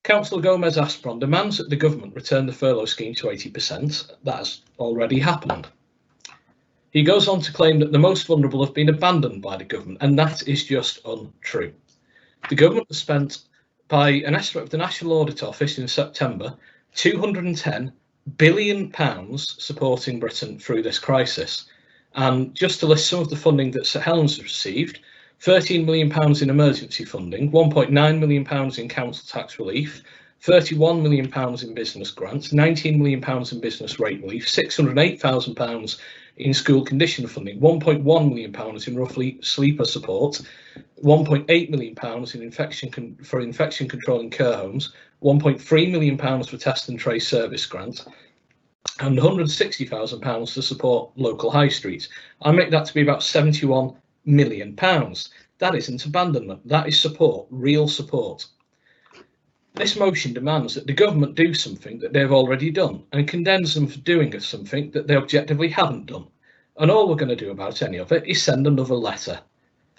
Councillor Gomez Aspron demands that the government return the furlough scheme to 80%. That has already happened. He goes on to claim that the most vulnerable have been abandoned by the government, and that is just untrue. The government has spent, by an estimate of the National Audit Office in September, £210 billion supporting Britain through this crisis. And just to list some of the funding that St Helens has received: £13 million in emergency funding, £1.9 million in council tax relief, £31 million in business grants, £19 million in business rate relief, £608,000 in school condition funding, £1.1 million in roughly sleeper support, £1.8 million in infection control in care homes, £1.3 million for test and trace service grant, and £160,000 to support local high streets. I make that to be about £71 million. That isn't abandonment, that is support, real support. This motion demands that the government do something that they've already done and condemns them for doing something that they objectively haven't done. And all we're going to do about any of it is send another letter.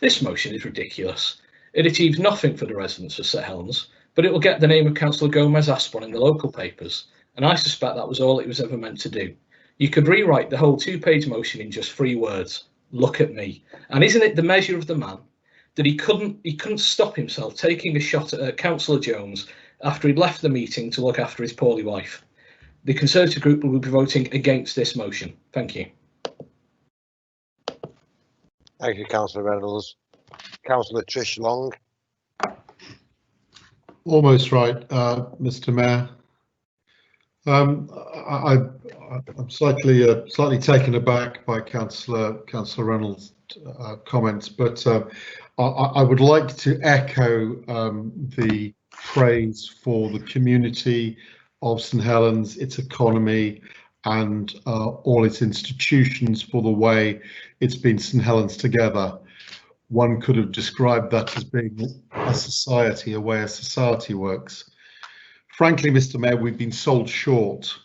This motion is ridiculous. It achieves nothing for the residents of St Helens, but it will get the name of Councillor Gomez Aspron in the local papers, and I suspect that was all it was ever meant to do. You could rewrite the whole 2-page motion in just 3 words. Look at me. And isn't it the measure of the man that he couldn't stop himself taking a shot at Councillor Jones after he'd left the meeting to look after his poorly wife? The Conservative group will be voting against this motion. Thank you. Thank you, Councillor Reynolds. Councillor Trish Long. Almost right, Mr. Mayor. I'm slightly taken aback by Councillor Reynolds' comments, but I would like to echo the praise for the community of St Helens, its economy, and all its institutions for the way it's been St Helens together. One could have described that as being a society, a way a society works. Frankly, Mr. Mayor, we've been sold short.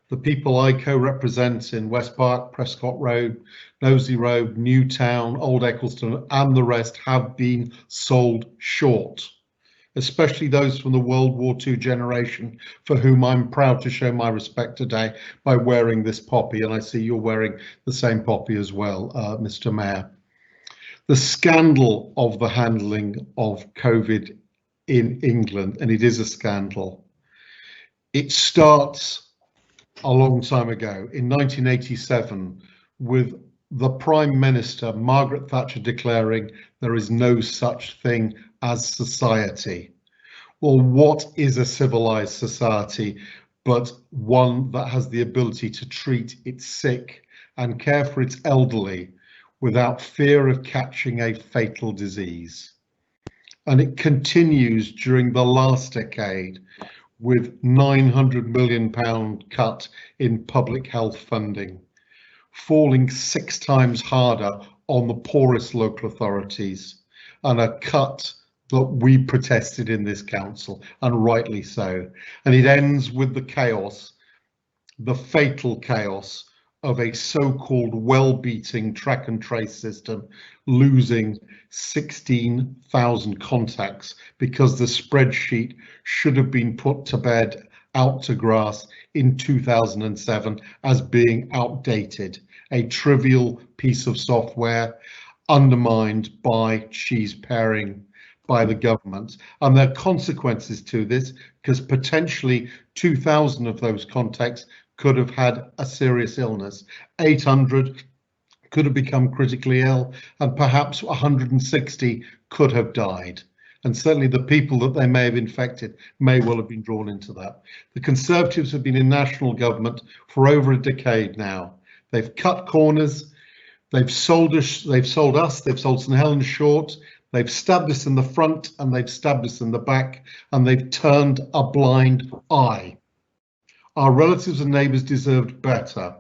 The people I co-represent in West Park, Prescott Road, Knowsley Road, Newtown, Old Eccleston, and the rest have been sold short, especially those from the World War II generation, for whom I'm proud to show my respect today by wearing this poppy, and I see you're wearing the same poppy as well, Mr. Mayor. The scandal of the handling of COVID in England, and it is a scandal, it starts a long time ago in 1987 with the Prime Minister Margaret Thatcher declaring there is no such thing as society. Well, what is a civilized society but one that has the ability to treat its sick and care for its elderly without fear of catching a fatal disease? And it continues during the last decade with £900 million cut in public health funding, falling 6 times harder on the poorest local authorities, and a cut that we protested in this council, and rightly so. And it ends with the chaos, the fatal chaos of a so-called well-beating track and trace system losing 16,000 contacts because the spreadsheet should have been put to bed, out to grass in 2007 as being outdated, a trivial piece of software undermined by cheese pairing by the government. And there are consequences to this because potentially 2,000 of those contacts could have had a serious illness, 800 could have become critically ill, and perhaps 160 could have died. And certainly the people that they may have infected may well have been drawn into that. The Conservatives have been in national government for over a decade now. They've cut corners, they've sold us, they've sold St Helens short, they've stabbed us in the front and they've stabbed us in the back, and they've turned a blind eye. Our relatives and neighbours deserved better.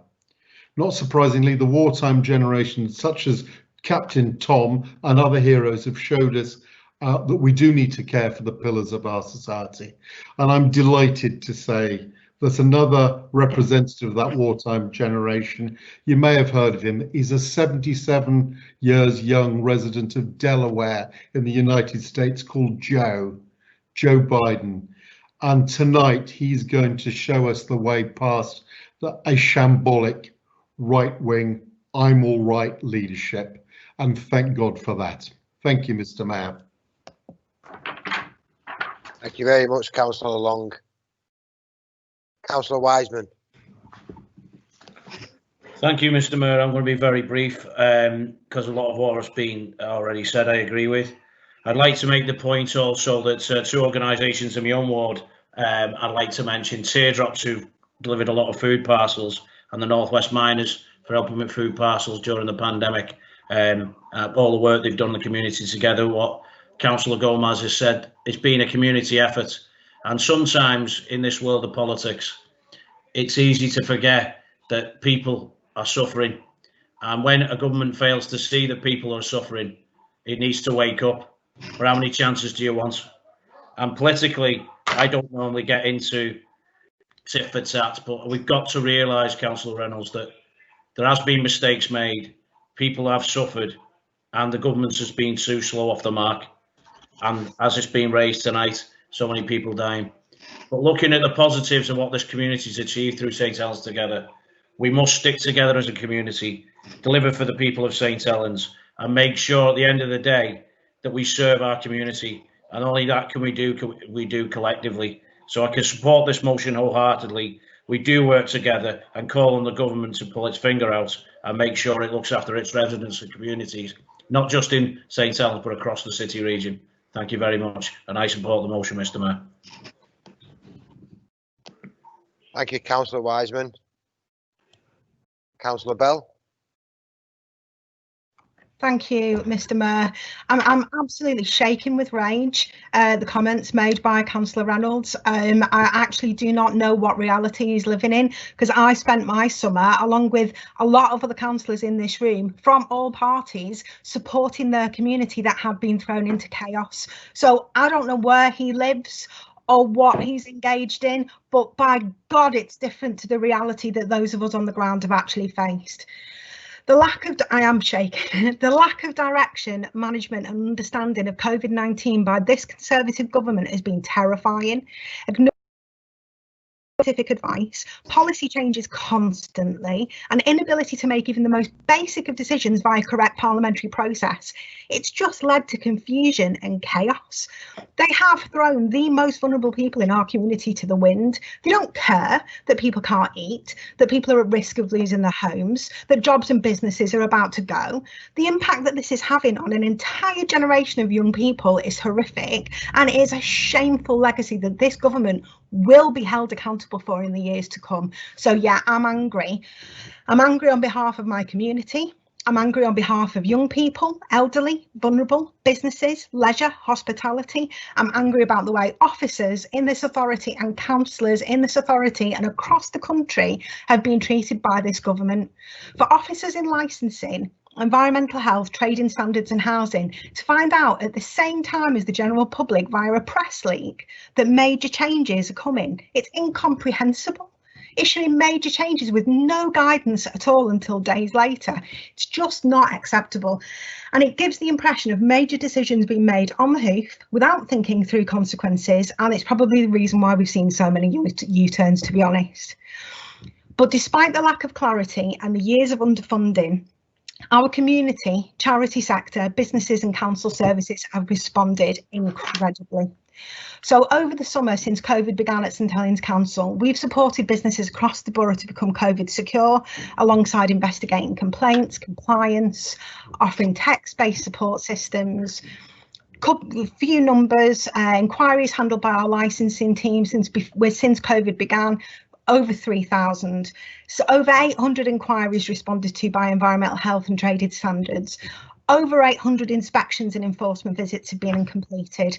Not surprisingly, the wartime generation, such as Captain Tom and other heroes, have showed us that we do need to care for the pillars of our society. And I'm delighted to say that another representative of that wartime generation, you may have heard of him, he's a 77 years young resident of Delaware in the United States called Joe Biden. And tonight he's going to show us the way past a shambolic right-wing, I'm all right leadership. And thank God for that. Thank you, Mr. Mayor. Thank you very much, Councillor Long. Councillor Wiseman. Thank you, Mr. Mayor. I'm going to be very brief because a lot of what has been already said I agree with. I'd like to make the point also that 2 organisations in my own ward, I'd like to mention Teardrops, who delivered a lot of food parcels, and the Northwest Miners for helping with food parcels during the pandemic. All the work they've done in the community together, what Councillor Gomez has said, it's been a community effort. And sometimes in this world of politics, it's easy to forget that people are suffering. And when a government fails to see that people are suffering, it needs to wake up. For how many chances do you want? And politically, I don't normally get into tit for tat, but we've got to realise, Councillor Reynolds, that there has been mistakes made. People have suffered. and the government has been too slow off the mark. And as it's been raised tonight, so many people dying. But looking at the positives of what this community's achieved through St Helens Together, we must stick together as a community, deliver for the people of St Helens, and make sure at the end of the day that we serve our community. And only that can we do collectively. So I can support this motion wholeheartedly. We do work together and call on the government to pull its finger out and make sure it looks after its residents and communities, not just in St Helens, but across the city region. Thank you very much, and I support the motion, Mr. Mayor. Thank you, Councillor Wiseman. Councillor Bell. Thank you, Mr. Mayor. I'm absolutely shaking with rage, the comments made by Councillor Reynolds. I actually do not know what reality he's living in, because I spent my summer, along with a lot of other councillors in this room from all parties, supporting their community that have been thrown into chaos. So I don't know where he lives or what he's engaged in, but by God, it's different to the reality that those of us on the ground have actually faced. The lack of, I am shaking, the lack of direction, management and understanding of COVID-19 by this Conservative government has been terrifying. Scientific advice, policy changes constantly, and inability to make even the most basic of decisions via correct parliamentary process. It's just led to confusion and chaos. They have thrown the most vulnerable people in our community to the wind. They don't care that people can't eat, that people are at risk of losing their homes, that jobs and businesses are about to go. The impact that this is having on an entire generation of young people is horrific, and it is a shameful legacy that this government will be held accountable for in the years to come. So yeah, I'm angry. I'm angry on behalf of my community. I'm angry on behalf of young people, elderly, vulnerable, businesses, leisure, hospitality. I'm angry about the way officers in this authority and councillors in this authority and across the country have been treated by this government. For officers in licensing, environmental health, trading standards and housing to find out at the same time as the general public via a press leak that major changes are coming, it's incomprehensible. Issuing major changes with no guidance at all until days later, it's just not acceptable, and it gives the impression of major decisions being made on the hoof without thinking through consequences, and it's probably the reason why we've seen so many U-turns, to be honest. But despite the lack of clarity and the years of underfunding, our community, charity sector, businesses and council services have responded incredibly. So over the summer, since COVID began at St Helens Council, we've supported businesses across the borough to become COVID secure, alongside investigating complaints, compliance, offering text-based support systems, few numbers, inquiries handled by our licensing team since COVID began, over 3,000. So over 800 inquiries responded to by environmental health and trading standards. Over 800 inspections and enforcement visits have been completed.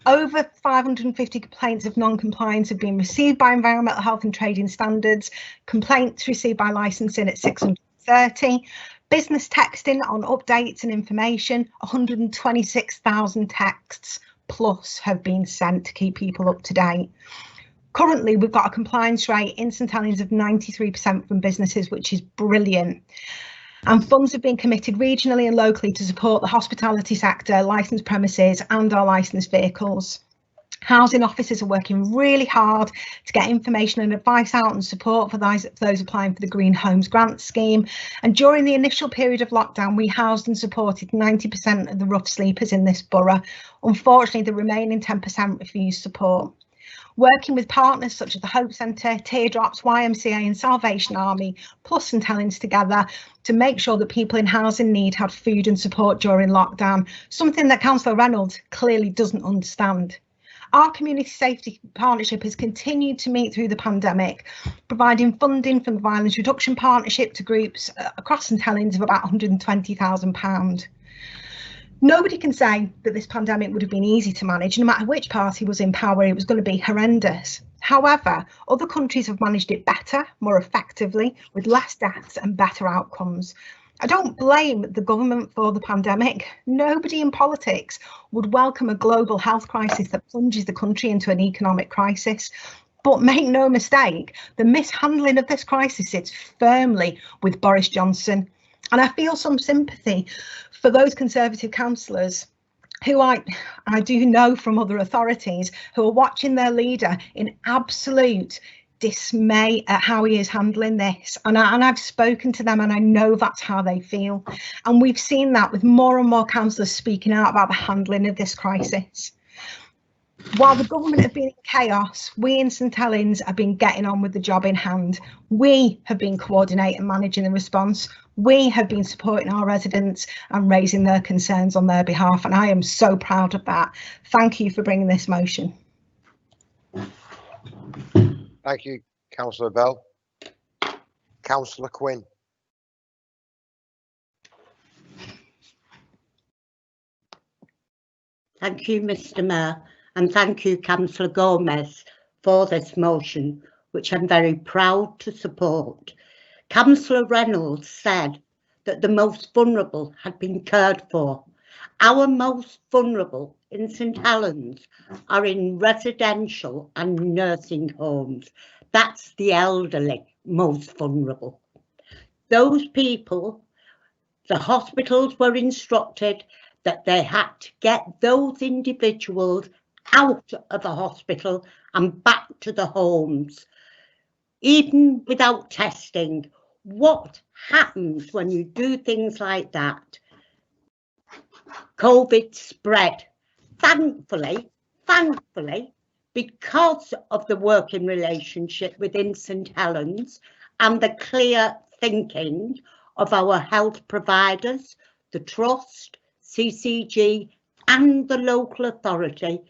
Over 550 complaints of non-compliance have been received by environmental health and trading standards. Complaints received by licensing at 630. Business texting on updates and information, 126,000 texts plus have been sent to keep people up to date. Currently, we've got a compliance rate in St Helens of 93% from businesses, which is brilliant. And funds have been committed regionally and locally to support the hospitality sector, licensed premises and our licensed vehicles. Housing officers are working really hard to get information and advice out and support for those applying for the Green Homes Grant Scheme. And during the initial period of lockdown, we housed and supported 90% of the rough sleepers in this borough. Unfortunately, the remaining 10% refused support. Working with partners such as the Hope Centre, Teardrops, YMCA and Salvation Army, plus St Helens Together, to make sure that people in housing need had food and support during lockdown, something that Councillor Reynolds clearly doesn't understand. Our community safety partnership has continued to meet through the pandemic, providing funding from the Violence Reduction Partnership to groups across St Helens of about £120,000. Nobody can say that this pandemic would have been easy to manage. No matter which party was in power, it was going to be horrendous. However, other countries have managed it better, more effectively, with less deaths and better outcomes. I don't blame the government for the pandemic. Nobody in politics would welcome a global health crisis that plunges the country into an economic crisis. But make no mistake, the mishandling of this crisis sits firmly with Boris Johnson. And I feel some sympathy for those Conservative councillors who I do know from other authorities who are watching their leader in absolute dismay at how he is handling this, and I've spoken to them and I know that's how they feel, and we've seen that with more and more councillors speaking out about the handling of this crisis. While the government have been in chaos, we in St Helens have been getting on with the job in hand. We have been coordinating and managing the response. We have been supporting our residents and raising their concerns on their behalf, and I am so proud of that. Thank you for bringing this motion. Thank you, Councillor Bell. Councillor Quinn. Thank you, Mr Mayor, and thank you, Councillor Gomez, for this motion, which I'm very proud to support. Councillor Reynolds said that the most vulnerable had been cared for. Our most vulnerable in St Helens are in residential and nursing homes. That's the elderly most vulnerable. Those people, the hospitals were instructed that they had to get those individuals out of the hospital and back to the homes, even without testing. What happens when you do things like that? COVID spread. Thankfully, because of the working relationship within St Helens and the clear thinking of our health providers, the Trust, CCG and the local authority,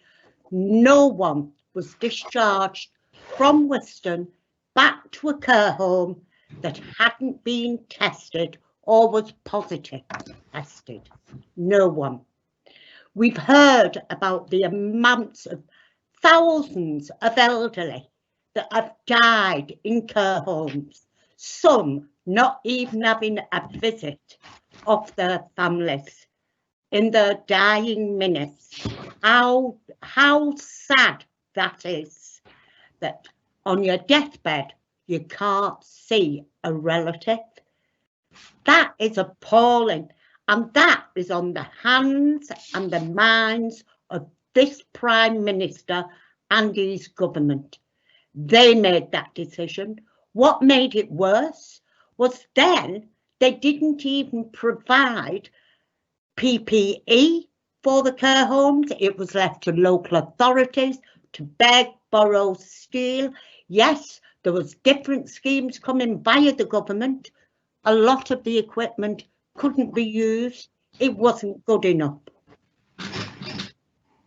no one was discharged from Whiston back to a care home that hadn't been tested or was positive tested. No one. We've heard about the amounts of thousands of elderly that have died in care homes, some not even having a visit of their families in their dying minutes. How sad that is, that on your deathbed you can't see a relative. That is appalling, and that is on the hands and the minds of this Prime Minister and his government. They made that decision. What made it worse was then they didn't even provide PPE for the care homes. It was left to local authorities to beg, borrow, steal. Yes, there was different schemes coming via the government. A lot of the equipment couldn't be used. It wasn't good enough.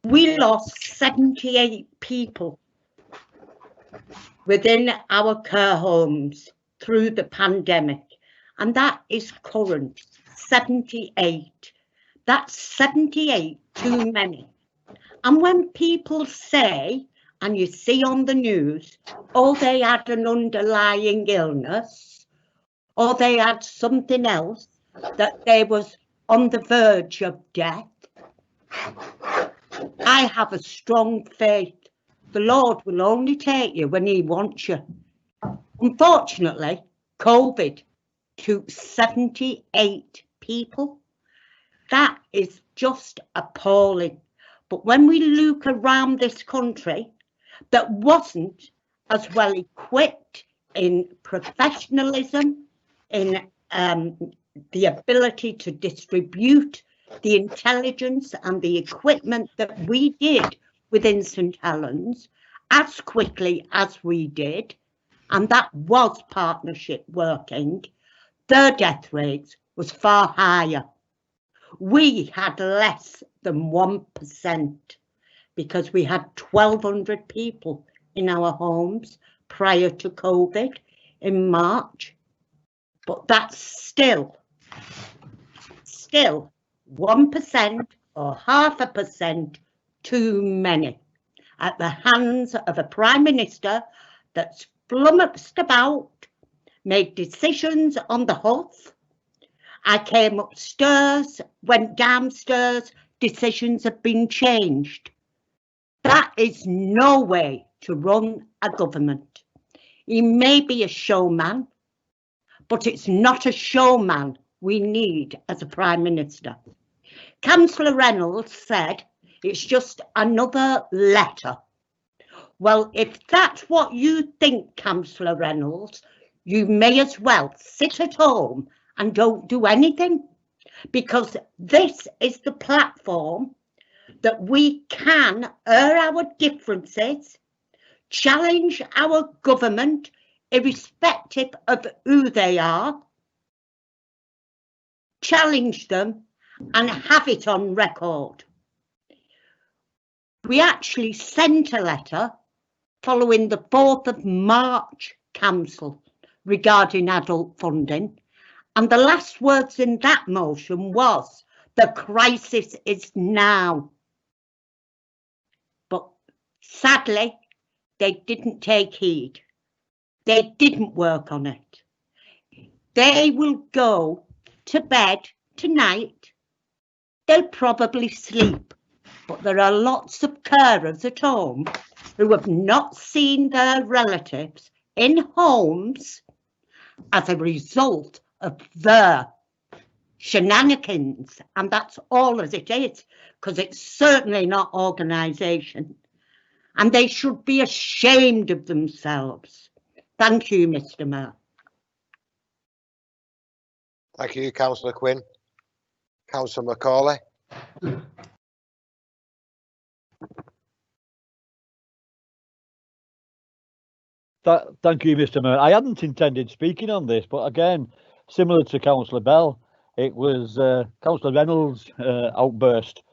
We lost 78 people within our care homes through the pandemic, and that is current, 78. That's 78 too many. And when people say, and you see on the news, oh, they had an underlying illness, or they had something else, that they was on the verge of death, I have a strong faith. The Lord will only take you when he wants you. Unfortunately, COVID took 78 people. That is just appalling. But when we look around this country that wasn't as well equipped in professionalism, in the ability to distribute the intelligence and the equipment that we did within St Helens as quickly as we did, and that was partnership working, their death rates was far higher. We had less than 1% because we had 1,200 people in our homes prior to COVID in March. But that's still 1% or 0.5% too many at the hands of a Prime Minister that's flummoxed about, made decisions on the hoof. I came upstairs, went downstairs, decisions have been changed. That is no way to run a government. He may be a showman, but it's not a showman we need as a Prime Minister. Councillor Reynolds said it's just another letter. Well, if that's what you think, Councillor Reynolds, you may as well sit at home and don't do anything, because this is the platform that we can air our differences, challenge our government, irrespective of who they are, challenge them and have it on record. We actually sent a letter following the 4th of March Council regarding adult funding, and the last words in that motion was, the crisis is now. But sadly, they didn't take heed. They didn't work on it. They will go to bed tonight. They'll probably sleep, but there are lots of carers at home who have not seen their relatives in homes as a result of their shenanigans, and that's all as it is, because it's certainly not organisation, and they should be ashamed of themselves. Thank you, Mr. Mayor. Thank you, Councillor Quinn. Councillor Macaulay. Thank you, Mr. Mayor. I hadn't intended speaking on this, but again, similar to Councillor Bell, it was Councillor Reynolds' outburst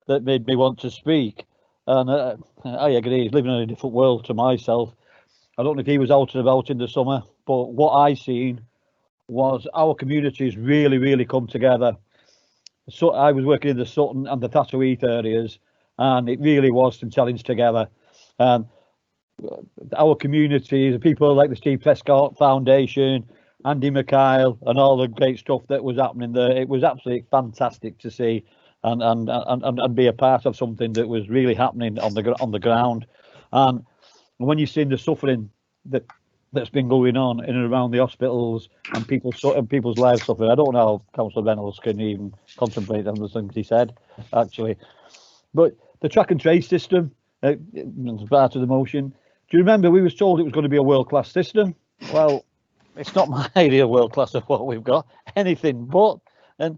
that made me want to speak. And I agree, he's living in a different world to myself. I don't know if he was out and about in the summer, but what I seen was our communities really come together. So I was working in the Sutton and the Thatcherheath areas, and it really was some challenge together. Our communities, people like the Steve Prescott Foundation, Andy McKyle, and all the great stuff that was happening there. It was absolutely fantastic to see and be a part of something that was really happening on the ground. And when you've seen the suffering that's been going on in and around the hospitals and people's lives suffering, I don't know how Councillor Reynolds can even contemplate on the things he said, actually. But the track and trace system, part of the motion. Do you remember we was told it was going to be a world-class system? Well, it's not my idea of world-class of what we've got, anything but. And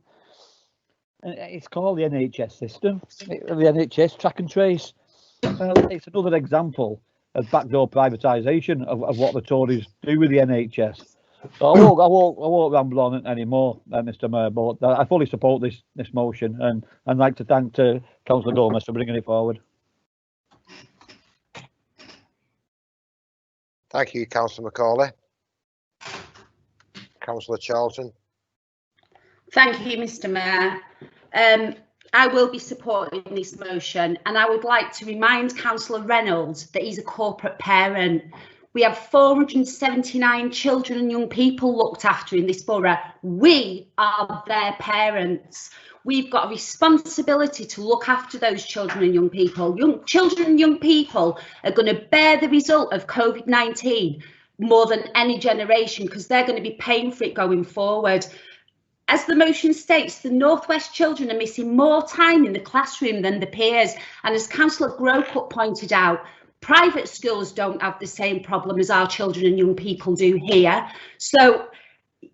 it's called the NHS system, the NHS track and trace. Well, it's another example of backdoor privatisation of what the Tories do with the NHS. So I won't ramble on anymore, Mr. Mayor, but I fully support this motion, and I'd like to thank Councillor Gomez for bringing it forward. Thank you, Councillor Macaulay. Councillor Charlton. Thank you, Mr. Mayor. I will be supporting this motion, and I would like to remind Councillor Reynolds that he's a corporate parent. We have 479 children and young people looked after in this borough. We are their parents. We've got a responsibility to look after those children and young people. Children and young people are going to bear the result of COVID-19 more than any generation, because they're going to be paying for it going forward. As the motion states, the North West children are missing more time in the classroom than the peers. And as Councillor Grocott pointed out, private schools don't have the same problem as our children and young people do here. So,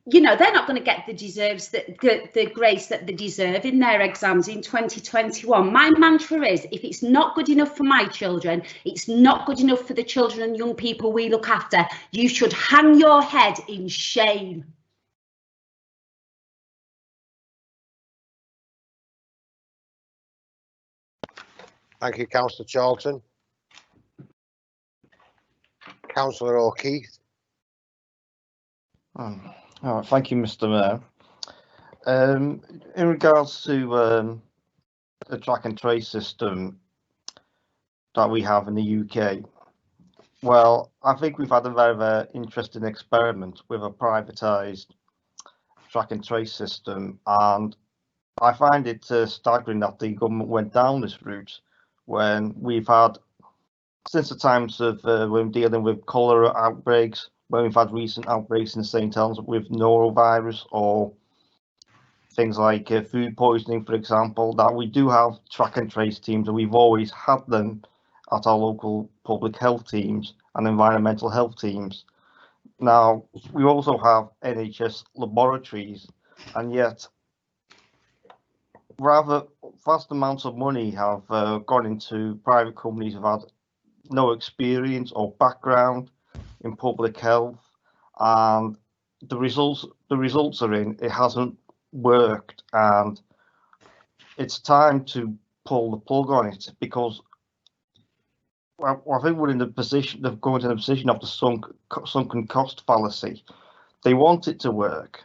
you know, they're not going to get the grace that they deserve in their exams in 2021. My mantra is, if it's not good enough for my children, it's not good enough for the children and young people we look after. You should hang your head in shame. Thank you, Councillor Charlton. Councillor O'Keefe. Thank you, Mr. Mayor. In regards to the track and trace system that we have in the UK, well, I think we've had a very interesting experiment with a privatised track and trace system, and I find it staggering that the government went down this route when we've had, since the times of when dealing with cholera outbreaks, when we've had recent outbreaks in St Helens with norovirus or things like food poisoning, for example, that we do have track and trace teams, and we've always had them at our local public health teams and environmental health teams. Now, we also have NHS laboratories, and yet rather vast amounts of money have gone into private companies who've had no experience or background in public health, and the results are in. It hasn't worked, and it's time to pull the plug on it, because I think we're in the position of going to the position of the sunken cost fallacy. They want it to work.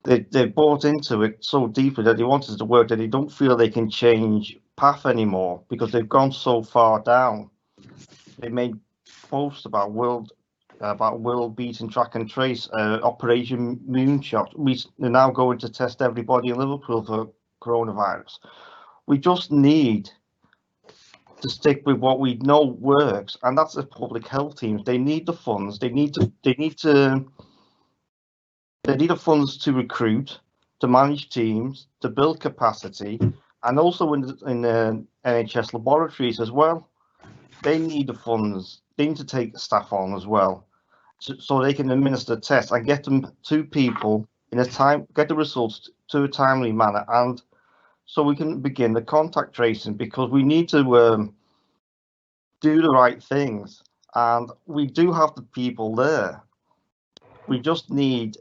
They bought into it so deeply that they want it to work that they don't feel they can change path anymore because they've gone so far down. They made boasts about world beating track and trace, Operation Moonshot. They're now going to test everybody in Liverpool for coronavirus. We just need to stick with what we know works, and that's the public health teams. They need the funds. They need the funds to recruit, to manage teams, to build capacity, and also in NHS laboratories as well. They need the funds. They need to take staff on as well, so they can administer tests and get them to people in a time, get the results to a timely manner, and so we can begin the contact tracing, because we need to do the right things, and we do have the people there. We just need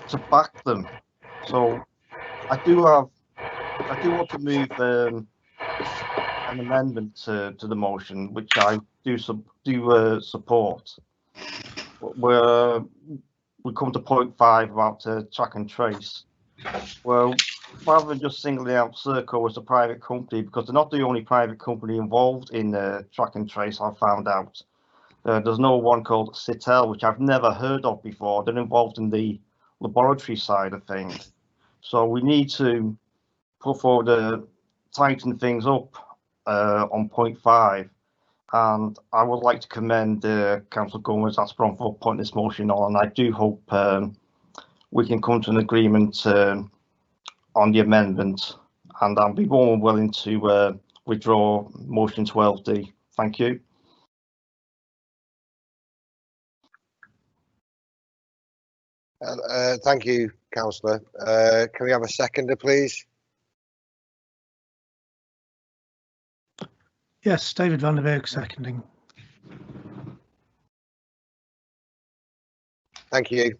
to back them. So I do want to move an amendment to the motion, which I do support. Where we come to point 5 about track and trace. Well, rather than just singling out Serco as a private company, because they're not the only private company involved in track and trace, I found out. There's no one called Citel, which I've never heard of before. They're involved in the laboratory side of things. So we need to put forward, tighten things up on point 5. And I would like to commend Councillor Gomez-Asprong for putting this motion on. I do hope we can come to an agreement on the amendment, and I'll be more than willing to withdraw motion 12D. Thank you. Thank you, Councillor. Can we have a seconder, please? Yes, David van der Berg seconding. Thank you.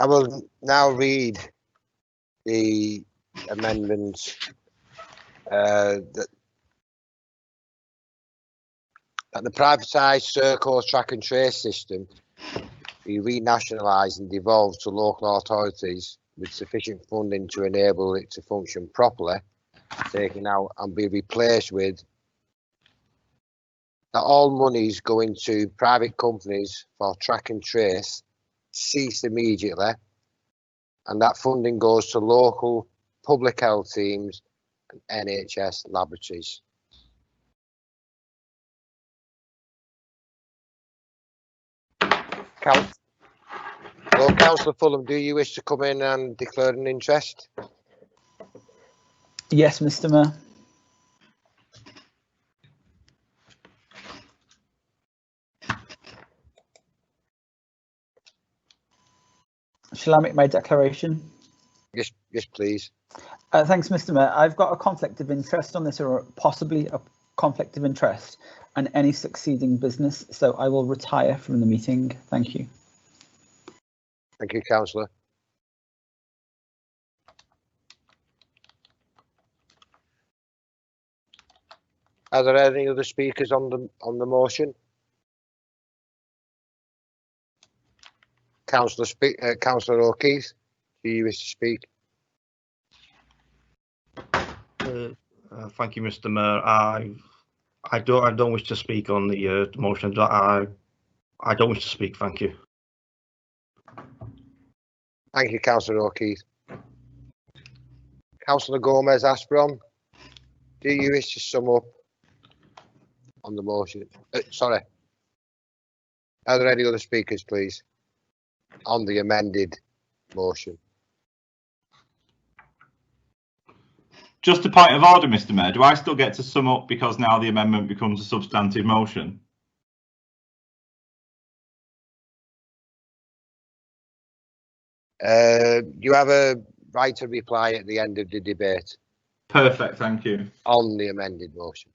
I will now read the amendments that the privatised Serco track and trace system be renationalised and devolved to local authorities with sufficient funding to enable it to function properly, taken out and be replaced with that all monies going to private companies for track and trace cease immediately, and that funding goes to local public health teams and NHS laboratories. Councillor Fulham, do you wish to come in and declare an interest? Yes, Mr. Mayor. Shall I make my declaration? Yes, please. Thanks, Mr. Mayor. I've got a conflict of interest on this, or possibly a conflict of interest, and any succeeding business, so I will retire from the meeting. Thank you. Thank you, Councillor. Are there any other speakers on the motion? Councillor O'Keefe, do you wish to speak? Thank you, Mr. Mayor. I don't wish to speak on the motion. I don't wish to speak. Thank you. Thank you, Councillor O'Keefe. Councillor Gomez-Asprong, do you wish to sum up on the motion? Sorry. Are there any other speakers, please, on the amended motion? Just a point of order, Mr. Mayor. Do I still get to sum up because now the amendment becomes a substantive motion? You have a right to reply at the end of the debate Perfect, thank you. on the amended motion.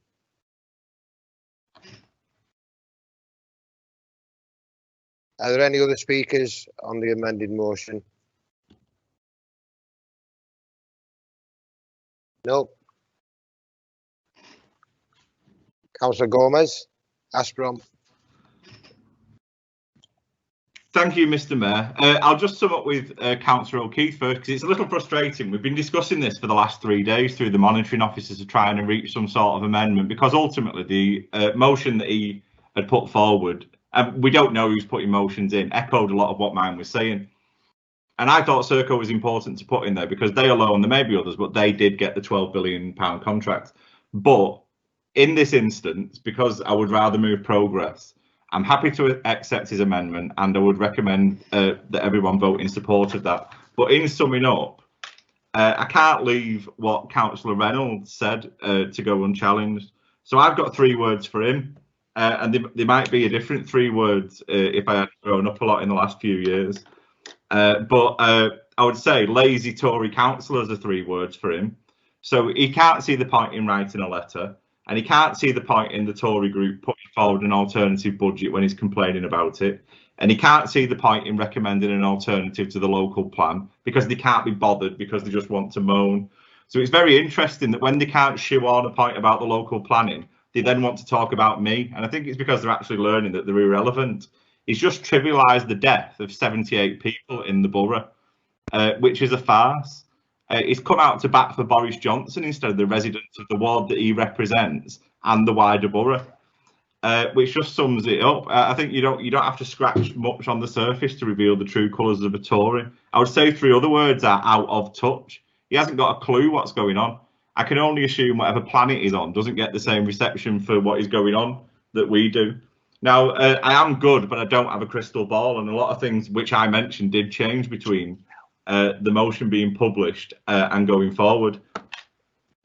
Are there any other speakers on the amended motion? No. Councillor Gomez, Asprom. Thank you, Mr. Mayor. I'll just sum up with Councillor O'Keefe first, because it's a little frustrating. We've been discussing this for the last 3 days through the monitoring officers to try and reach some sort of amendment, because ultimately the motion that he had put forward, and we don't know who's putting motions in, echoed a lot of what mine was saying. And I thought Serco was important to put in there because they alone, there may be others, but they did get the £12 billion contract. But in this instance, because I would rather move progress, I'm happy to accept his amendment, and I would recommend that everyone vote in support of that. But in summing up, I can't leave what Councillor Reynolds said to go unchallenged. So I've got 3 words for him, and they might be a different 3 words if I had grown up a lot in the last few years. But I would say lazy Tory councillors are 3 words for him. So he can't see the point in writing a letter, and he can't see the point in the Tory group putting forward an alternative budget when he's complaining about it. And he can't see the point in recommending an alternative to the local plan because they can't be bothered because they just want to moan. So it's very interesting that when they can't shoe on a point about the local planning, they then want to talk about me. And I think it's because they're actually learning that they're irrelevant. He's just trivialised the death of 78 people in the borough, which is a farce. He's come out to bat for Boris Johnson instead of the residents of the ward that he represents and the wider borough, which just sums it up. I think you don't have to scratch much on the surface to reveal the true colours of a Tory. I would say 3 other words are out of touch. He hasn't got a clue what's going on. I can only assume whatever planet he's on doesn't get the same reception for what is going on that we do. Now, I am good, but I don't have a crystal ball, and a lot of things which I mentioned did change between the motion being published and going forward.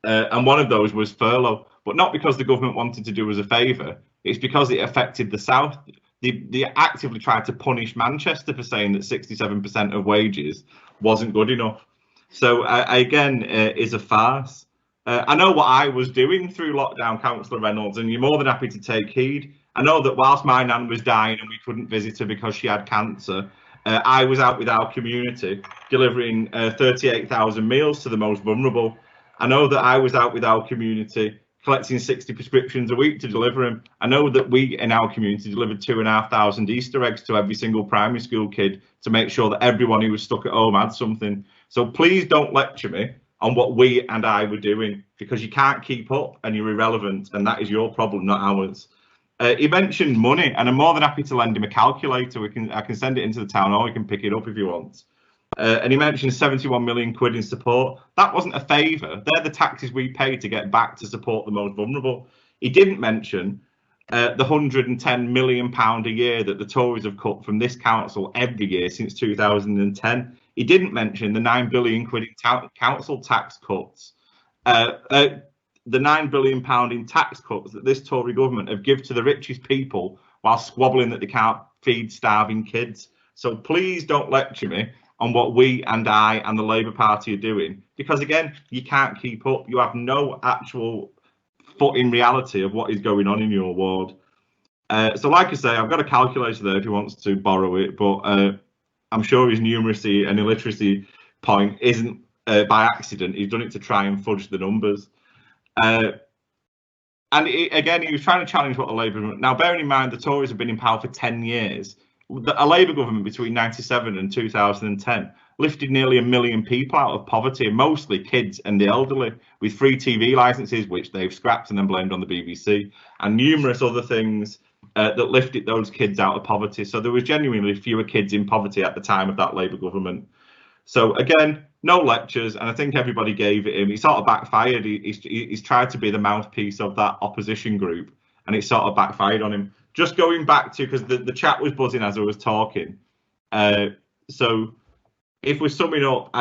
And one of those was furlough, but not because the government wanted to do us a favour. It's because it affected the South. They actively tried to punish Manchester for saying that 67% of wages wasn't good enough. So again, is a farce. I know what I was doing through lockdown, Councillor Reynolds, and you're more than happy to take heed. I know that whilst my nan was dying and we couldn't visit her because she had cancer, I was out with our community delivering 38,000 meals to the most vulnerable. I know that I was out with our community collecting 60 prescriptions a week to deliver them. I know that we in our community delivered 2,500 Easter eggs to every single primary school kid to make sure that everyone who was stuck at home had something. So please don't lecture me on what we and I were doing, because you can't keep up and you're irrelevant, and that is your problem, not ours. He mentioned money, and I'm more than happy to lend him a calculator. I can send it into the town, or he can pick it up if he wants. And he mentioned 71 million quid in support. That wasn't a favour. They're the taxes we pay to get back to support the most vulnerable. He didn't mention the £110 million a year that the Tories have cut from this council every year since 2010. He didn't mention the 9 billion quid in council tax cuts. The £9 billion in tax cuts that this Tory government have given to the richest people while squabbling that they can't feed starving kids. So please don't lecture me on what we and I and the Labour Party are doing, because again, you can't keep up. You have no actual foot in reality of what is going on in your ward. So like I say, I've got a calculator there if he wants to borrow it, but I'm sure his numeracy and illiteracy point isn't by accident. He's done it to try and fudge the numbers. And again, he was trying to challenge what the Labour government. Now, bearing in mind the Tories have been in power for 10 years. A Labour government between 1997 and 2010 lifted nearly 1 million people out of poverty, mostly kids and the elderly, with free TV licences, which they've scrapped and then blamed on the BBC, and numerous other things that lifted those kids out of poverty. So there was genuinely fewer kids in poverty at the time of that Labour government. So again, no lectures, and I think everybody gave it him. He sort of backfired. He's tried to be the mouthpiece of that opposition group, and it sort of backfired on him. Just going back to, because the chat was buzzing as I was talking. So if we're summing up,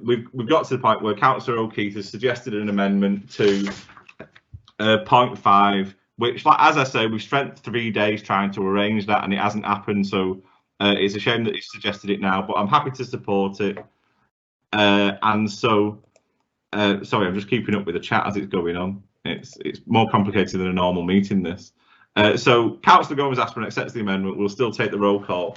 we've got to the point where Councillor O'Keefe has suggested an amendment to point 5, which, like, as I say, we've spent 3 days trying to arrange that and it hasn't happened. So it's a shame that he's suggested it now, but I'm happy to support it. And so, sorry, I'm just keeping up with the chat as it's going on. It's more complicated than a normal meeting, this. So Councillor Gomez-Aspron accepts the amendment. We'll still take the roll call.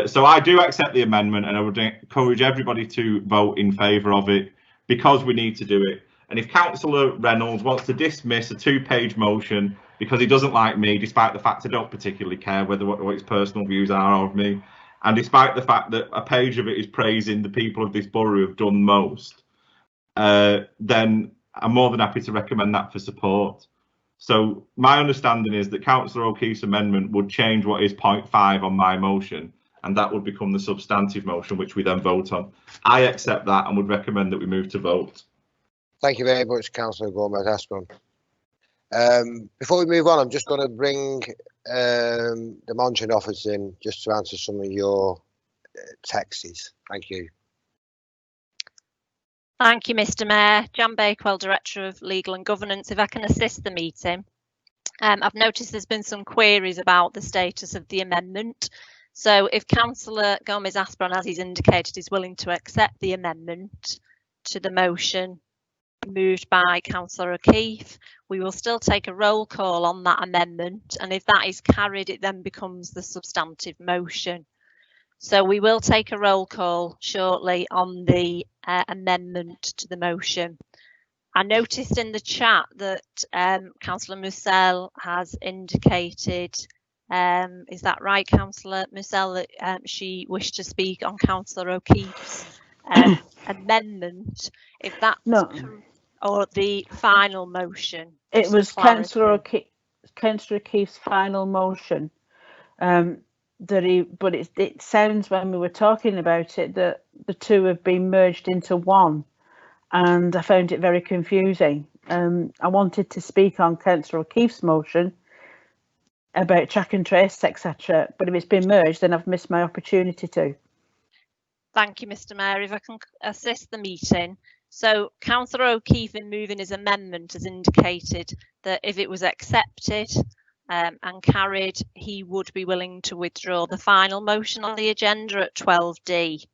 So I do accept the amendment, and I would encourage everybody to vote in favour of it because we need to do it. And if Councillor Reynolds wants to dismiss a 2-page motion because he doesn't like me, despite the fact I don't particularly care what his personal views are of me, and despite the fact that a page of it is praising the people of this borough who have done most, then I'm more than happy to recommend that for support. So my understanding is that Councillor O'Keefe's amendment would change what is point 5 on my motion, and that would become the substantive motion, which we then vote on. I accept that and would recommend that we move to vote. Thank you very much, Councillor Gomez-Aspron. Before we move on, I'm just going to bring the monitoring officer in just to answer some of your texts. Thank you. Thank you, Mr. Mayor. Jan Bakewell, Director of Legal and Governance. If I can assist the meeting. I've noticed there's been some queries about the status of the amendment. So if Councillor Gomez-Aspron, as he's indicated, is willing to accept the amendment to the motion moved by Councillor O'Keefe, we will still take a roll call on that amendment. And if that is carried, it then becomes the substantive motion. So we will take a roll call shortly on the amendment to the motion. I noticed in the chat that Councillor Mussel has indicated, is that right, Councillor Mussel, that she wished to speak on Councillor O'Keefe's amendment? If that's or the final motion. It was Councillor O'Keefe's final motion. But it sounds when we were talking about it that the two have been merged into one, and I found it very confusing. I wanted to speak on Councillor O'Keefe's motion about track and trace, etc. But if it's been merged, then I've missed my opportunity to. Thank you, Mr. Mayor. If I can assist the meeting. So Councillor O'Keefe, in moving his amendment, has indicated that if it was accepted and carried, he would be willing to withdraw the final motion on the agenda at 12D.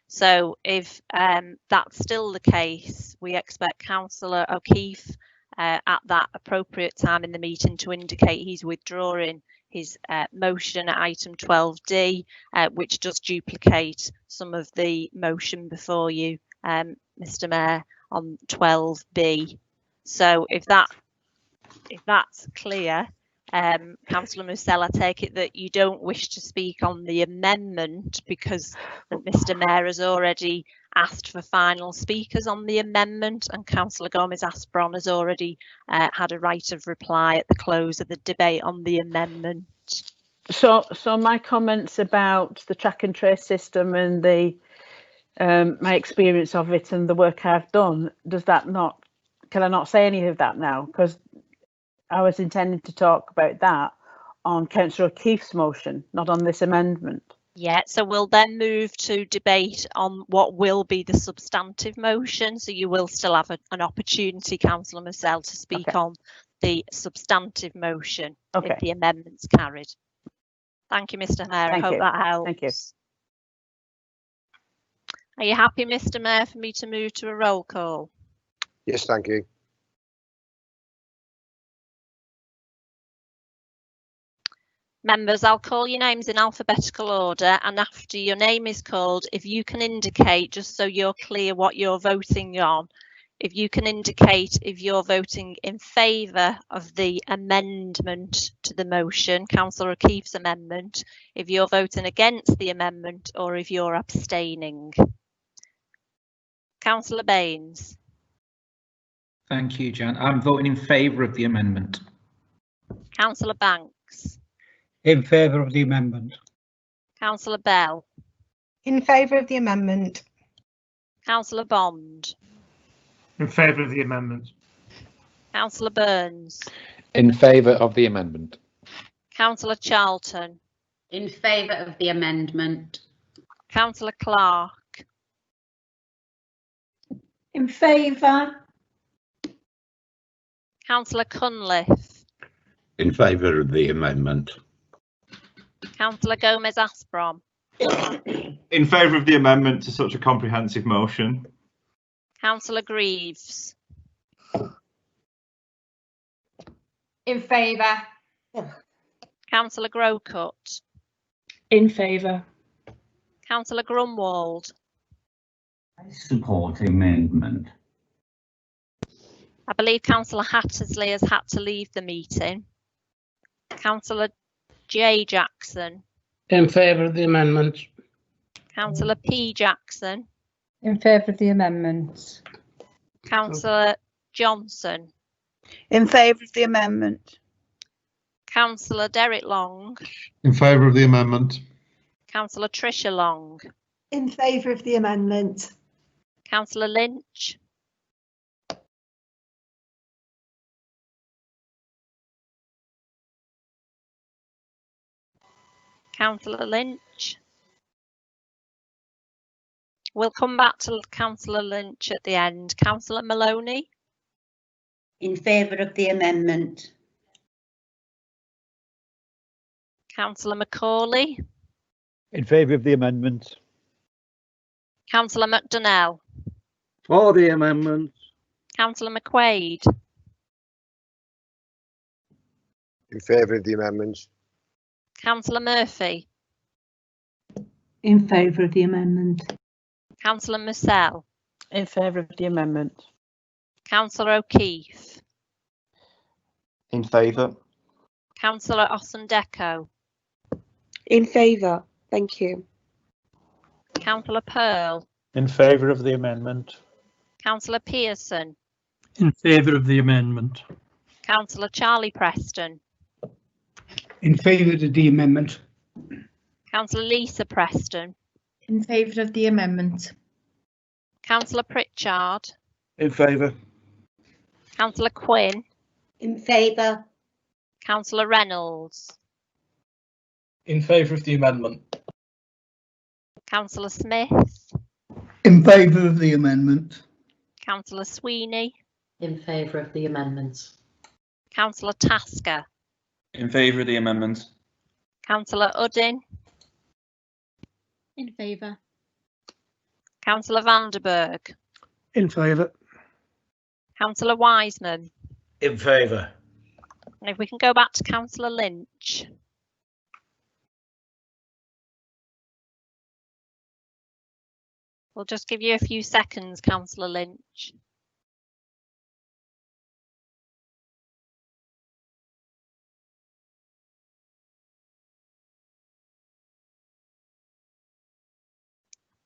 So if that's still the case, we expect Councillor O'Keefe at that appropriate time in the meeting to indicate he's withdrawing his motion at item 12D, which does duplicate some of the motion before you, Mr. Mayor, on 12B. So if that's clear, Councillor Mussel, I take it that you don't wish to speak on the amendment because Mr. Mayor has already asked for final speakers on the amendment, and Councillor Gomez-Aspron has already had a right of reply at the close of the debate on the amendment. So my comments about the track and trace system and the my experience of it and the work I've done, can I not say any of that now? Because I was intending to talk about that on Councillor O'Keefe's motion, not on this amendment. Yeah, so we'll then move to debate on what will be the substantive motion. So you will still have an opportunity, Councillor Mussel, to speak on the substantive motion if the amendment's carried. Thank you, Mr. Mayor. I hope that helps. Thank you. Are you happy, Mr. Mayor, for me to move to a roll call? Yes, thank you. Members, I'll call your names in alphabetical order, and after your name is called, if you can indicate, just so you're clear what you're voting on, if you can indicate if you're voting in favour of the amendment to the motion, Councillor O'Keefe's amendment, if you're voting against the amendment, or if you're abstaining. Councillor Baines. Thank you, Jan. I'm voting in favour of the amendment. Councillor Banks. In favour of the amendment. Councillor Bell. In favour of the amendment. Councillor Bond. In favour of the amendment. Councillor Burns. In favour of the amendment. Councillor Charlton. In favour of the amendment. Councillor Clark. In favour. Councillor Cunliffe. In favour of the amendment. Councillor Gomez Asprom. In favour of the amendment to such a comprehensive motion. Councillor Greaves. In favour. Councillor Grocott. In favour. Councillor Grunwald. I support amendment. I believe Councillor Hattersley has had to leave the meeting. Councillor J Jackson. In favour of the amendment. Councillor P Jackson. In favour of the amendment. Councillor Johnson. In favour of the amendment. Councillor Derek Long. In favour of the amendment. Councillor Tricia Long. In favour of the amendment. Councillor Lynch. Councillor Lynch. We'll come back to Councillor Lynch at the end. Councillor Maloney. In favour of the amendment. Councillor Macaulay. In favour of the amendment. Councillor McDonnell. For the amendment. Councillor McQuaid. In favour of the amendments. Councillor Murphy. In favour of the amendment. Councillor Mussell. In favour of the amendment. Councillor O'Keefe. In favour. Councillor Ossendeco. In favour. Thank you. Councillor Pearl. In favour of the amendment. Councillor Pearson. In favour of the amendment. Councillor Charlie Preston. In favour of the amendment. Councillor Lisa Preston. In favour of the amendment. Councillor Pritchard. In favour. Councillor Quinn. In favour. Councillor Reynolds. In favour of the amendment. Councillor Smith. In favour of the amendment. Councillor Sweeney. In favour of the amendment. Councillor Tasker. In favour of the amendment. Councillor Uddin. In favour. Councillor Vanderberg. In favour. Councillor Wiseman. In favour. And if we can go back to Councillor Lynch. We'll just give you a few seconds, Councillor Lynch.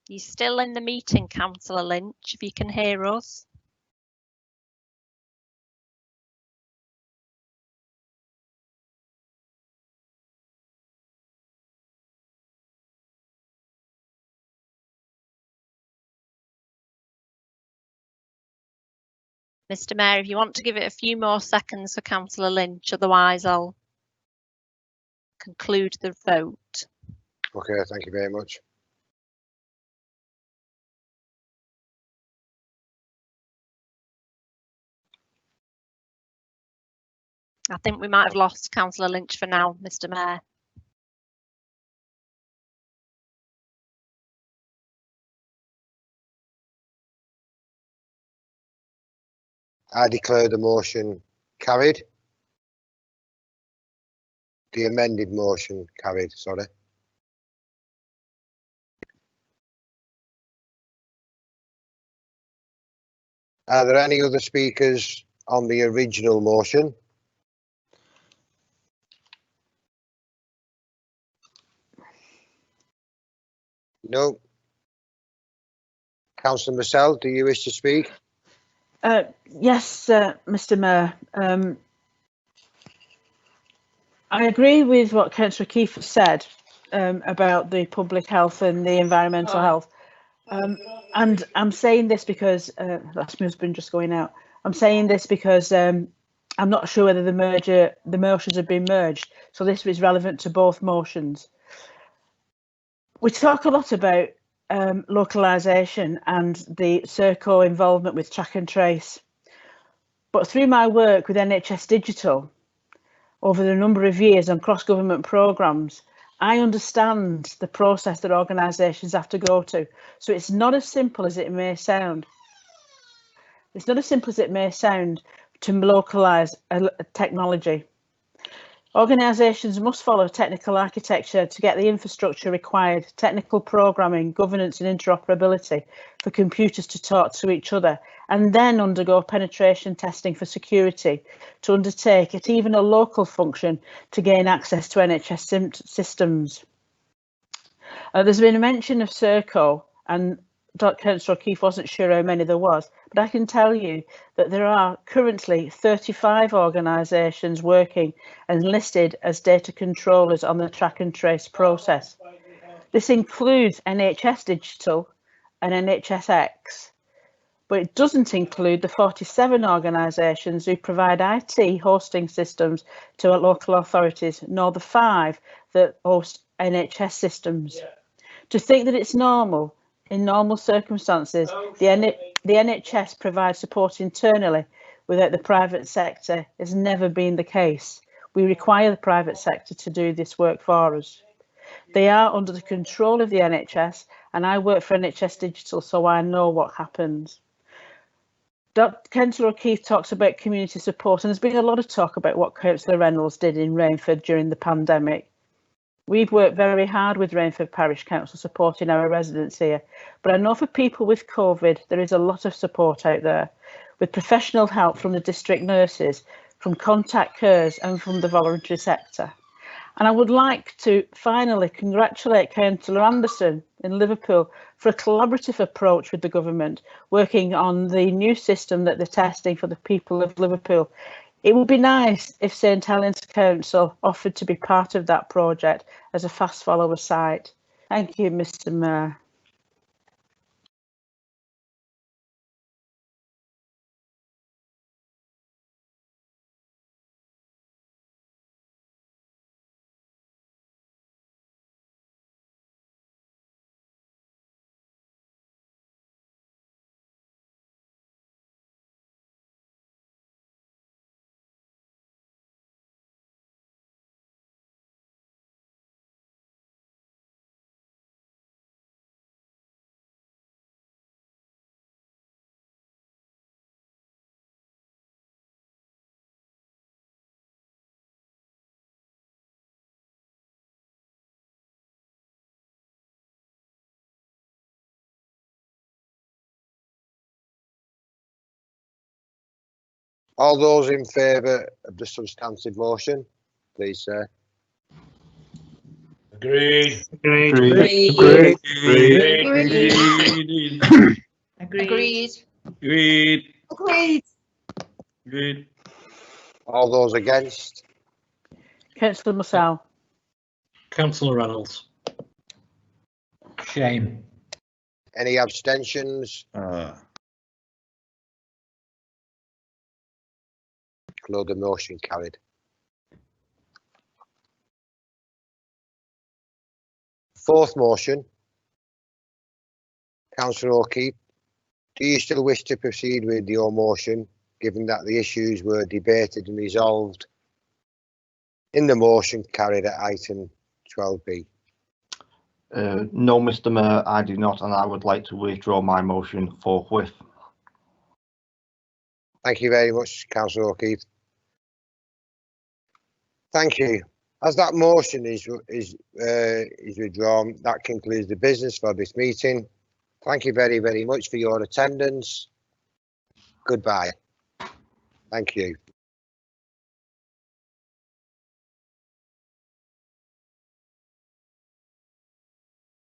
You're still in the meeting, Councillor Lynch, if you can hear us. Mr. Mayor, if you want to give it a few more seconds for Councillor Lynch, otherwise I'll conclude the vote. Okay, thank you very much. I think we might have lost Councillor Lynch for now, Mr. Mayor. I declare the motion carried. The amended motion carried, sorry. Are there any other speakers on the original motion? No. Councillor Mussell, do you wish to speak? Yes, Mr. Mayor. I agree with what Councillor O'Keefe said about the public health and the environmental health. And I'm saying this because that's my husband just going out. I'm saying this because I'm not sure whether the motions have been merged. So this is relevant to both motions. We talk a lot about localisation and the Serco involvement with track and trace. But through my work with NHS Digital over the number of years on cross-government programmes, I understand the process that organisations have to go to. So it's not as simple as it may sound. It's not as simple as it may sound to localise a technology. Organisations must follow technical architecture to get the infrastructure required, technical programming, governance and interoperability for computers to talk to each other, and then undergo penetration testing for security to undertake at even a local function to gain access to NHS systems. There's been a mention of Serco, and Councillor O'Keefe wasn't sure how many there was, but I can tell you that there are currently 35 organisations working and listed as data controllers on the track and trace process. This includes NHS Digital and NHSX, but it doesn't include the 47 organisations who provide IT hosting systems to local authorities, nor the 5 that host NHS systems. To think that it's normal, in normal circumstances, the NHS provides support internally without the private sector has never been the case. We require the private sector to do this work for us. They are under the control of the NHS, and I work for NHS Digital, so I know what happens. Councillor O'Keefe talks about community support, and there's been a lot of talk about what Councillor Reynolds did in Rainford during the pandemic. We've worked very hard with Rainford Parish Council supporting our residents here, but I know for people with COVID, there is a lot of support out there, with professional help from the district nurses, from contact cares and from the voluntary sector. And I would like to finally congratulate Councillor Anderson in Liverpool for a collaborative approach with the government, working on the new system that they're testing for the people of Liverpool. It would be nice if St Helens Council offered to be part of that project as a fast follower site. Thank you, Mr Mayor. All those in favour of the substantive motion, please say. Agreed. Agreed. Agreed. Agreed. Agreed. Agreed. Agreed. All those against? Councillor Mussell. Councillor Reynolds. Shame. Any abstentions? Declare the motion carried. Fourth motion. Councillor O'Keefe, do you still wish to proceed with your motion, given that the issues were debated and resolved in the motion carried at item 12B? No, Mr Mayor, I do not, and I would like to withdraw my motion forthwith. Thank you very much, Councillor O'Keefe. Thank you. As that motion is withdrawn, that concludes the business for this meeting. Thank you very, very much for your attendance. Goodbye. Thank you.